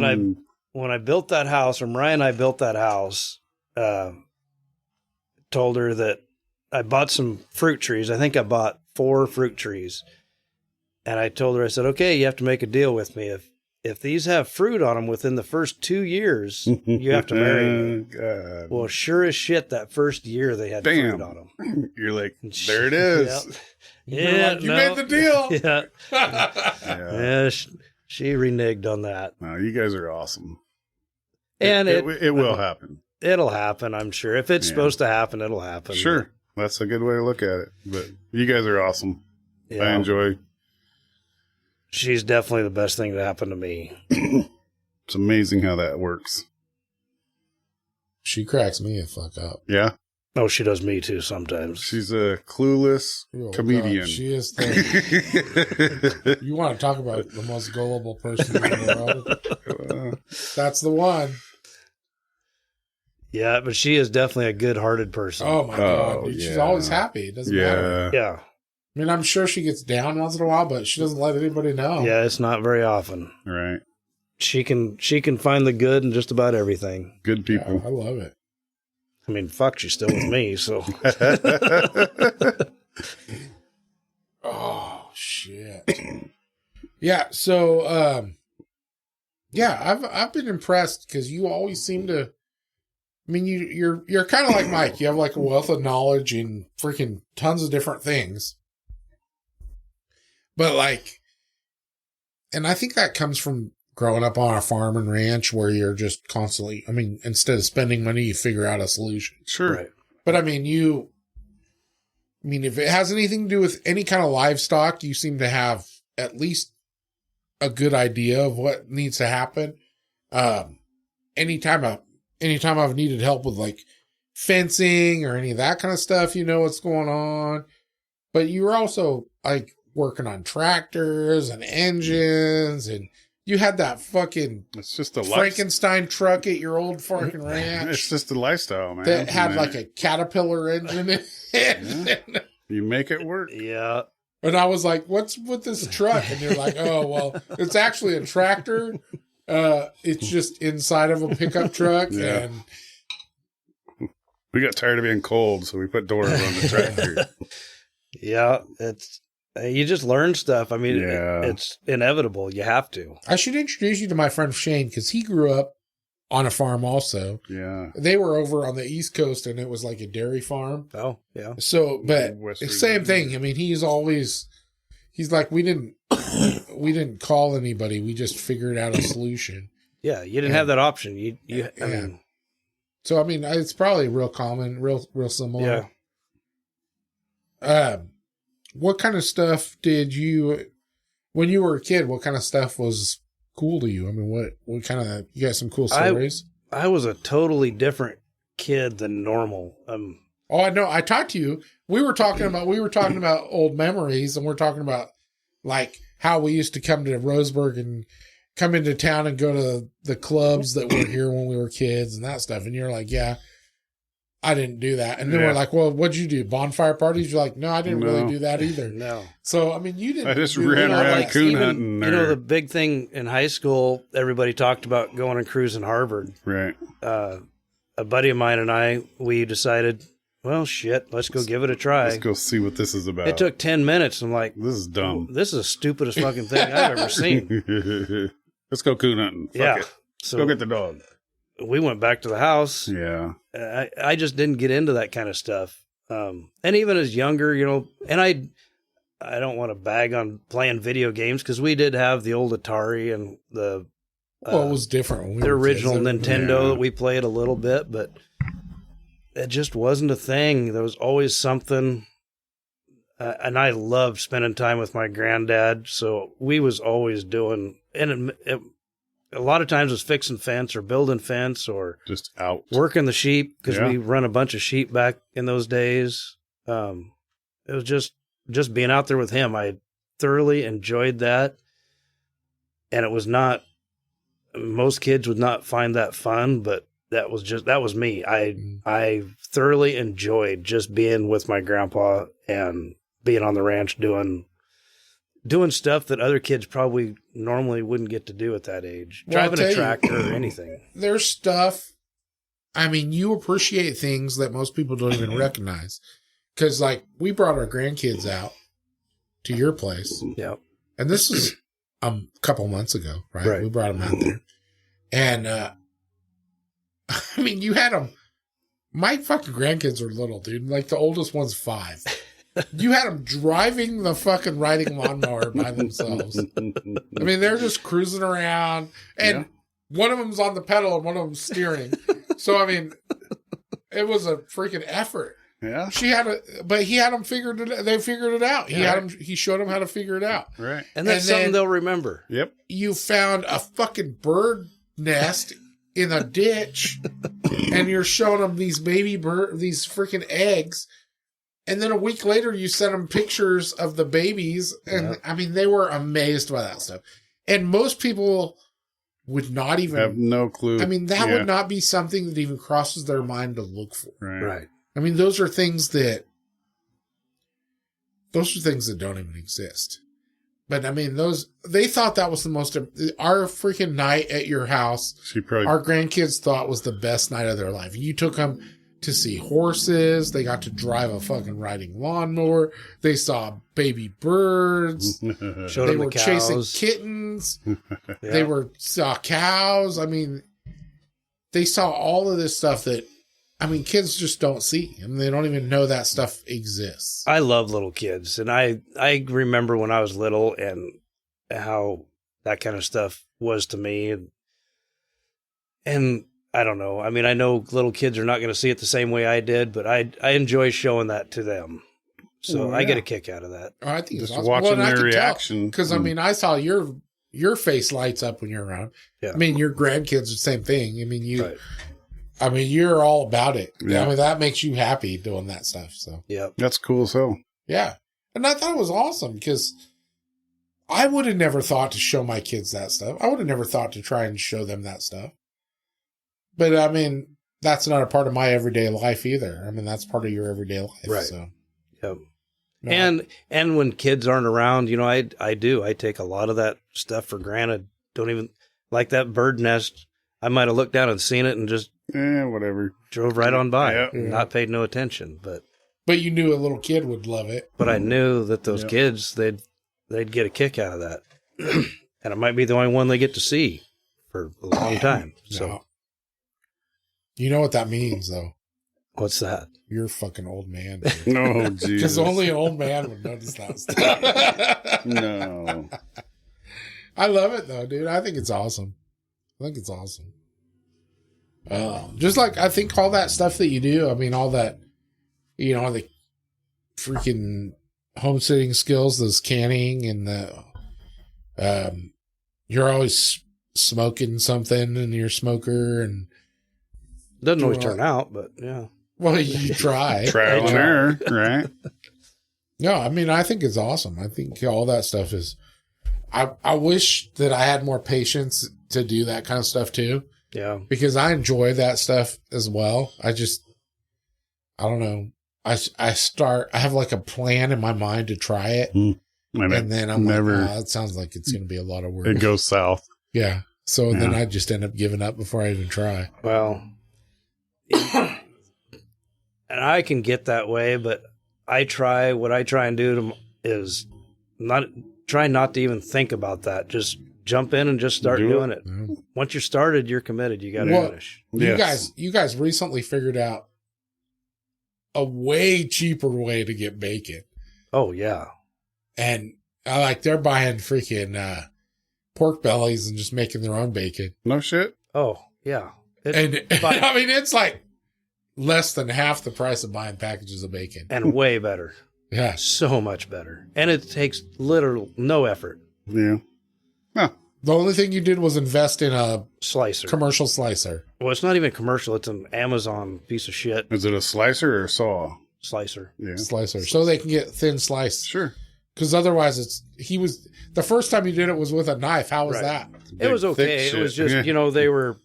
when I built that house, or Mariah and I built that house, told her that I bought some fruit trees. I think I bought 4 fruit trees. And I told her, I said, okay, you have to make a deal with me. If these have fruit on them within the first 2 years, you have to marry me. God. Well, sure as shit, that first year they had Damn. fruit on them. You're like, there it is. Yeah, You made the deal. Yeah, Yeah. yeah. She reneged on that, No, you guys are awesome. and it will happen. it'll happen. I'm sure. If it's supposed to happen, it'll happen. Sure. That's a good way to look at it. But you guys are awesome. Yeah. I enjoy. She's definitely the best thing to happen to me. It's amazing how that works. She cracks me the fuck up. Yeah. Oh, she does me too sometimes. She's a clueless Oh, comedian. God, she is you want to talk about the most gullible person in the world? That's the one. Yeah, but she is definitely a good-hearted person. Oh my God, dude. yeah. She's always happy. It doesn't matter. Yeah. Yeah. I mean, I'm sure she gets down once in a while, but she doesn't let anybody know. Yeah, it's not very often. Right. She can find the good in just about everything. Good Yeah, people. I love it. I mean, fuck, she's still with me, so. Oh shit. Yeah. So, yeah, I've been impressed because you always seem to. I mean, you're kind of like Mike. You have like a wealth of knowledge in freaking tons of different things. But like, and I think that comes from growing up on a farm and ranch where you're just constantly, I mean, instead of spending money, you figure out a solution. Sure. Right. But I mean, if it has anything to do with any kind of livestock, you seem to have at least a good idea of what needs to happen. Anytime I've needed help with like fencing or any of that kind of stuff, you know what's going on. But you were also like working on tractors and engines, and You had that fucking It's just a Frankenstein truck at your old fucking ranch. It's just a lifestyle, man. That had like a Caterpillar engine in it. Yeah. You make it work. Yeah. And I was like, what's with this truck? And you're like, oh, well, it's actually a tractor. It's just inside of a pickup truck. Yeah. And We got tired of being cold, so we put doors on the tractor. Yeah. It's, you just learn stuff. I mean, Yeah. it's inevitable. You have to. I should introduce you to my friend Shane because he grew up on a farm also. Yeah. They were over on the East Coast and it was like a dairy farm. Oh, yeah. So, but West it's same Virginia. thing. I mean, he's like, we didn't call anybody. We just figured out a solution. Yeah. You didn't have that option. I mean, So, I mean, it's probably real common, real similar. yeah. What kind of stuff did you, when you were a kid, what kind of stuff was cool to you? I mean, what kind of, you got some cool stories? I was a totally different kid than normal. Oh, I know. I talked to you. We were talking about old memories, and we're talking about like how we used to come to Roseburg and come into town and go to the clubs that were here when we were kids and that stuff. And you're like, yeah, I didn't do that. And then we're like, well, what'd you do? Bonfire parties? You're like, no, I didn't really do that either. No. So, I mean, you didn't. I just do ran all around that. coon Even, hunting. you know, the big thing in high school, everybody talked about going and cruising Harvard. Right. A buddy of mine and we decided, well, shit, let's go give it a try. Let's go see what this is about. It took 10 minutes. I'm like, This is dumb. this is the stupidest fucking thing I've ever seen. Let's go coon hunting. Fuck Yeah. it. So Go get the dog. we went back to the house. Yeah. I just didn't get into that kind of stuff. And even as younger, you know, and I don't want to bag on playing video games because we did have the old Atari and the Well, it was different when we the were original kids. Nintendo Yeah. that we played a little bit, but it just wasn't a thing. There was always something. And I loved spending time with my granddad. So we was always doing, and a lot of times it was fixing fence or building fence or Just out. working the sheep because Yeah. we run a bunch of sheep back in those days. It was just being out there with him. I thoroughly enjoyed that. And it was not, most kids would not find that fun, but that was me. I thoroughly enjoyed just being with my grandpa and being on the ranch doing stuff that other kids probably normally wouldn't get to do at that age. Well, I'll Driving tell a you, tractor or anything. There's stuff. I mean, you appreciate things that most people don't even recognize. Because, like, we brought our grandkids out to your place. Yeah. And this is a couple months ago, right? Right. We brought them out there. And, I mean, you had them. My fucking grandkids are little, dude. Like, the oldest one's 5. You had them driving the fucking riding lawnmower by themselves. I mean, they're just cruising around. And one of them's on the pedal and one of them's steering. So, I mean, it was a freaking effort. Yeah. But he had them figured it. They figured it out. He showed them how to figure it out. Right. And that's something they'll remember. Yep. You found a fucking bird nest in a ditch, and you're showing them these these freaking eggs. And then a week later, you sent them pictures of the babies, and I mean, they were amazed by that stuff. And most people would not even Have no clue. I mean, that would not be something that even crosses their mind to look for. Right. I mean, those are things that don't even exist. But I mean, they thought that was our freaking night at your house. Our grandkids thought was the best night of their life. You took them to see horses. They got to drive a fucking riding lawnmower. They saw baby birds. Showed They them were the chasing cows. kittens. Yeah. They saw cows. I mean, they saw all of this stuff that, I mean, kids just don't see, and they don't even know that stuff exists. I love little kids, and I remember when I was little and how that kind of stuff was to me, and I don't know. I mean, I know little kids are not going to see it the same way I did, but I enjoy showing that to them, so I get a kick out of that. Oh, I think Just it's awesome. watching and I their can tell, reaction. because I mean, I saw your face lights up when you're around. Yeah. I mean, your grandkids are the same thing. I mean, Right. I mean, you're all about it. Yeah. I mean, that makes you happy doing that stuff. So Yep. That's cool as hell. yeah, and I thought it was awesome because I would have never thought to show my kids that stuff. I would have never thought to try and show them that stuff. But I mean, that's not a part of my everyday life either. I mean, that's part of your everyday life. Right. So. Yep. No, And when kids aren't around, you know, I take a lot of that stuff for granted. Don't even like that bird nest. I might have looked down and seen it and just whatever. Drove right on by. Yep. Not paid no attention. But you knew a little kid would love it. But I knew that those kids, they'd get a kick out of that. And it might be the only one they get to see for a long time. So No. You know what that means, though. What's that? You're a fucking old man. No, Jesus. Because only an old man would notice that stuff. No. I love it, though, dude. I think it's awesome. Just like, I think all that stuff that you do, I mean, all that, you know, the freaking homesteading skills, those canning and the, you're always smoking something in your smoker and. Doesn't always turn out, but yeah. Well, you try. Trial and error, right? No, I mean, I think it's awesome. I think all that stuff is. I wish that I had more patience to do that kind of stuff too. Yeah. Because I enjoy that stuff as well. I don't know. I have like a plan in my mind to try it. And then I'm like, that sounds like it's going to be a lot of work. It goes south. Yeah. So then I just end up giving up before I even try. Well, and I can get that way, but what I try and do is try not to even think about that. Just jump in and just start doing it. Yeah. Once you're started, you're committed. You got to finish. You guys recently figured out a way cheaper way to get bacon. Oh yeah. And they're buying freaking pork bellies and just making their own bacon. No shit. Oh yeah. I mean, it's like less than half the price of buying packages of bacon. And way better. Yeah. So much better. And it takes literal no effort. Yeah. Huh. The only thing you did was invest in a Slicer. commercial slicer. Well, it's not even commercial. It's an Amazon piece of shit. Is it a slicer or a saw? Slicer. Yeah. Slicer. So they can get thin slice. Sure. Because otherwise the first time you did it was with a knife. How was that? It was okay. It was just, they were,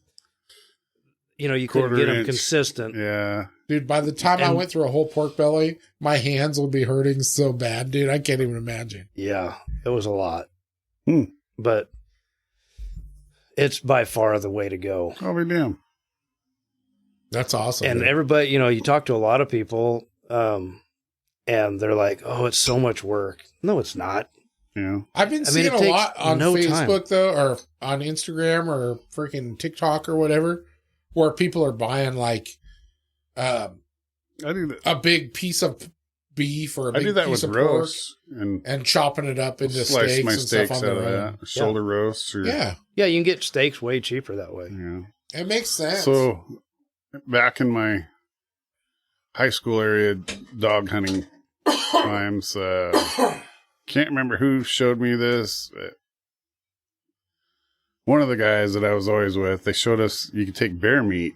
you couldn't get them consistent. Yeah. Dude, by the time I went through a whole pork belly, my hands will be hurting so bad, dude. I can't even imagine. Yeah, it was a lot. But it's by far the way to go. I'll be damned. That's awesome. And dude. everybody, you talk to a lot of people, and they're like, oh, it's so much work. No, it's not. Yeah. I've been seeing a lot on Facebook, though, or on Instagram or freaking TikTok or whatever, where people are buying like I do that. a big piece of beef or a big I do that piece with of roast pork and chopping it up into slice steaks my and steaks stuff on out of their own. that. Shoulder roasts. Or, Yeah. Yeah, you can get steaks way cheaper that way. Yeah. It makes sense. So back in my high school area dog hunting times, can't remember who showed me this. But one of the guys that I was always with, they showed us you could take bear meat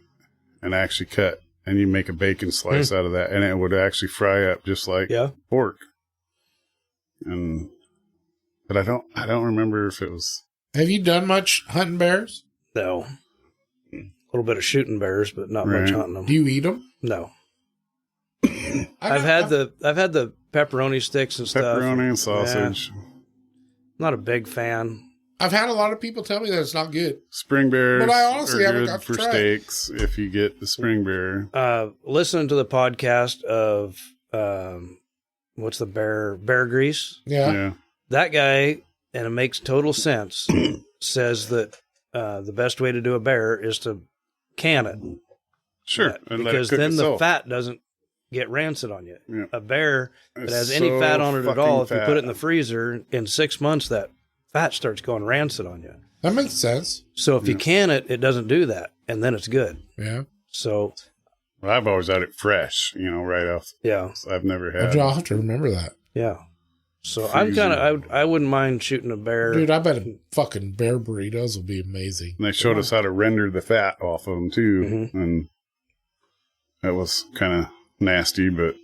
and actually cut, and you make a bacon slice out of that, and it would actually fry up just like pork. But I don't remember if it was. Have you done much hunting bears? No. A little bit of shooting bears, but not much hunting them. Do you eat them? No. I've had the pepperoni sticks and stuff. Pepperoni and sausage. Yeah. Not a big fan. I've had a lot of people tell me that it's not good. Spring bears but I honestly are haven't good got to for try steaks if you get the spring bear. Listening to the podcast of what's the Bear Grease? Yeah. That guy, and it makes total sense, says that the best way to do a bear is to can it. Sure. And because then the fat doesn't get rancid on you. Yeah. A bear that has any fat on it at all, if you put it in the freezer, in 6 months, that fat starts going rancid on you. That makes sense. So if you can it, it doesn't do that, and then it's good. Yeah. So well, I've always had it fresh, right off. Yeah. So I've never had. I'll have to remember that. Yeah. So I'm kind of, I wouldn't mind shooting a bear. Dude, I bet fucking bear burritos will be amazing. And they showed us how to render the fat off of them too, and that was kind of nasty, but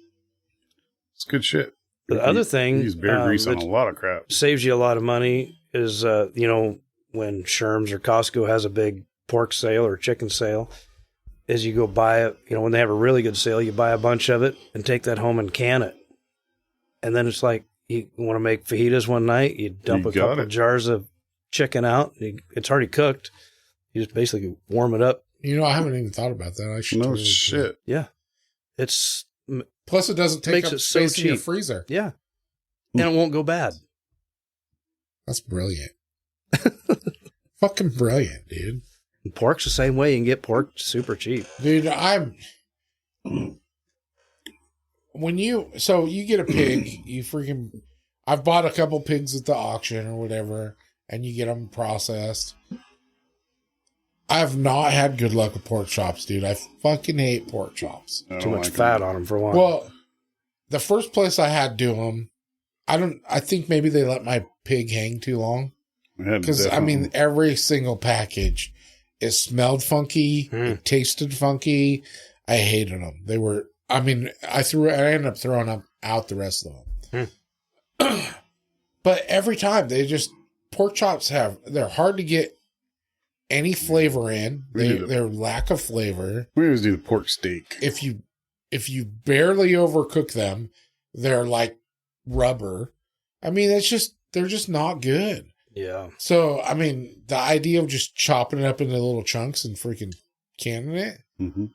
it's good shit. The other thing, use bear grease on a lot of crap. Saves you a lot of money is, when Sherm's or Costco has a big pork sale or chicken sale, is you go buy it, when they have a really good sale, you buy a bunch of it and take that home and can it. And then it's like, you want to make fajitas one night, you dump a couple of jars of chicken out. It's already cooked. You just basically warm it up. I haven't even thought about that. I should. No shit. Yeah. It's... Plus, it doesn't take up space in your freezer. Yeah. And it won't go bad. That's brilliant. Fucking brilliant, dude. And pork's the same way. You can get pork super cheap. Dude, when you get a pig, I've bought a couple pigs at the auction or whatever, and you get them processed. I've not had good luck with pork chops, dude. I fucking hate pork chops. Too much fat on them for one. Well, the first place I had do them, I think maybe they let my pig hang too long. Because, every single package, it smelled funky. It tasted funky. I hated them. They were, I ended up throwing out the rest of them. But every time, pork chops they're hard to get any flavor in. Their lack of flavor. We always do the pork steak. If you barely overcook them, they're like rubber. They're just not good. Yeah. So, the idea of just chopping it up into little chunks and freaking canning it. Mm-hmm.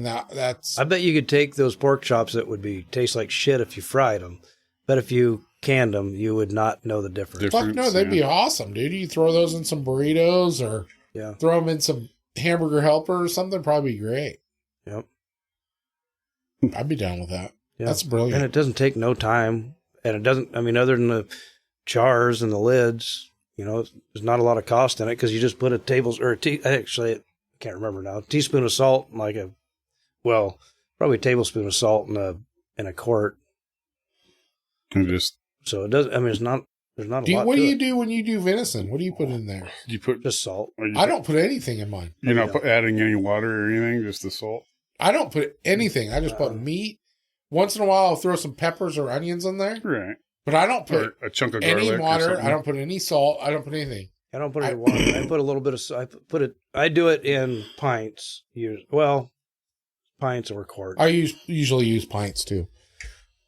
That's. I bet you could take those pork chops that would taste like shit if you fried them, but if you canned them, you would not know the difference. Fuck no, they'd be awesome, dude. You throw those in some burritos or throw them in some hamburger helper or something, probably be great. Yep. I'd be down with that. Yep. That's brilliant. And it doesn't take no time. And it doesn't, other than the jars and the lids, there's not a lot of cost in it because you just put actually, I can't remember now, a teaspoon of salt, probably a tablespoon of salt in a quart. So it does. There's not a lot. What do you do when you do venison? What do you put in there? You put just salt. I don't put anything in mine. You're not adding any water or anything, just the salt. I don't put anything. I just put meat. Once in a while, I'll throw some peppers or onions in there. Right. But I don't put a chunk of garlic any water. I don't put any salt. I don't put anything. I don't put any water. I put a little bit of. I do it in pints. Pints or quart. I usually use pints too.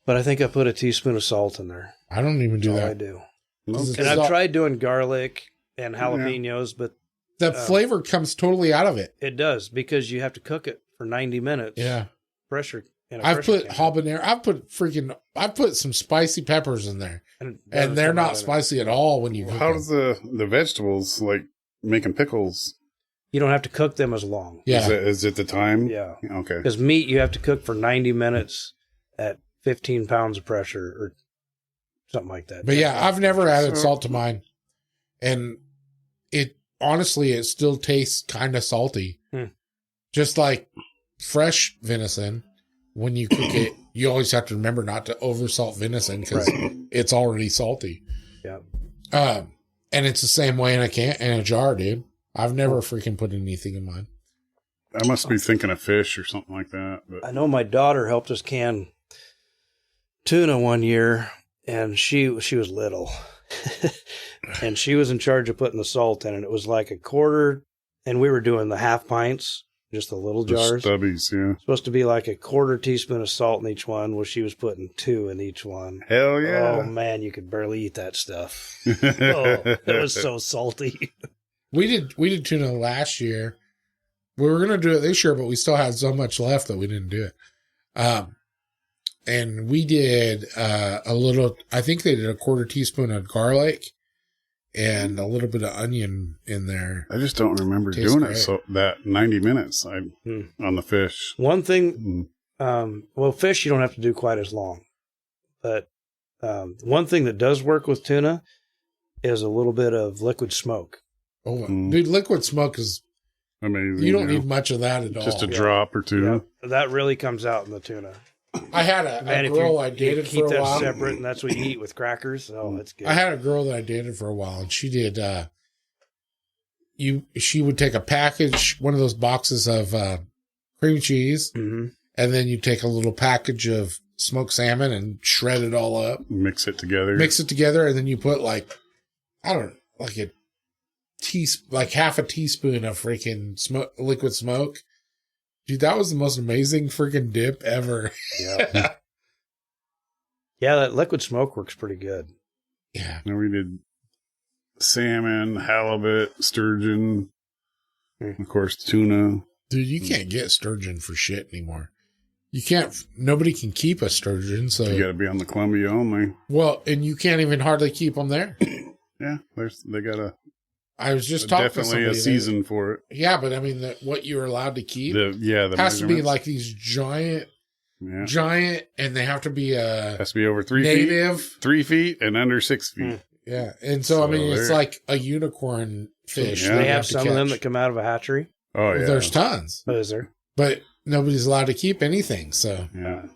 But I think I put a teaspoon of salt in there. I don't even do that. I do. And I've tried doing garlic and jalapenos, but the flavor comes totally out of it. It does because you have to cook it for 90 minutes. Yeah. Pressure. I've put habanero. I've put some spicy peppers in there, and they're not spicy at all when you cook How does the vegetables, like making pickles? You don't have to cook them as long. Yeah. Is it the time? Yeah. Okay. Because meat, you have to cook for 90 minutes at 15 pounds of pressure or something like that. But I've never added salt to mine. And it still tastes kind of salty. Just like fresh venison, when you cook it, you always have to remember not to oversalt venison because it's already salty. Yeah. And it's the same way in a jar, dude. I've never freaking put anything in mine. I must be thinking of fish or something like that. But I know my daughter helped us can tuna one year, and she was little. And she was in charge of putting the salt in, and it was like a quarter, and we were doing the half pints, just the little jars. Stubbies, yeah. Supposed to be like a quarter teaspoon of salt in each one, where she was putting 2 in each one. Hell yeah. Oh, man, you could barely eat that stuff. It was so salty. We did tuna last year. We were going to do it this year, but we still had so much left that we didn't do it. And we did a little, I think they did a quarter teaspoon of garlic and a little bit of onion in there. I just don't remember doing it so that 90 minutes on the fish. One thing, fish you don't have to do quite as long. But one thing that does work with tuna is a little bit of liquid smoke. Oh, dude, liquid smoke is amazing. You don't need much of that at all. Just a drop or two. Yeah. That really comes out in the tuna. I had a girl I dated for a while. Keep that separate, and that's what you eat with crackers. Oh, that's good. I had a girl that I dated for a while, and she did. She would take a package, one of those boxes of cream cheese, mm-hmm. and then you take a little package of smoked salmon and shred it all up. Mix it together. And then you put like, I don't know, like half a teaspoon of freaking liquid smoke. Dude, that was the most amazing freaking dip ever. Yeah. Yeah, that liquid smoke works pretty good. Yeah. And we did salmon, halibut, sturgeon, of course, tuna. Dude, you can't get sturgeon for shit anymore. You can't, nobody can keep a sturgeon, so. You got to be on the Columbia only. Well, and you can't even hardly keep them there. Yeah, they got I was just talking to definitely somebody a season for it. Yeah, but I mean, what you're allowed to keep the has to be like these giant, and they have to be has to be over 3 native. feet, 3 feet, and under 6 feet. Yeah, and so I mean, it's like a unicorn fish. Yeah. They have some of them that come out of a hatchery. Oh yeah, There's tons. Oh, is there? But nobody's allowed to keep anything. So yeah,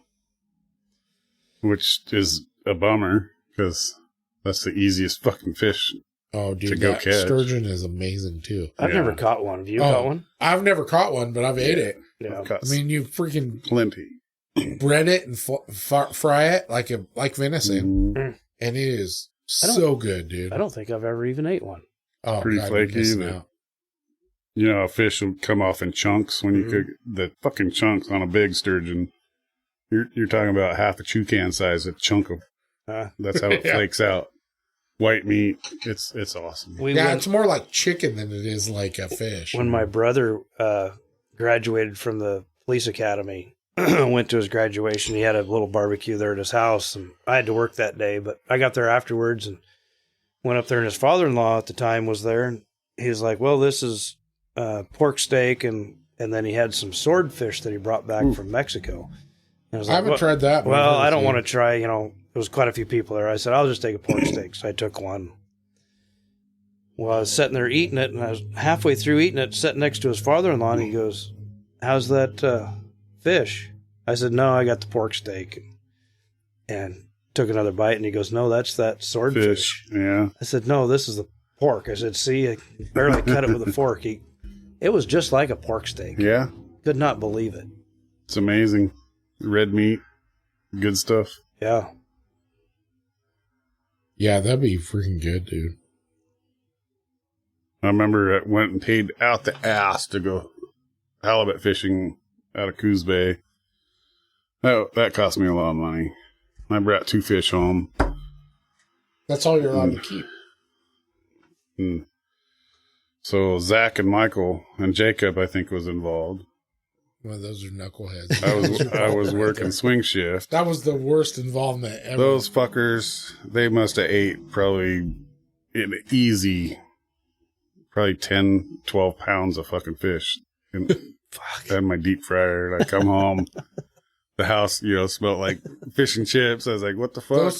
which is a bummer because that's the easiest fucking fish. Oh, dude, to go catch. Sturgeon is amazing too. I've never caught one. Have you caught one? I've never caught one, but I've ate it. Yeah. I mean, you freaking plenty bread it and fry it like venison, and it is so good, dude. I don't think I've ever even ate one. Oh, pretty God, flaky. You know, a fish will come off in chunks when you cook the fucking chunks on a big sturgeon. You're talking about half a chew can size, a chunk of. That's how it flakes out. White meat, it's awesome. It's more like chicken than it is like a fish. When my brother graduated from the police academy, went to his graduation, he had a little barbecue there at his house, and I had to work that day, but I got there afterwards and went up there, and his father-in-law at the time was there, and he was like, well, this is pork steak, and then he had some swordfish that he brought back from Mexico. And I was like, haven't tried that. Well, I don't want to try, there was quite a few people there. I said, I'll just take a pork steak. So I took one. Well, I was sitting there eating it, and I was halfway through eating it, sitting next to his father-in-law, and he goes, how's that fish? I said, no, I got the pork steak. And took another bite, and he goes, no, that's that swordfish. Yeah. I said, no, this is the pork. I said, see, I barely cut it with a fork. It was just like a pork steak. Yeah. Could not believe it. It's amazing. Red meat, good stuff. Yeah. Yeah, that'd be freaking good, dude. I remember I went and paid out the ass to go halibut fishing out of Coos Bay. That cost me a lot of money. I brought 2 fish home. That's all you're allowed to keep. So Zach and Michael and Jacob, I think, was involved. Well, those are knuckleheads. I was working swing shift. That was the worst involvement ever. Those fuckers, they must have ate probably easy, probably 10, 12 pounds of fucking fish. And I had my deep fryer. And I come home, the house, smelled like fish and chips. I was like, what the fuck?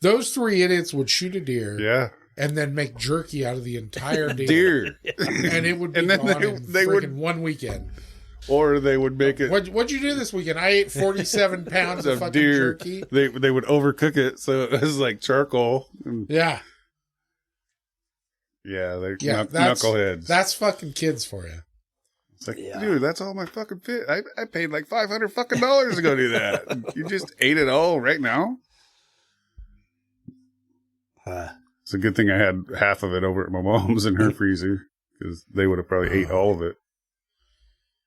Those 3 idiots would shoot a deer. Yeah. And then make jerky out of the entire deer. And it would be gone they would 1 weekend. Or they would make it. What'd you do this weekend? I ate 47 pounds of fucking deer. jerky. They would overcook it, so it was like charcoal. Yeah. Yeah, they're knuckleheads. That's fucking kids for you. It's like, dude, that's all my fucking fish. I paid like $500 fucking dollars to go do that. You just ate it all right now. It's a good thing I had half of it over at my mom's in her freezer, because they would have probably ate all of it.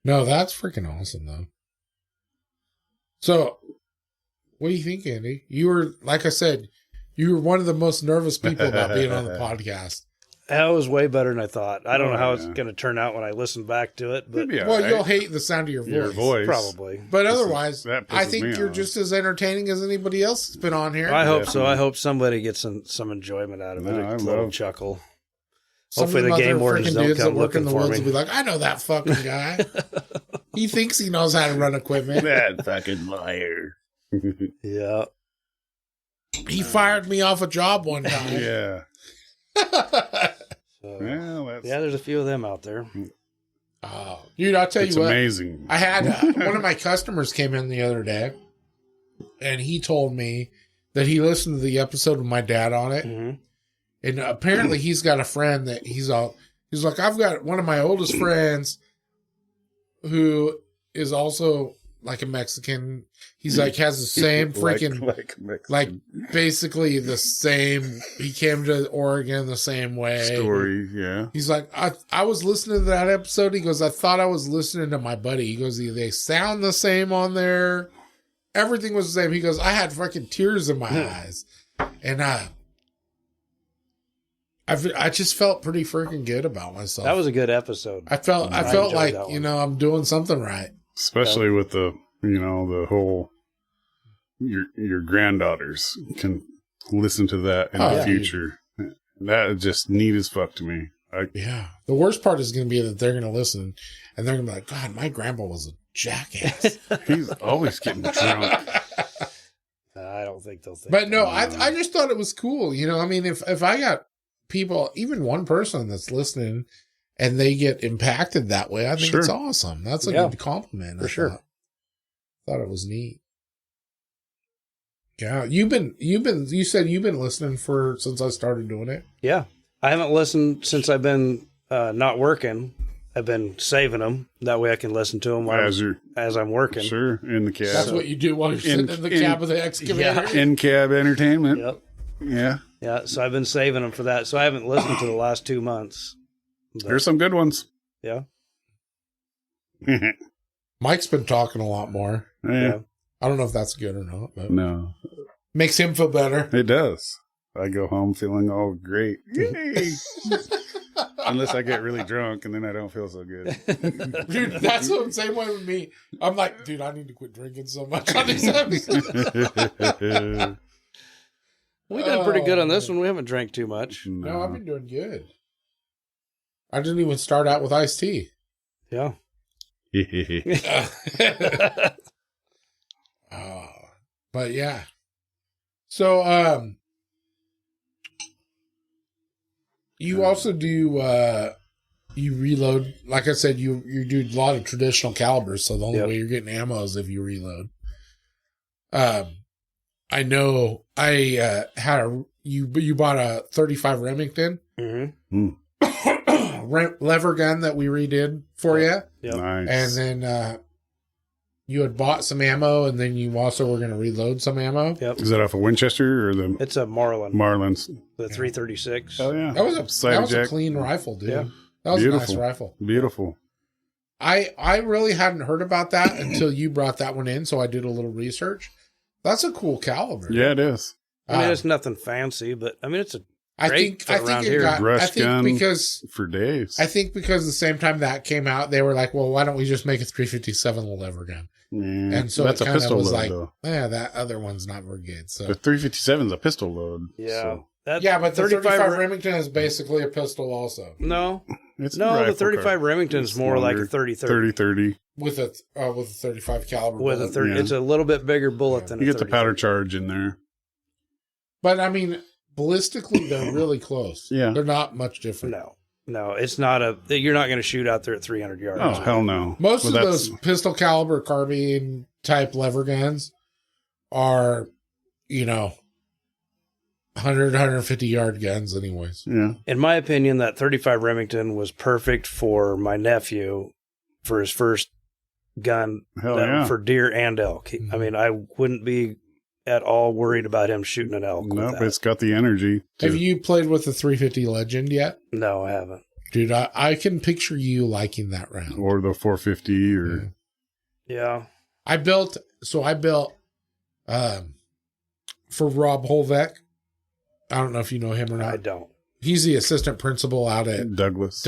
No, that's freaking awesome, though. So, what do you think, Andy? You were, like I said, you were one of the most nervous people about being on the podcast. That was way better than I thought. I don't know how it's going to turn out when I listen back to it. But you'll hate the sound of your voice. Probably. But otherwise, I think you're just as entertaining as anybody else that's been on here. I hope so. I hope somebody gets some enjoyment out of it. A little chuckle. Hopefully the game wardens don't come looking for me. Will be like, I know that fucking guy. He thinks he knows how to run equipment. That fucking liar. Yeah. He fired me off a job one time. Yeah. There's a few of them out there. Oh, dude, I'll tell you what. It's amazing. I had one of my customers came in the other day, and he told me that he listened to the episode with my dad on it. Mm-hmm. And apparently he's got a friend that he's like, I've got one of my oldest friends who is also like a Mexican. He's like, has the same freaking, like basically the same. He came to Oregon the same way. Story, yeah. He's like, I was listening to that episode. He goes, I thought I was listening to my buddy. He goes, they sound the same on there. Everything was the same. He goes, I had fucking tears in my eyes. And I just felt pretty freaking good about myself. That was a good episode. I felt like, I'm doing something right. Especially with the, the whole, your granddaughters can listen to that in the future. That is just neat as fuck to me. Yeah. The worst part is going to be that they're going to listen and they're going to be like, God, my grandpa was a jackass. He's always getting drunk. I don't think they'll think. But no, I just thought it was cool. I mean, if I got people, even one person that's listening and they get impacted that way, I think it's awesome. That's a good compliment. For sure. Thought it was neat. Yeah. You said you've been listening since I started doing it. Yeah. I haven't listened since I've been not working. I've been saving them. That way I can listen to them as I'm working. Sure. In the cab. That's what you do while you're sitting in the cab of the excavator. Yeah. In-cab entertainment. Yep. Yeah. Yeah. So I've been saving them for that. So I haven't listened to the last 2 months. But, there's some good ones. Yeah. Mike's been talking a lot more. Yeah. I don't know if that's good or not, but No. makes him feel better. It does. I go home feeling all great. Yay! Unless I get really drunk and then I don't feel so good. Dude, that's the same way with me. I'm like, dude, I need to quit drinking so much on these episodes. We did pretty good on this one. We haven't drank too much. No, I've been doing good. I didn't even start out with iced tea. Yeah. But yeah. So, you also do, you reload, like I said, you do a lot of traditional calibers. So the only way you're getting ammo is if you reload. I know I, you bought a 35 Remington lever gun that we redid for you. Yep. Nice. And then, you had bought some ammo, and then you also were going to reload some ammo. Yep. Is that off a Winchester or the? It's a Marlin. Marlins. The 336. Oh yeah. That was a clean rifle, dude. Yeah. That was Beautiful. a nice rifle. Beautiful. I really hadn't heard about that until you brought that one in, so I did a little research. That's a cool caliber. Yeah, it is. I mean, it's nothing fancy, but I mean, it's a great brush gun because for days. I think because the same time that came out, they were like, well, why don't we just make a 357 lever gun? Yeah, and so that's it a kind of pistol was load, like, though. yeah, that other one's not very good. So The 357 is a pistol load. Yeah. So. Yeah, but the 35 Remington is basically a pistol also. No. It's the 35 Remington is more like a 30-30. 30-30. With a 35 caliber With bullet. a 30, it's a little bit bigger bullet than You a get the powder charge in there. But I mean, ballistically, they're really close. Yeah. They're not much different. No, it's not you're not going to shoot out there at 300 yards. Oh, hell no. Most of those pistol caliber carbine type lever guns are, 100, 150 yard guns anyways. Yeah. In my opinion, that 35 Remington was perfect for my nephew for his first gun for deer and elk. I mean, I wouldn't be at all worried about him shooting an elk. Nope, it's got the energy. Have you played with the 350 Legend yet? No, I haven't. Dude, I can picture you liking that round. Or the 450 or... Yeah. I built for Rob Holbeck. I don't know if you know him or not. I don't. He's the assistant principal out at Douglas.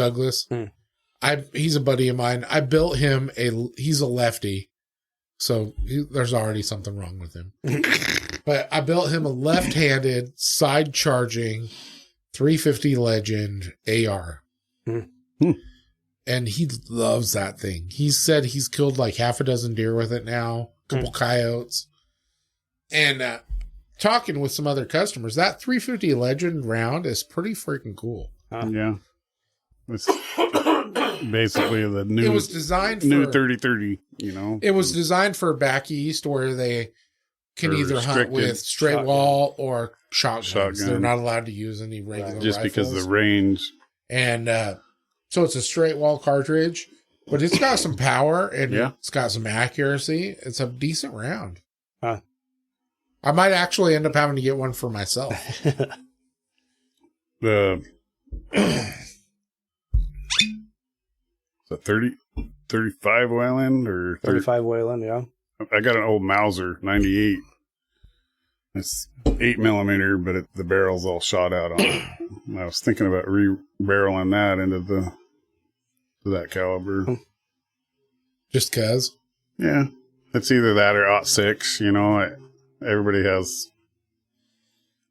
He's a buddy of mine. I built him he's a lefty. So there's already something wrong with him. But I built him a left-handed side-charging 350 Legend AR. And he loves that thing. He said he's killed like half a dozen deer with it now, a couple coyotes. And talking with some other customers, that 350 Legend round is pretty freaking cool. Yeah. It's basically the new... It was designed new for... 30-30, It was designed for back east where they can either hunt with straight shotgun. wall or shotguns. Shotgun. They're not allowed to use any regular just rifles. because of the range. And so it's a straight wall cartridge, But it's got some power and Yeah. it's got some accuracy. It's a decent round. Huh. I might actually end up having to get one for myself. The 35 Wayland or 35 Wayland, yeah. I got an old Mauser 98. It's 8mm, but the barrel's all shot out on it. I was thinking about re-barreling that into that caliber. Just cause. Yeah, it's either that or .6. You know, everybody has.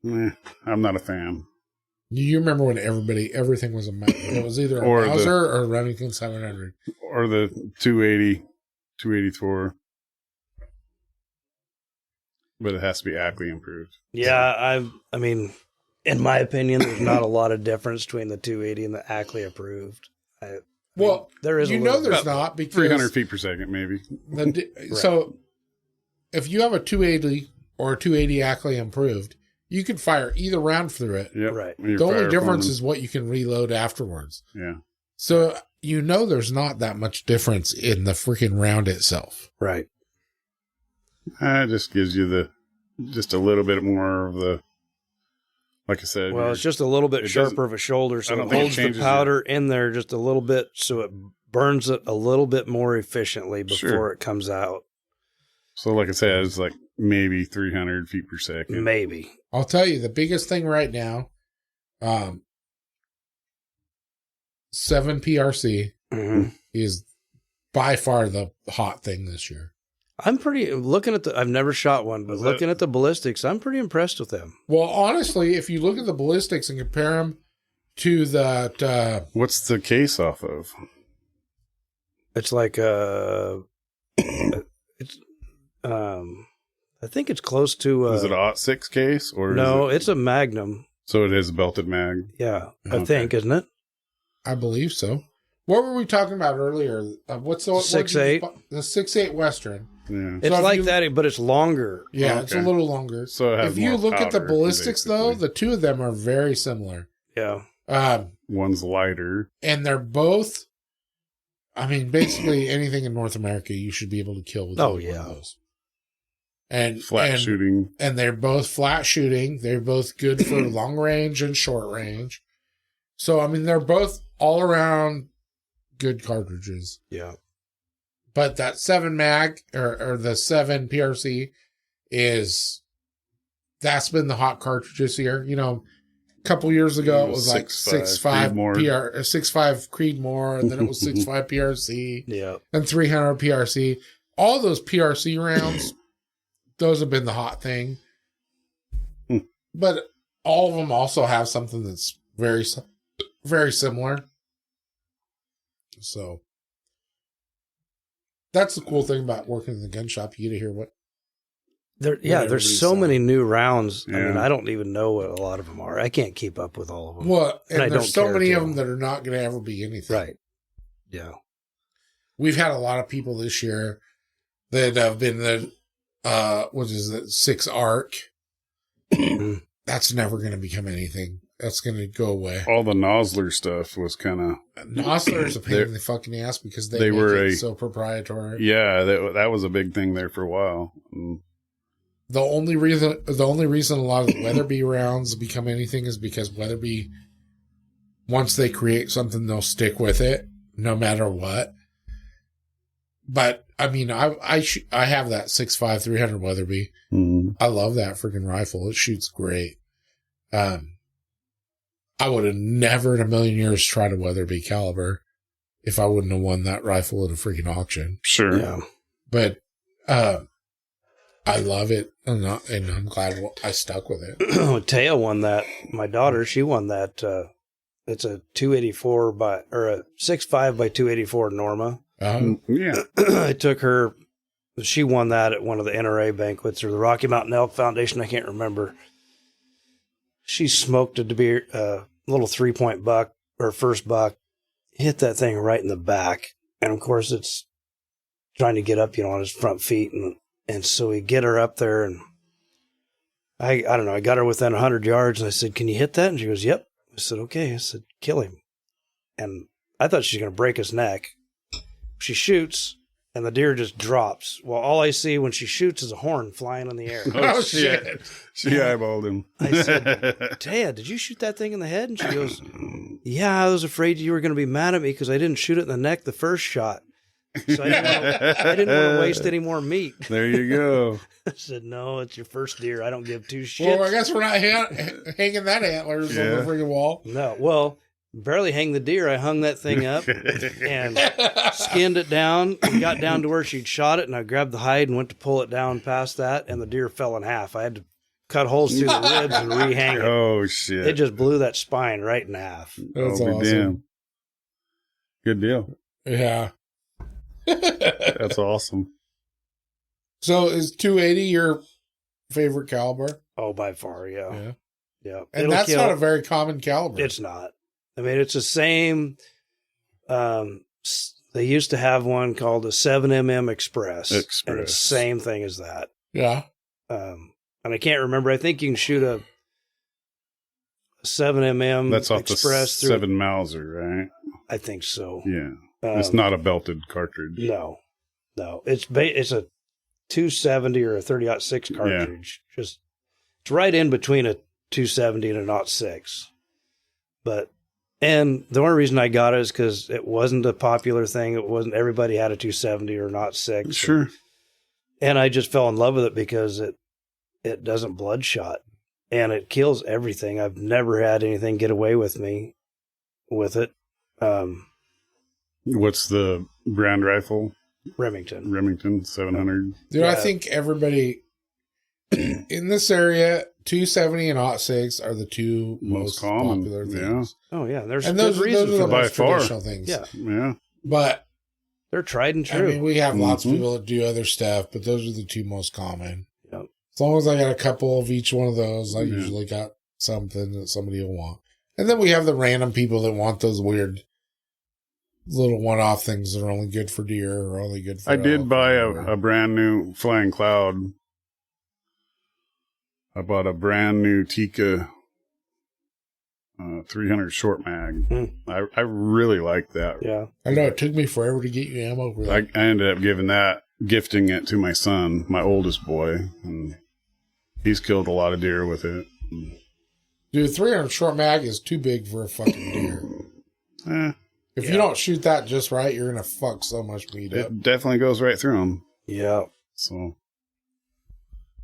I'm not a fan. You remember when everything was it was either a Or Mauser or a Remington 700. Or the 280, 284. But it has to be Ackley improved. Yeah, I mean, in my opinion, there's not a lot of difference between the 280 and the Ackley approved. Well, there is. There's not because 300 feet per second, maybe. So, if you have a 280 or a 280 Ackley improved, you can fire either round through it. Yep. Right. The only difference is what you can reload afterwards. Yeah. So there's not that much difference in the freaking round itself. Right. It just gives you just a little bit more of the, like I said. Well, it's just a little bit sharper of a shoulder, so it holds the powder in there just a little bit, so it burns it a little bit more efficiently before it comes out. So, like I said, it's like maybe 300 feet per second. Maybe. I'll tell you, the biggest thing right now, 7 PRC is by far the hot thing this year. I'm pretty looking at I've never shot one, but looking at the ballistics, I'm pretty impressed with them. Well, honestly, if you look at the ballistics and compare them to that, what's the case off of? It's like I think it's close to. Is it a .6 case or no? It's a Magnum. So it is a belted mag. Yeah, I think, isn't it? I believe so. What were we talking about earlier? What's the 6.8? The 6.8 Western. Yeah. It's like that, but it's longer. Yeah, it's a little longer. So it has if you more look at the powder, ballistics, though, basically. the two of them are very similar. Yeah. One's lighter. And they're both, I mean, basically anything in North America you should be able to kill with one of those. And flat shooting. And they're both flat shooting. They're both good for long range and short range. So, I mean, they're both all around good cartridges. Yeah. But that 7 mag or the 7 PRC that's been the hot cartridge this year. You know, a couple years ago it was like 6.5 PR, 6.5 Creedmoor, and then it was 6.5 PRC, yeah, and 300 PRC. All those PRC rounds, those have been the hot thing. But all of them also have something that's very, very similar. So that's the cool thing about working in the gun shop. You get to hear what. There's so many new rounds. Yeah. I mean, I don't even know what a lot of them are. I can't keep up with all of them. Well, and there's so many of to. them that are not going to ever be anything. Right. Yeah. We've had a lot of people this year that have been the, 6 ARC. That's never going to become anything. That's going to go away. All the Nosler stuff was kind of... Nosler is a pain in the fucking ass because they were so proprietary. Yeah, that was a big thing there for a while. The only reason a lot of the Weatherby rounds become anything is because Weatherby, once they create something, they'll stick with it no matter what. But I mean, I have that 6.5 300 Weatherby. I love that freaking rifle. It shoots great. I would have never in a million years tried a Weatherby caliber if I wouldn't have won that rifle at a freaking auction. Sure. Yeah. But I love it, and I'm glad I stuck with it. Taya won that. My daughter, she won that. It's a 284 or a 6.5 by 284 Norma. Yeah. I took her. She won that at one of the NRA banquets or the Rocky Mountain Elk Foundation. I can't remember. She smoked a little 3-point buck or first buck, hit that thing right in the back. And of course it's trying to get up, on his front feet. And so we get her up there and I don't know. I got her within 100 yards and I said, "Can you hit that?" And she goes, "Yep." I said, "Okay." I said, "Kill him." And I thought she was going to break his neck. she shoots, and the deer just drops. Well, all I see when she shoots is a horn flying in the air. Oh, shit. She eyeballed him. I said, Taya, did you shoot that thing in the head? And she goes, yeah, I was afraid you were going to be mad at me because I didn't shoot it in the neck the first shot. So I didn't want to waste any more meat. There you go. I said, no, it's your first deer. I don't give two shits. Well, I guess we're not hanging that antlers on the freaking wall. No, well, barely hang the deer. I hung that thing up and skinned it down and got down to where she'd shot it, and I grabbed the hide and went to pull it down past that, and the deer fell in half. I had to cut holes through the ribs and rehang it. Oh, shit. It just blew that spine right in half. That's awesome. Damn. Good deal. Yeah. That's awesome. So is 280 your favorite caliber? Oh, by far, yeah. And that's not a very common caliber. It's not. I mean, it's the same. They used to have one called a 7mm Express. And it's the same thing as that. Yeah. And I can't remember. I think you can shoot a 7mm That's off Express the 7 Mauser, right? I think so. Yeah. It's not a belted cartridge. No. It's a 270 or a 30-06 cartridge. Yeah. Just it's right in between a 270 and a 06. And the only reason I got it is because it wasn't a popular thing. It wasn't everybody had a 270 or 06. Sure. And I just fell in love with it because it doesn't bloodshot and it kills everything. I've never had anything get away with me with it. What's the brand rifle? Remington 700. Dude, I think everybody in this area, 270 and 06 are the two most popular things. Yeah. Oh, yeah. There's and those are the by most far traditional things. Yeah. But they're tried and true. I mean, we have lots of people that do other stuff, but those are the two most common. Yep. As long as I got a couple of each one of those, I usually got something that somebody will want. And then we have the random people that want those weird little one-off things that are only good for deer or only good for I did buy a brand new Flying Cloud. I bought a brand new Tika 300 short mag. I really like that. Yeah. I know it took me forever to get you ammo for that. I ended up gifting it to my son, my oldest boy, and he's killed a lot of deer with it. Dude, 300 short mag is too big for a fucking deer. If you don't shoot that just right, you're going to fuck so much meat up. It definitely goes right through them. Yeah. So,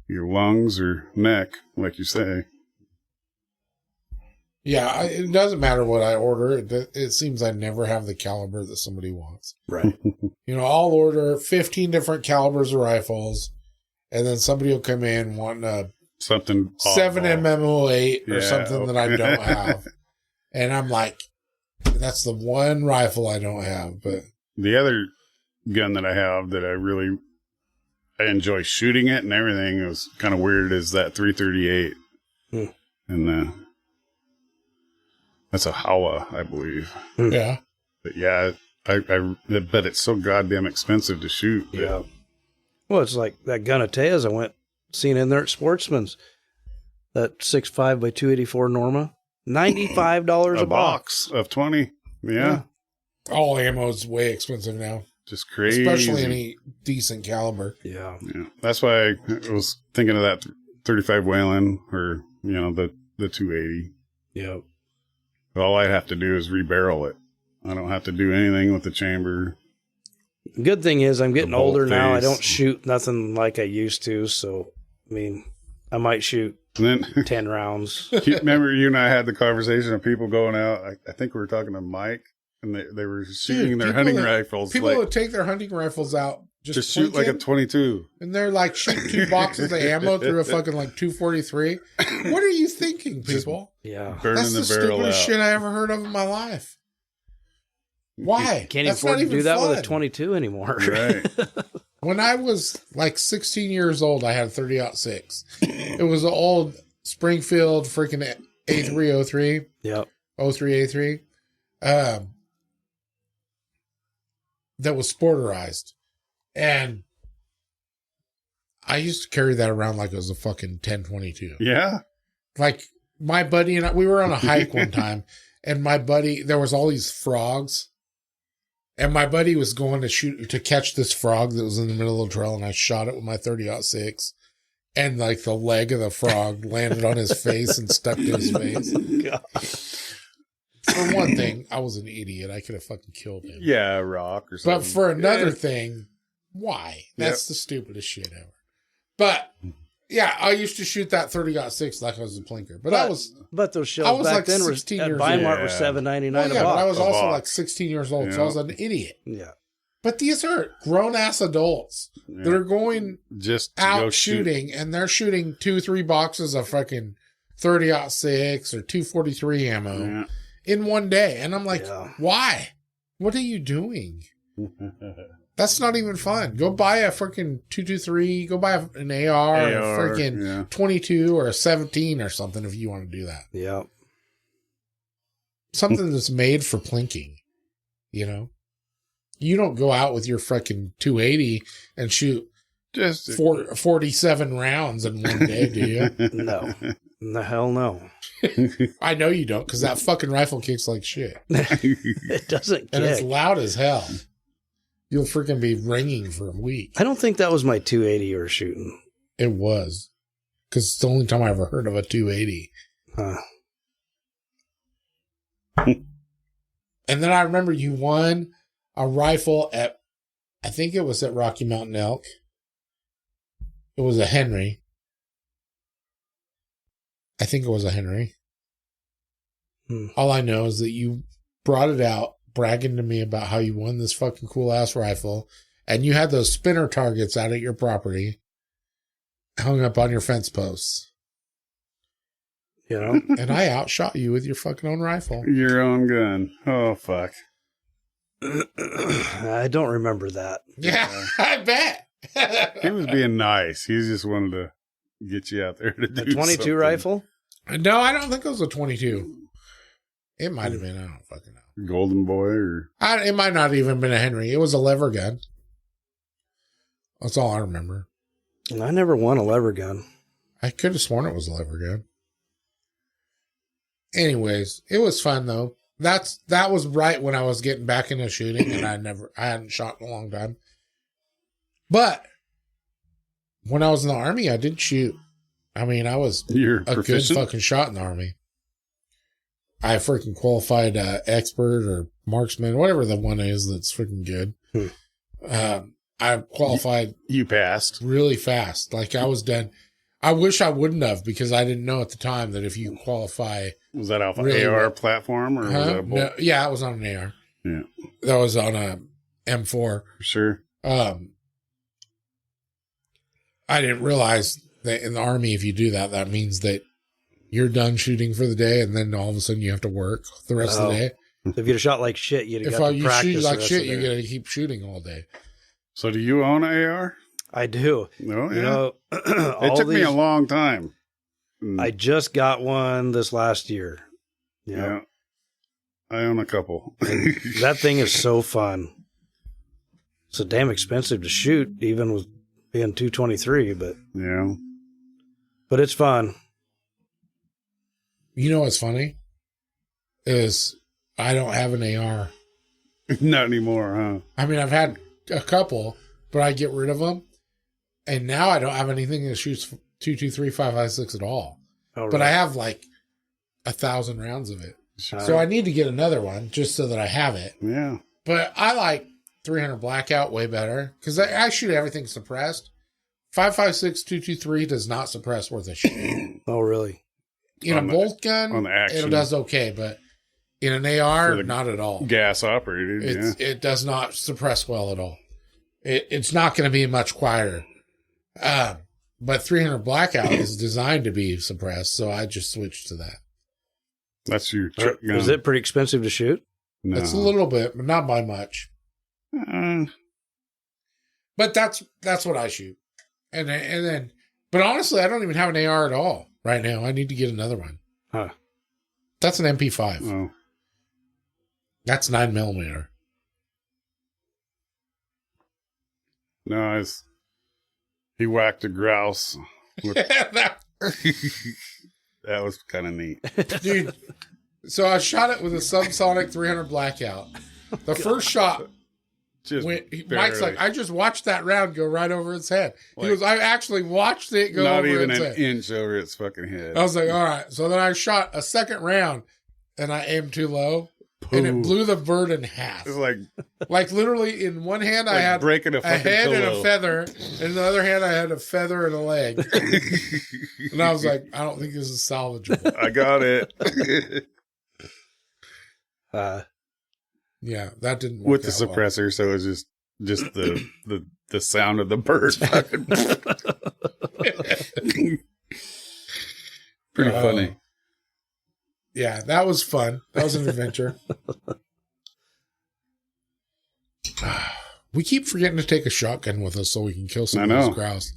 your lungs or neck, like you say. Yeah, it doesn't matter what I order. It seems I never have the caliber that somebody wants. Right. I'll order 15 different calibers of rifles, and then somebody will come in wanting a something 7mm08 or something that I don't have. And I'm like, that's the one rifle I don't have. But the other gun that I have that I enjoy shooting it and everything, it was kind of weird, is that 338. And that's a Howa, I believe. Yeah. But yeah, I bet it's so goddamn expensive to shoot. Yeah. Well, it's like that gun of Taya's I seen in there at Sportsman's. That 6.5 by 284 Norma. $95 a box of 20. Yeah. All ammo is way expensive now. Just crazy. Especially any decent caliber. Yeah. That's why I was thinking of that 35 Whalen or, the 280. Yeah. All I have to do is rebarrel it. I don't have to do anything with the chamber. Good thing is I'm getting older now. I don't shoot nothing like I used to. So, I mean, I might shoot 10 rounds. Remember you and I had the conversation of people going out. I think we were talking to Mike, and they were shooting their hunting rifles. People would take their hunting rifles out, just shoot like a 22. And they're like shooting 2 boxes of ammo through a fucking like 243. What are you thinking, people? Yeah. Burning That's the barrel stupidest out. shit I ever heard of in my life. Why? Can't even afford to do that with a 22 anymore. Right. When I was like 16 years old, I had a 30-06. It was an old Springfield freaking A303. Yep. 03A3. That was sporterized. And I used to carry that around like it was a fucking 1022. Yeah. Like my buddy and I, we were on a hike one time, and my buddy, there was all these frogs And my buddy was going to catch this frog that was in the middle of the trail, and I shot it with my 30-06. And like the leg of the frog landed on his face and stuck to his face. God. For one thing, I was an idiot. I could have fucking killed him. Yeah, a rock or something. But for another thing, why? That's the stupidest shit ever. But yeah, I used to shoot that 30-06 like I was a plinker. But those I shells was back like then were 16 at years Weimar old. were $7.99 Well, yeah, a but I box. was A also box. like 16 years old, so Yeah. I was an idiot. Yeah. But these are grown ass adults that are going just to go out shooting, and they're shooting 2-3 boxes of fucking 30-06 or 243 ammo in one day. And I'm like, why? What are you doing? That's not even fun. Go buy a freaking 223. Go buy an AR or a freaking 22 or a 17 or something if you want to do that. Yeah. Something that's made for plinking, you know? You don't go out with your freaking 280 and shoot just 47 rounds in one day, do you? No. The hell no. I know you don't, because that fucking rifle kicks like shit. It doesn't And it's kick. loud as hell. You'll freaking be ringing for a week. I don't think that was my 280 you were shooting. It was. Because it's the only time I ever heard of a 280. Huh. And then I remember you won a rifle at, I think it was at Rocky Mountain Elk. It was a Henry. I think it was a Henry. All I know is that you brought it out bragging to me about how you won this fucking cool ass rifle, and you had those spinner targets out at your property hung up on your fence posts. You know? And I outshot you with your fucking own rifle. Your own gun. Oh, fuck. I don't remember that. Yeah, I bet. He was being nice. He just wanted to get you out there to do A 22 something. rifle? No, I don't think it was a 22. It might have been. I don't fucking know. Golden Boy or... It might not even been a Henry. It was a lever gun. That's all I remember. I never won a lever gun. I could have sworn it was a lever gun. Anyways, it was fun though. That was right when I was getting back into shooting, and I hadn't shot in a long time. But when I was in the Army, I did shoot. I mean, I was You're a proficient? good fucking shot in the Army. I freaking qualified expert or marksman, whatever the one is that's freaking good. I qualified You passed. really fast. Like I was done. I wish I wouldn't have, because I didn't know at the time that if you qualify. Was that off an Really AR well. platform or was that a bolt? No, yeah, it was on an AR. Yeah. That was on a M4. Sure. I didn't realize that in the Army, if you do that, that means that you're done shooting for the day, and then all of a sudden you have to work the rest of the day. If you'd have shot like shit, you'd have If got to you practice shoot the like rest shit, of the you day. got to keep shooting all day. So do you own an AR? I do. No, yeah. You know, It took me a long time. I just got one this last year. You know? Yeah. I own a couple. That thing is so fun. It's so damn expensive to shoot, even with being 223, but Yeah. it's fun. You know what's funny? Is I don't have an AR. Not anymore, huh? I mean, I've had a couple, but I get rid of them. And now I don't have anything that shoots 223, 5.56 at all. Oh, But right. I have like 1,000 rounds of it. Sure. So I need to get another one just so that I have it. Yeah. But I like 300 blackout way better because I shoot everything suppressed. 5.56, 223 does not suppress worth a shit. Oh, really? In a On the- bolt gun, on the action. it does okay, but in an For AR, the not at all. Gas operated, It does not suppress well at all. It's not going to be much quieter. But 300 blackout is designed to be suppressed, so I just switched to that. That's your trick gun. Is it pretty expensive to shoot? No. It's a little bit, but not by much. But that's what I shoot. And then, but honestly, I don't even have an AR at all right now. I need to get another one. Huh. That's an MP5. Oh. That's 9mm. No, he whacked a grouse. That was kind of neat. Dude, so I shot it with a subsonic 300 blackout. The first shot Mike's like, I just watched that round go right over its head. Like, he goes, I actually watched it go over its head. Not even an inch over its fucking head. I was like, all right. So then I shot a second round, and I aimed too low, and it blew the bird in half. It's like literally in one hand I had breaking a head pillow. and a feather, and in the other hand I had a feather and a leg. And I was like, I don't think this is salvageable. I got it. Yeah, that didn't work with the suppressor, so it was just the sound of the bird. Fucking pretty funny. Yeah, that was fun. That was an adventure. We keep forgetting to take a shotgun with us so we can kill some of those grouse.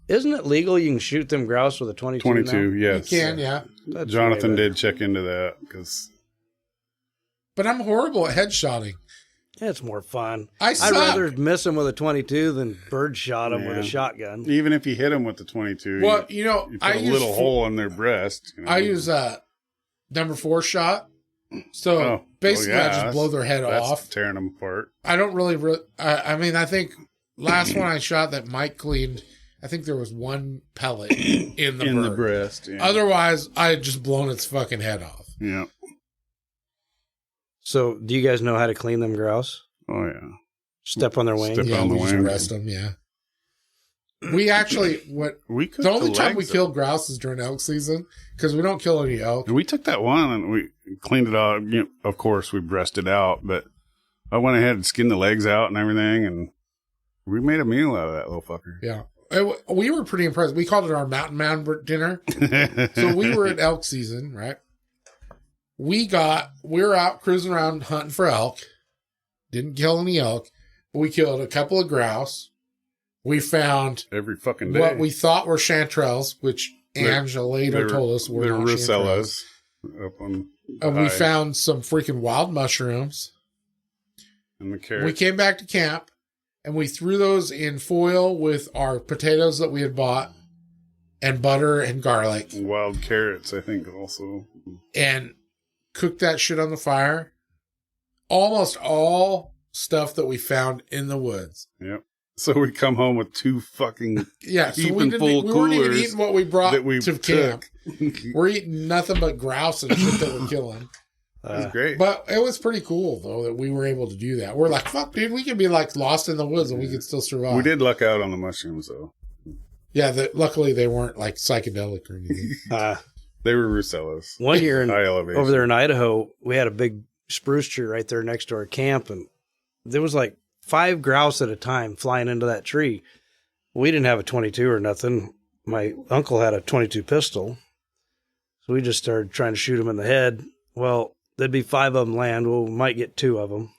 Isn't it legal you can shoot them grouse with a 22 22, now? yes. You can, yeah. That's Jonathan did check into that because. But I'm horrible at headshotting. It's more fun. I'd rather miss them with a 22 than bird shot them with a shotgun. Even if you hit them with the 22, well, you put I a little hole in their breast. I use a number 4 shot. So basically, I just blow their head off, tearing them apart. I don't really. I mean, I think last one I shot that Mike cleaned, I think there was one pellet in the breast. Yeah. Otherwise, I had just blown its fucking head off. Yeah. So, do you guys know how to clean them grouse? Oh yeah. Step on their wing. Step on the wing. Arrest them. Yeah. We actually the only time we kill grouse is during elk season because we don't kill any elk. And we took that one and we cleaned it out. Of course, we breasted out, but I went ahead and skinned the legs out and everything, and we made a meal out of that little fucker. Yeah, we were pretty impressed. We called it our Mountain Man dinner. So we were at elk season, right? We were out cruising around hunting for elk. Didn't kill any elk, but we killed a couple of grouse. We found every fucking day what we thought were chanterelles, which Angela later told us were not rusellas. And we found some freaking wild mushrooms. And the carrots. We came back to camp, and we threw those in foil with our potatoes that we had bought, and butter and garlic. And wild carrots, I think, also. And cooked that shit on the fire. Almost all stuff that we found in the woods. Yep. So we come home with 2 fucking so we weren't even eating what we brought to camp. We're eating nothing but grouse and shit that we're killing. That's great. But it was pretty cool, though, that we were able to do that. We're like, fuck, dude, we could be like lost in the woods and we could still survive. We did luck out on the mushrooms, though. Yeah, luckily they weren't like psychedelic or anything. They were rusellas. One year high elevation. over there in Idaho, we had a big spruce tree right there next to our camp, and there was like 5 grouse at a time flying into that tree. We didn't have a 22 or nothing. My uncle had a 22 pistol, so we just started trying to shoot them in the head. Well, there'd be 5 of them land. Well, we might get 2 of them.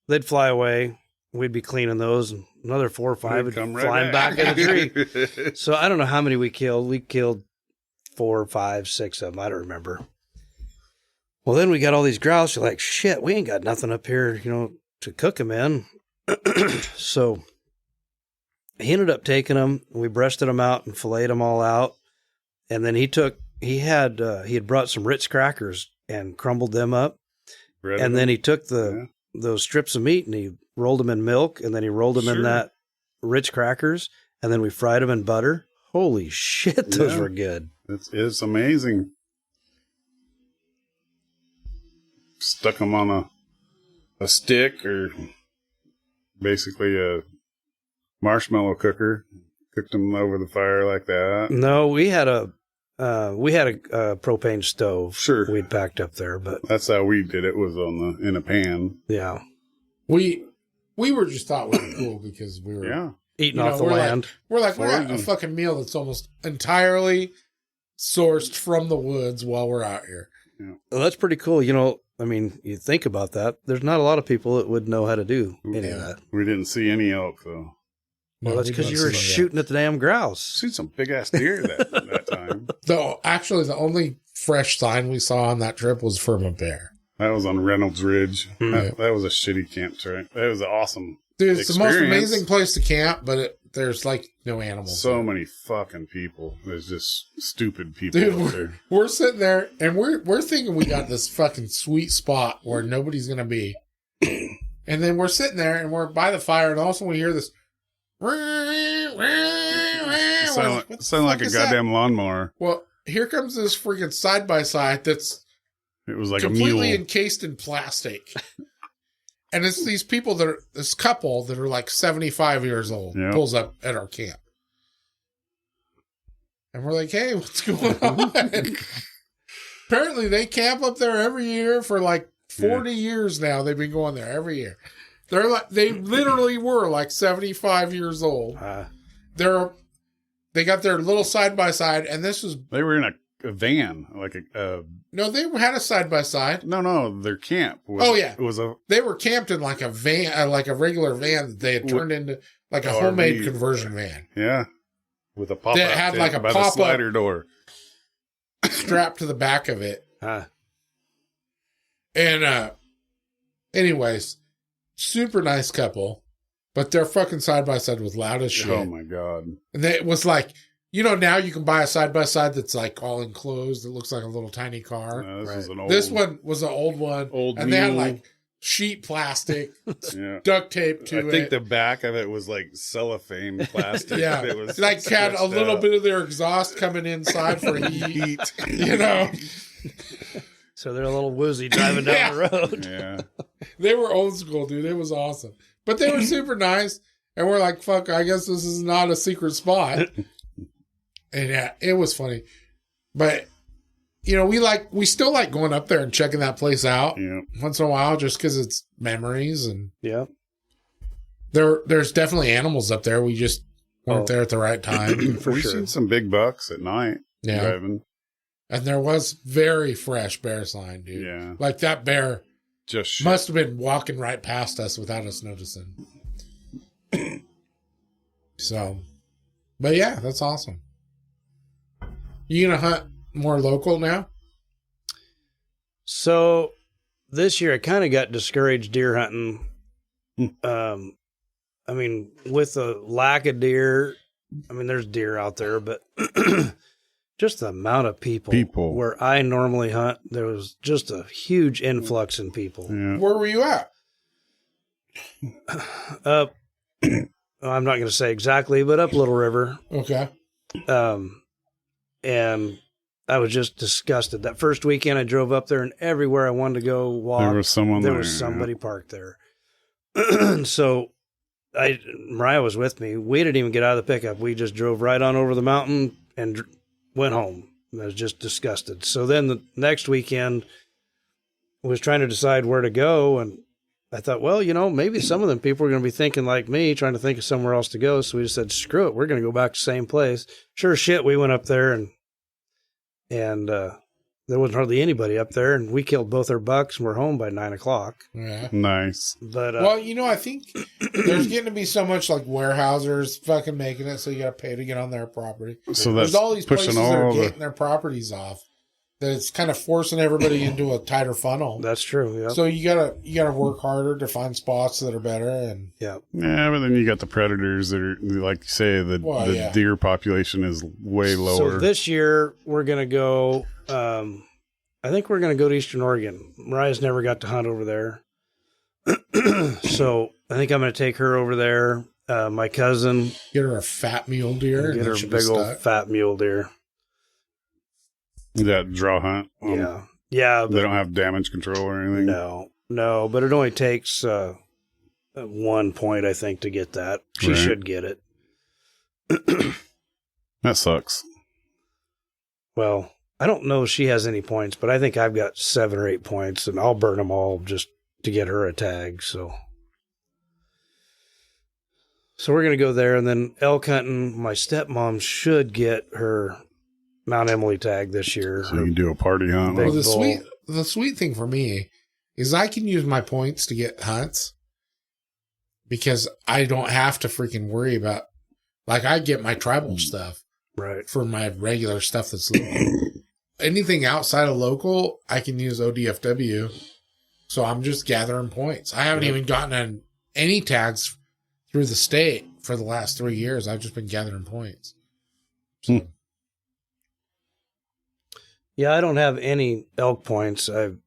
They'd fly away. We'd be cleaning those, and another 4 or 5 would come flying back in the tree. So I don't know how many we killed. We killed 4, 5, 6 of them. I don't remember. Well, then we got all these grouse. You're like, shit, we ain't got nothing up here, to cook them in. So he ended up taking them. We breasted them out and filleted them all out. And then he had brought some Ritz crackers and crumbled them up. Then he took those strips of meat and he rolled them in milk, and then he rolled them in that Ritz crackers, and then we fried them in butter. Holy shit, those were good. It's amazing. Stuck them on a stick or basically a marshmallow cooker. Cooked them over the fire like that. No, we had a propane stove. Sure, we'd packed up there, but that's how we did it. Was in a pan. Yeah, we were just thought we were cool because we were eating off the land. We're at a fucking meal that's almost entirely sourced from the woods while we're out here. Yeah. Well, that's pretty cool. I mean, you think about that. There's not a lot of people that would know how to do any of that. We didn't see any elk, though. Well, that's because you were shooting at the damn grouse. Seen some big-ass deer that time. Actually, the only fresh sign we saw on that trip was from a bear. That was on Reynolds Ridge. Mm-hmm. That was a shitty camp trip. That was awesome. Dude, it's the most amazing place to camp, but there's like no animals. So many fucking people. There's just stupid people out there. We're sitting there and we're thinking we got this fucking sweet spot where nobody's gonna be. And then we're sitting there and we're by the fire, and also we hear this. Sound like a goddamn lawnmower. Well, here comes this freaking side by side that's it was like completely a mule. encased in plastic. And it's these people this couple that are like 75 years old pulls up at our camp. And we're like, hey, what's going on? Apparently they camp up there every year for like 40 years now. They've been going there every year. They literally were like 75 years old. They got their little side by side, and they were in a van, like no, they had a side by side. No, their camp. They were camped in like a van, like a regular van that they had turned into like a homemade conversion van. Yeah, with a pop. That had like a pop slider door strapped to the back of it. And anyways, super nice couple, but their fucking side by side was loud as shit. Oh my god! And it was like, now you can buy a side by side that's like all enclosed. It looks like a little tiny car. No, this one was an old one, and they had like sheet plastic, duct tape to it. I think the back of it was like cellophane plastic. Yeah, it was like had a little bit of their exhaust coming inside for heat. So they're a little woozy driving down the road. Yeah. They were old school, dude. It was awesome. But they were super nice. And we're like, fuck, I guess this is not a secret spot. And yeah, it was funny. But, we still like going up there and checking that place out once in a while just because it's memories. And there's definitely animals up there. We just weren't there at the right time. We've seen some big bucks at night driving. And there was very fresh bear sign, dude. Yeah. Like that bear just must have been walking right past us without us noticing. So, but yeah, that's awesome. You gonna hunt more local now? So this year I kind of got discouraged deer hunting. I mean, with the lack of deer, there's deer out there, but just the amount of people where I normally hunt, there was just a huge influx in people. Yeah. Where were you at? I'm not going to say exactly, but up Little River. Okay. And I was just disgusted. That first weekend I drove up there, and everywhere I wanted to go walk, there was somebody parked there. So Mariah was with me. We didn't even get out of the pickup. We just drove right on over the mountain and went home. I was just disgusted. So then the next weekend I was trying to decide where to go, and I thought, well, maybe some of them people are going to be thinking like me, trying to think of somewhere else to go. So we just said, screw it, we're going to go back to the same place. Sure as shit, we went up there, and there wasn't hardly anybody up there, and we killed both our bucks, and we're home by 9:00. Yeah. Nice. But well, I think there's getting to be so much like warehousers fucking making it, so you got to pay to get on their property. So there's all these places that are getting their properties off. That it's kind of forcing everybody into a tighter funnel. That's true. Yeah. So you gotta work harder to find spots that are better, and but then you got the predators that are, like you say, the deer population is way lower. So this year we're gonna go. I think we're gonna go to Eastern Oregon. Mariah's never got to hunt over there, so I think I'm gonna take her over there. My cousin, get her a fat mule deer. Get her a big old fat mule deer. That draw hunt? Yeah. They don't have damage control or anything? No, but it only takes 1 point, I think, to get that. She should get it. That sucks. Well, I don't know if she has any points, but I think I've got 7 or 8 points, and I'll burn them all just to get her a tag. So we're going to go there, and then elk hunting. My stepmom should get her Mount Emily tag this year. So you can do a party hunt. Well, the sweet thing for me is I can use my points to get hunts because I don't have to freaking worry about, like, I get my tribal stuff for my regular stuff that's local. Anything outside of local, I can use ODFW. So I'm just gathering points. I haven't even gotten any tags through the state for the last 3 years. I've just been gathering points. So. Yeah, I don't have any elk points. I've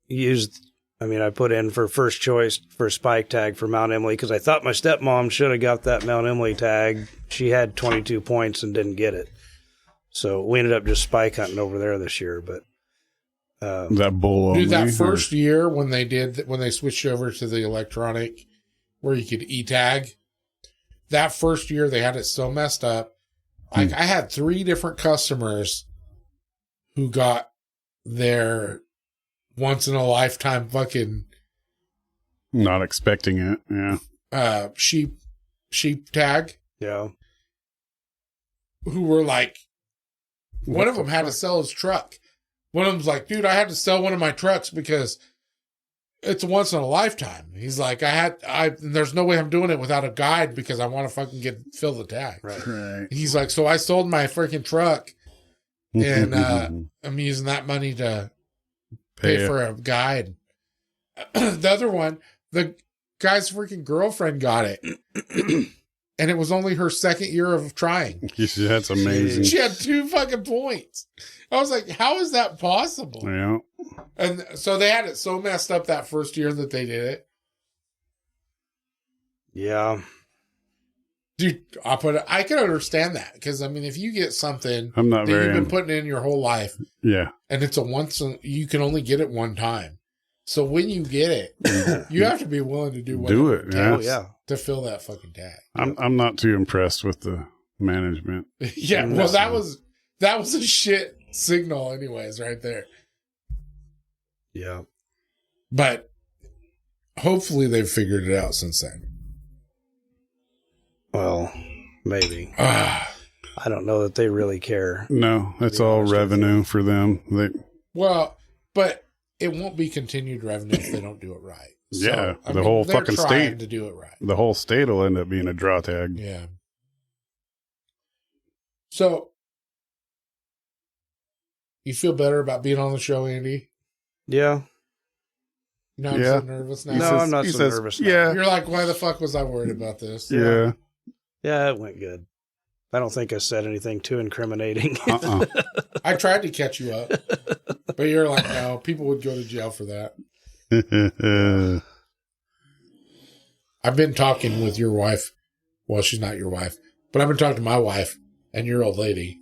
used I mean, I put in for first choice for spike tag for Mount Emily because I thought my stepmom should have got that Mount Emily tag. She had 22 points and didn't get it. So we ended up just spike hunting over there this year. But that bull only. Dude, that first year when they switched over to the electronic where you could e-tag, that first year they had it so messed up. Like I had 3 different customers who got their once in a lifetime fucking not expecting it. Yeah. Sheep tag. Yeah. Who were like, one of them had to sell his truck. One of them's like, dude, I had to sell one of my trucks because it's a once in a lifetime. He's like, there's no way I'm doing it without a guide because I want to fucking fill the tag. Right. He's like, so I sold my freaking truck and I'm using that money to pay for a guide. The other one, the guy's freaking girlfriend got it. And it was only her second year of trying. That's amazing. She had 2 fucking points. I was like, how is that possible? Yeah. And so they had it so messed up that first year that they did it. Yeah. Dude, I can understand that. Because, I mean, if you get something I'm not that very you've been putting in your whole life. Yeah. And it's you can only get it one time. So when you get it, you have to be willing to do it. Yeah. Oh, yeah. To fill that fucking tag. I'm not too impressed with the management. Yeah. Well, that was a shit signal anyways right there. Yeah. But hopefully they've figured it out since then. Well, maybe. I don't know that they really care. No, it's all revenue for them. But it won't be continued revenue if they don't do it right. So, yeah, the whole fucking state to do it right. The whole state will end up being a draw tag. Yeah. So, you feel better about being on the show, Andy? Yeah. You're not so nervous now? No, I'm not so nervous now. Yeah. You're like, why the fuck was I worried about this? Yeah. Yeah, it went good. I don't think I said anything too incriminating. I tried to catch you up, but you're like, no, people would go to jail for that. I've been talking with your wife. Well, she's not your wife, but I've been talking to my wife and your old lady,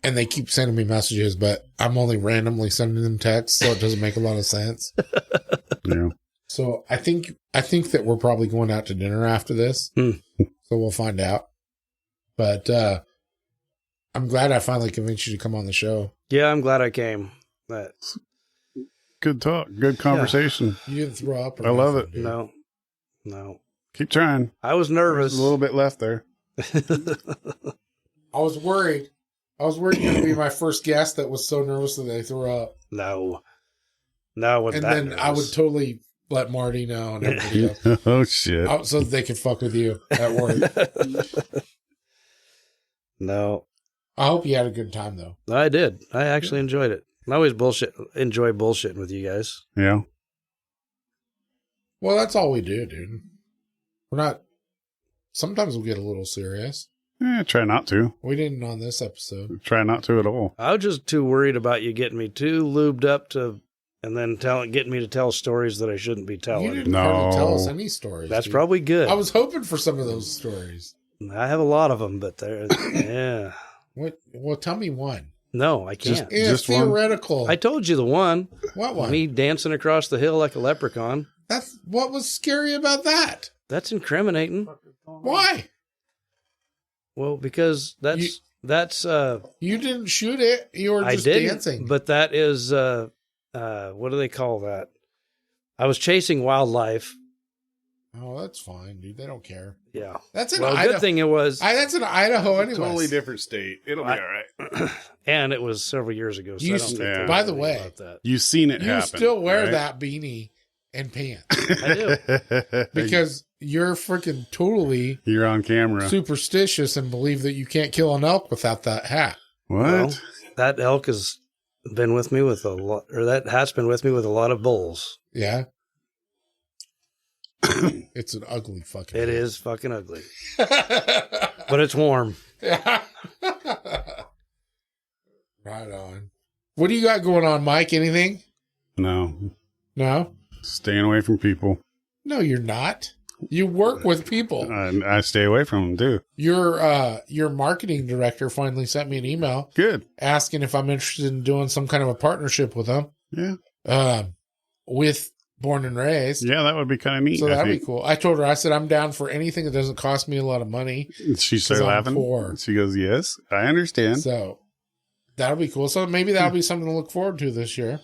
and they keep sending me messages, but I'm only randomly sending them texts, so it doesn't make a lot of sense. Yeah. So I think that we're probably going out to dinner after this, so we'll find out. But I'm glad I finally convinced you to come on the show. Yeah, I'm glad I came. Good talk. Good conversation. You didn't throw up. I love it. Dude. No. Keep trying. I was nervous. There's a little bit left there. I was worried. You're going to be my first guest that was so nervous that they threw up. No. And then I would totally let Marty know and everybody else. Oh, shit. So that they could fuck with you at work. No. I hope you had a good time, though. I did. I actually enjoyed it. I always enjoy bullshitting with you guys. Yeah. Well, that's all we do, dude. We're not... Sometimes we'll get a little serious. Try not to. We didn't on this episode. Try not to at all. I was just too worried about you getting me too lubed up and then getting me to tell stories that I shouldn't be telling. You didn't hardly tell us any stories. That's dude. probably good. I was hoping for some of those stories. I have a lot of them, but they're... Yeah. What? Well, tell me one. No, I can't. Just theoretical. I told you the one. What one? Me dancing across the hill like a leprechaun. That's what was scary about that. That's incriminating. Why? Well, because that's you didn't shoot it. You were just dancing. But that is what do they call that? I was chasing wildlife. Oh, that's fine, dude. They don't care. Yeah. That's an Idaho. Good thing it was. That's in Idaho anyway. Totally different state. It'll be all right. And it was several years ago. So I don't think by the way, about that. You've seen it happen. You still wear right? that beanie and pants. I do. Because you're freaking totally... You're on camera. Superstitious and believe that you can't kill an elk without that hat. What? Well, that elk has been with me with a lot, or that hat's been with me with a lot of bulls. Yeah. It's an ugly fucking It is fucking ugly. But it's warm. Yeah. Right on. What do you got going on, Mike? Anything? No. No? Staying away from people. No, you're not. You work with people. I stay away from them, too. Your marketing director finally sent me an email. Good. Asking if I'm interested in doing some kind of a partnership with them. Yeah. With Born and Raised. Yeah, that would be kind of neat. So that'd be cool. I told her, I said, I'm down for anything that doesn't cost me a lot of money. She started laughing. Poor. She goes, yes, I understand. So that'll be cool. So maybe that'll be something to look forward to this year.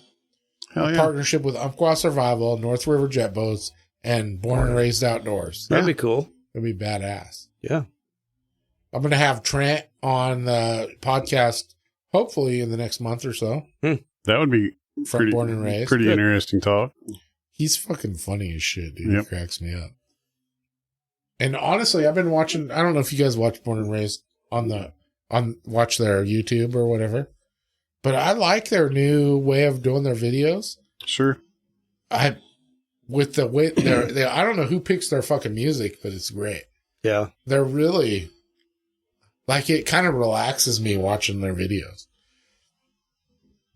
Hell yeah. Partnership with Umpqua Survival, North River Jet Boats, and Born and Raised Outdoors. That'd be cool. That'd be badass. Yeah. I'm going to have Trent on the podcast, hopefully in the next month or so. That would be from Born and Raised. Pretty interesting talk. He's fucking funny as shit, dude. He cracks me up. And honestly, I've been watching, I don't know if you guys watch Born and Raised watch their YouTube or whatever, but I like their new way of doing their videos. Sure. With the way I don't know who picks their fucking music, but it's great. Yeah. They're really, like, it kind of relaxes me watching their videos.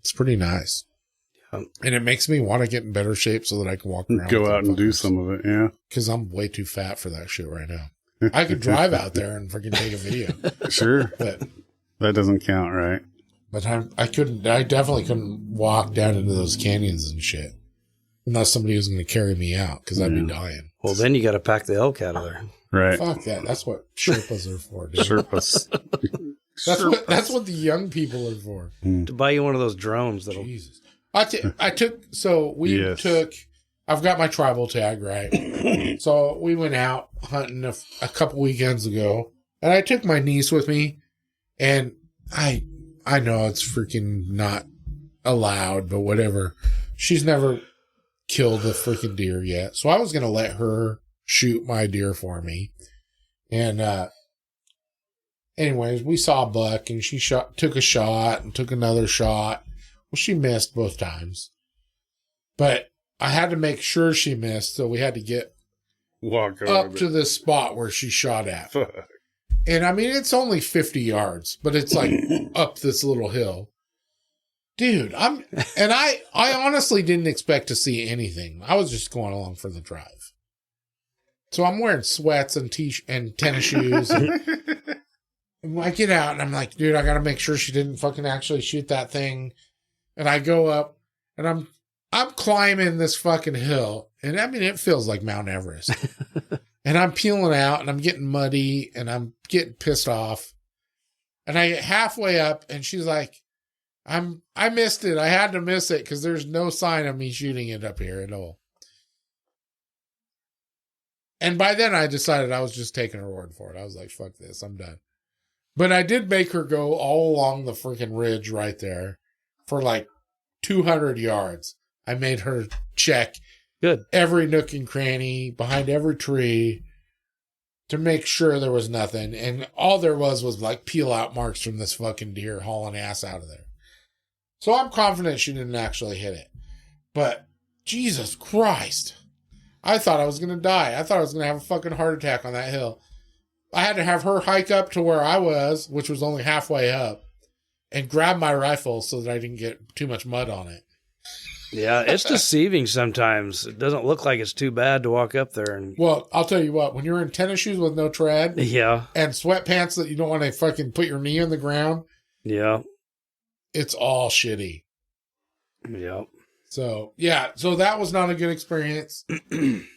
It's pretty nice. Yeah. And it makes me want to get in better shape so that I can walk around. Go out and do some of it, yeah. Because I'm way too fat for that shit right now. I could drive out there and freaking take a video. Sure. But that doesn't count, right? But I definitely couldn't walk down into those canyons and shit. Unless somebody was going to carry me out, because I'd be dying. Well, then you got to pack the elk out of there. Right. Fuck that. That's what Sherpas are for, dude. Sherpas. That's what the young people are for. To buy you one of those drones that'll... Jesus. I've got my tribal tag, right? So we went out hunting a couple weekends ago, and I took my niece with me, and I know it's freaking not allowed, but whatever. She's never killed a freaking deer yet. So I was going to let her shoot my deer for me. And, anyways, we saw a buck and she took a shot and took another shot. Well, she missed both times, but I had to make sure she missed. So we had to walk up to the spot where she shot at. Fuck. And I mean, it's only 50 yards, but it's like up this little hill. Dude, I honestly didn't expect to see anything. I was just going along for the drive. So I'm wearing sweats and tennis shoes. And I get out and I'm like, dude, I got to make sure she didn't fucking actually shoot that thing. And I go up and I'm climbing this fucking hill. And I mean, it feels like Mount Everest. And I'm peeling out and I'm getting muddy and I'm getting pissed off. And I get halfway up and she's like, I missed it. I had to miss it because there's no sign of me shooting it up here at all. And by then I decided I was just taking her word for it. I was like, fuck this, I'm done. But I did make her go all along the freaking ridge right there for like 200 yards. I made her check every nook and cranny, behind every tree, to make sure there was nothing. And all there was like peel out marks from this fucking deer hauling ass out of there. So I'm confident she didn't actually hit it. But Jesus Christ, I thought I was going to die. I thought I was going to have a fucking heart attack on that hill. I had to have her hike up to where I was, which was only halfway up, and grab my rifle so that I didn't get too much mud on it. Yeah, it's deceiving sometimes. It doesn't look like it's too bad to walk up there. Well, I'll tell you what, when you're in tennis shoes with no tread and sweatpants that you don't want to fucking put your knee on the ground, it's all shitty. Yeah. So that was not a good experience.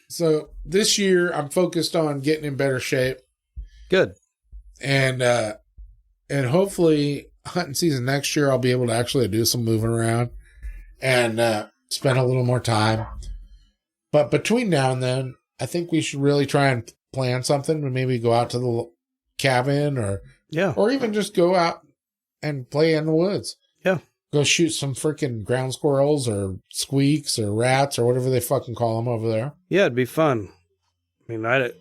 So this year I'm focused on getting in better shape. Good. And hopefully hunting season next year, I'll be able to actually do some moving around and spend a little more time. But between now and then, I think we should really try and plan something and maybe go out to the cabin or even just go out and play in the woods. Yeah. Go shoot some freaking ground squirrels or squeaks or rats or whatever they fucking call them over there. Yeah, it'd be fun. I mean,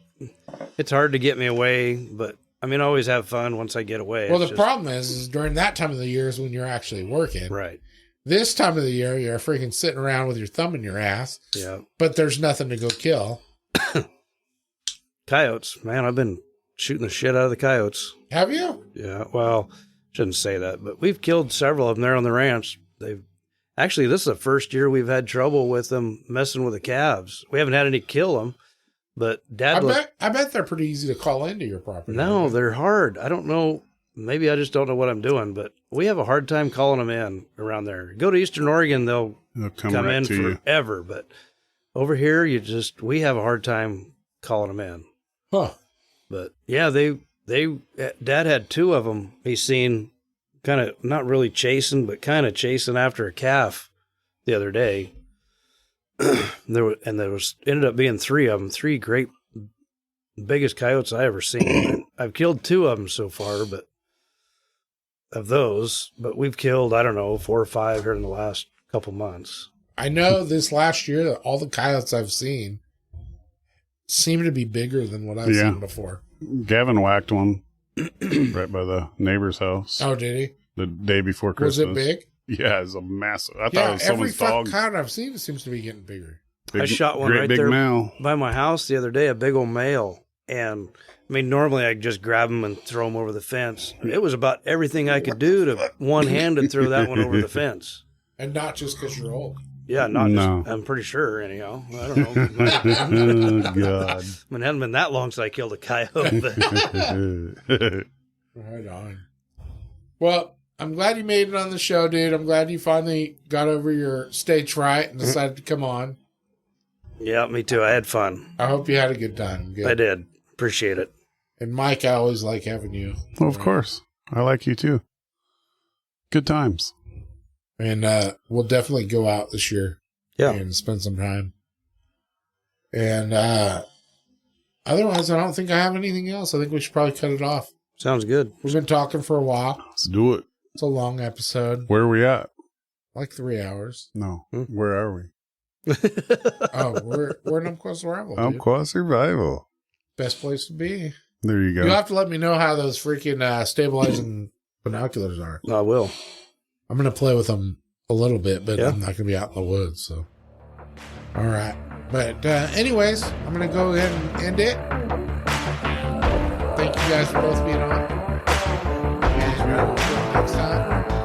it's hard to get me away, but I mean, I always have fun once I get away. Well, the problem is during that time of the year is when you're actually working. Right. This time of the year, you're freaking sitting around with your thumb in your ass. Yeah. But there's nothing to go kill. Coyotes. Man, I've been shooting the shit out of the coyotes. Have you? Yeah. Well, shouldn't say that, but we've killed several of them there on the ranch. Actually, this is the first year we've had trouble with them messing with the calves. We haven't had any kill them, but Dad... I bet they're pretty easy to call into your property. No, they're hard. I don't know. Maybe I just don't know what I'm doing, but we have a hard time calling them in around there. Go to Eastern Oregon, they'll come right in forever. You. But over here, we have a hard time calling them in. Huh. But yeah, Dad had 2 of them. He's seen kind of not really chasing, but kind of chasing after a calf the other day. There ended up being 3 of them, 3 great, biggest coyotes I ever seen. I've killed 2 of them so far, but we've killed, I don't know, 4 or 5 here in the last couple months. I know this last year that all the coyotes I've seen seem to be bigger than what I've seen before. Gavin whacked one right by the neighbor's house. Oh, did he? The day before Christmas. Was it big? Yeah, it's a massive. I thought it was someone's dog. Every coyote I've seen seems to be getting bigger. I shot one right there male by my house the other day, a big old male. And I mean, normally I just grab them and throw them over the fence. It was about everything I could do to one-handed throw that one over the fence. And not just because you're old. Yeah, I'm pretty sure, anyhow. I don't know. Oh, God. I mean, it hadn't been that long since I killed a coyote. Right on. Well, I'm glad you made it on the show, dude. I'm glad you finally got over your stage fright and decided to come on. Yeah, me too. I had fun. I hope you had a good time. Good. I did. Appreciate it. And Mike, I always like having you. Well, of course. I like you too. Good times. And we'll definitely go out this year. Yeah. And spend some time. And otherwise, I don't think I have anything else. I think we should probably cut it off. Sounds good. We've been talking for a while. Let's do it. It's a long episode. Where are we at? Like 3 hours. No. Where are we? We're in Umpqua Survival. Umpqua Survival. Best place to be. There you go. You'll have to let me know how those freaking stabilizing binoculars are. I will. I'm going to play with them a little bit, but I'm not going to be out in the woods. So, all right. But anyways, I'm going to go ahead and end it. Thank you guys for both being on. You guys ready for next time?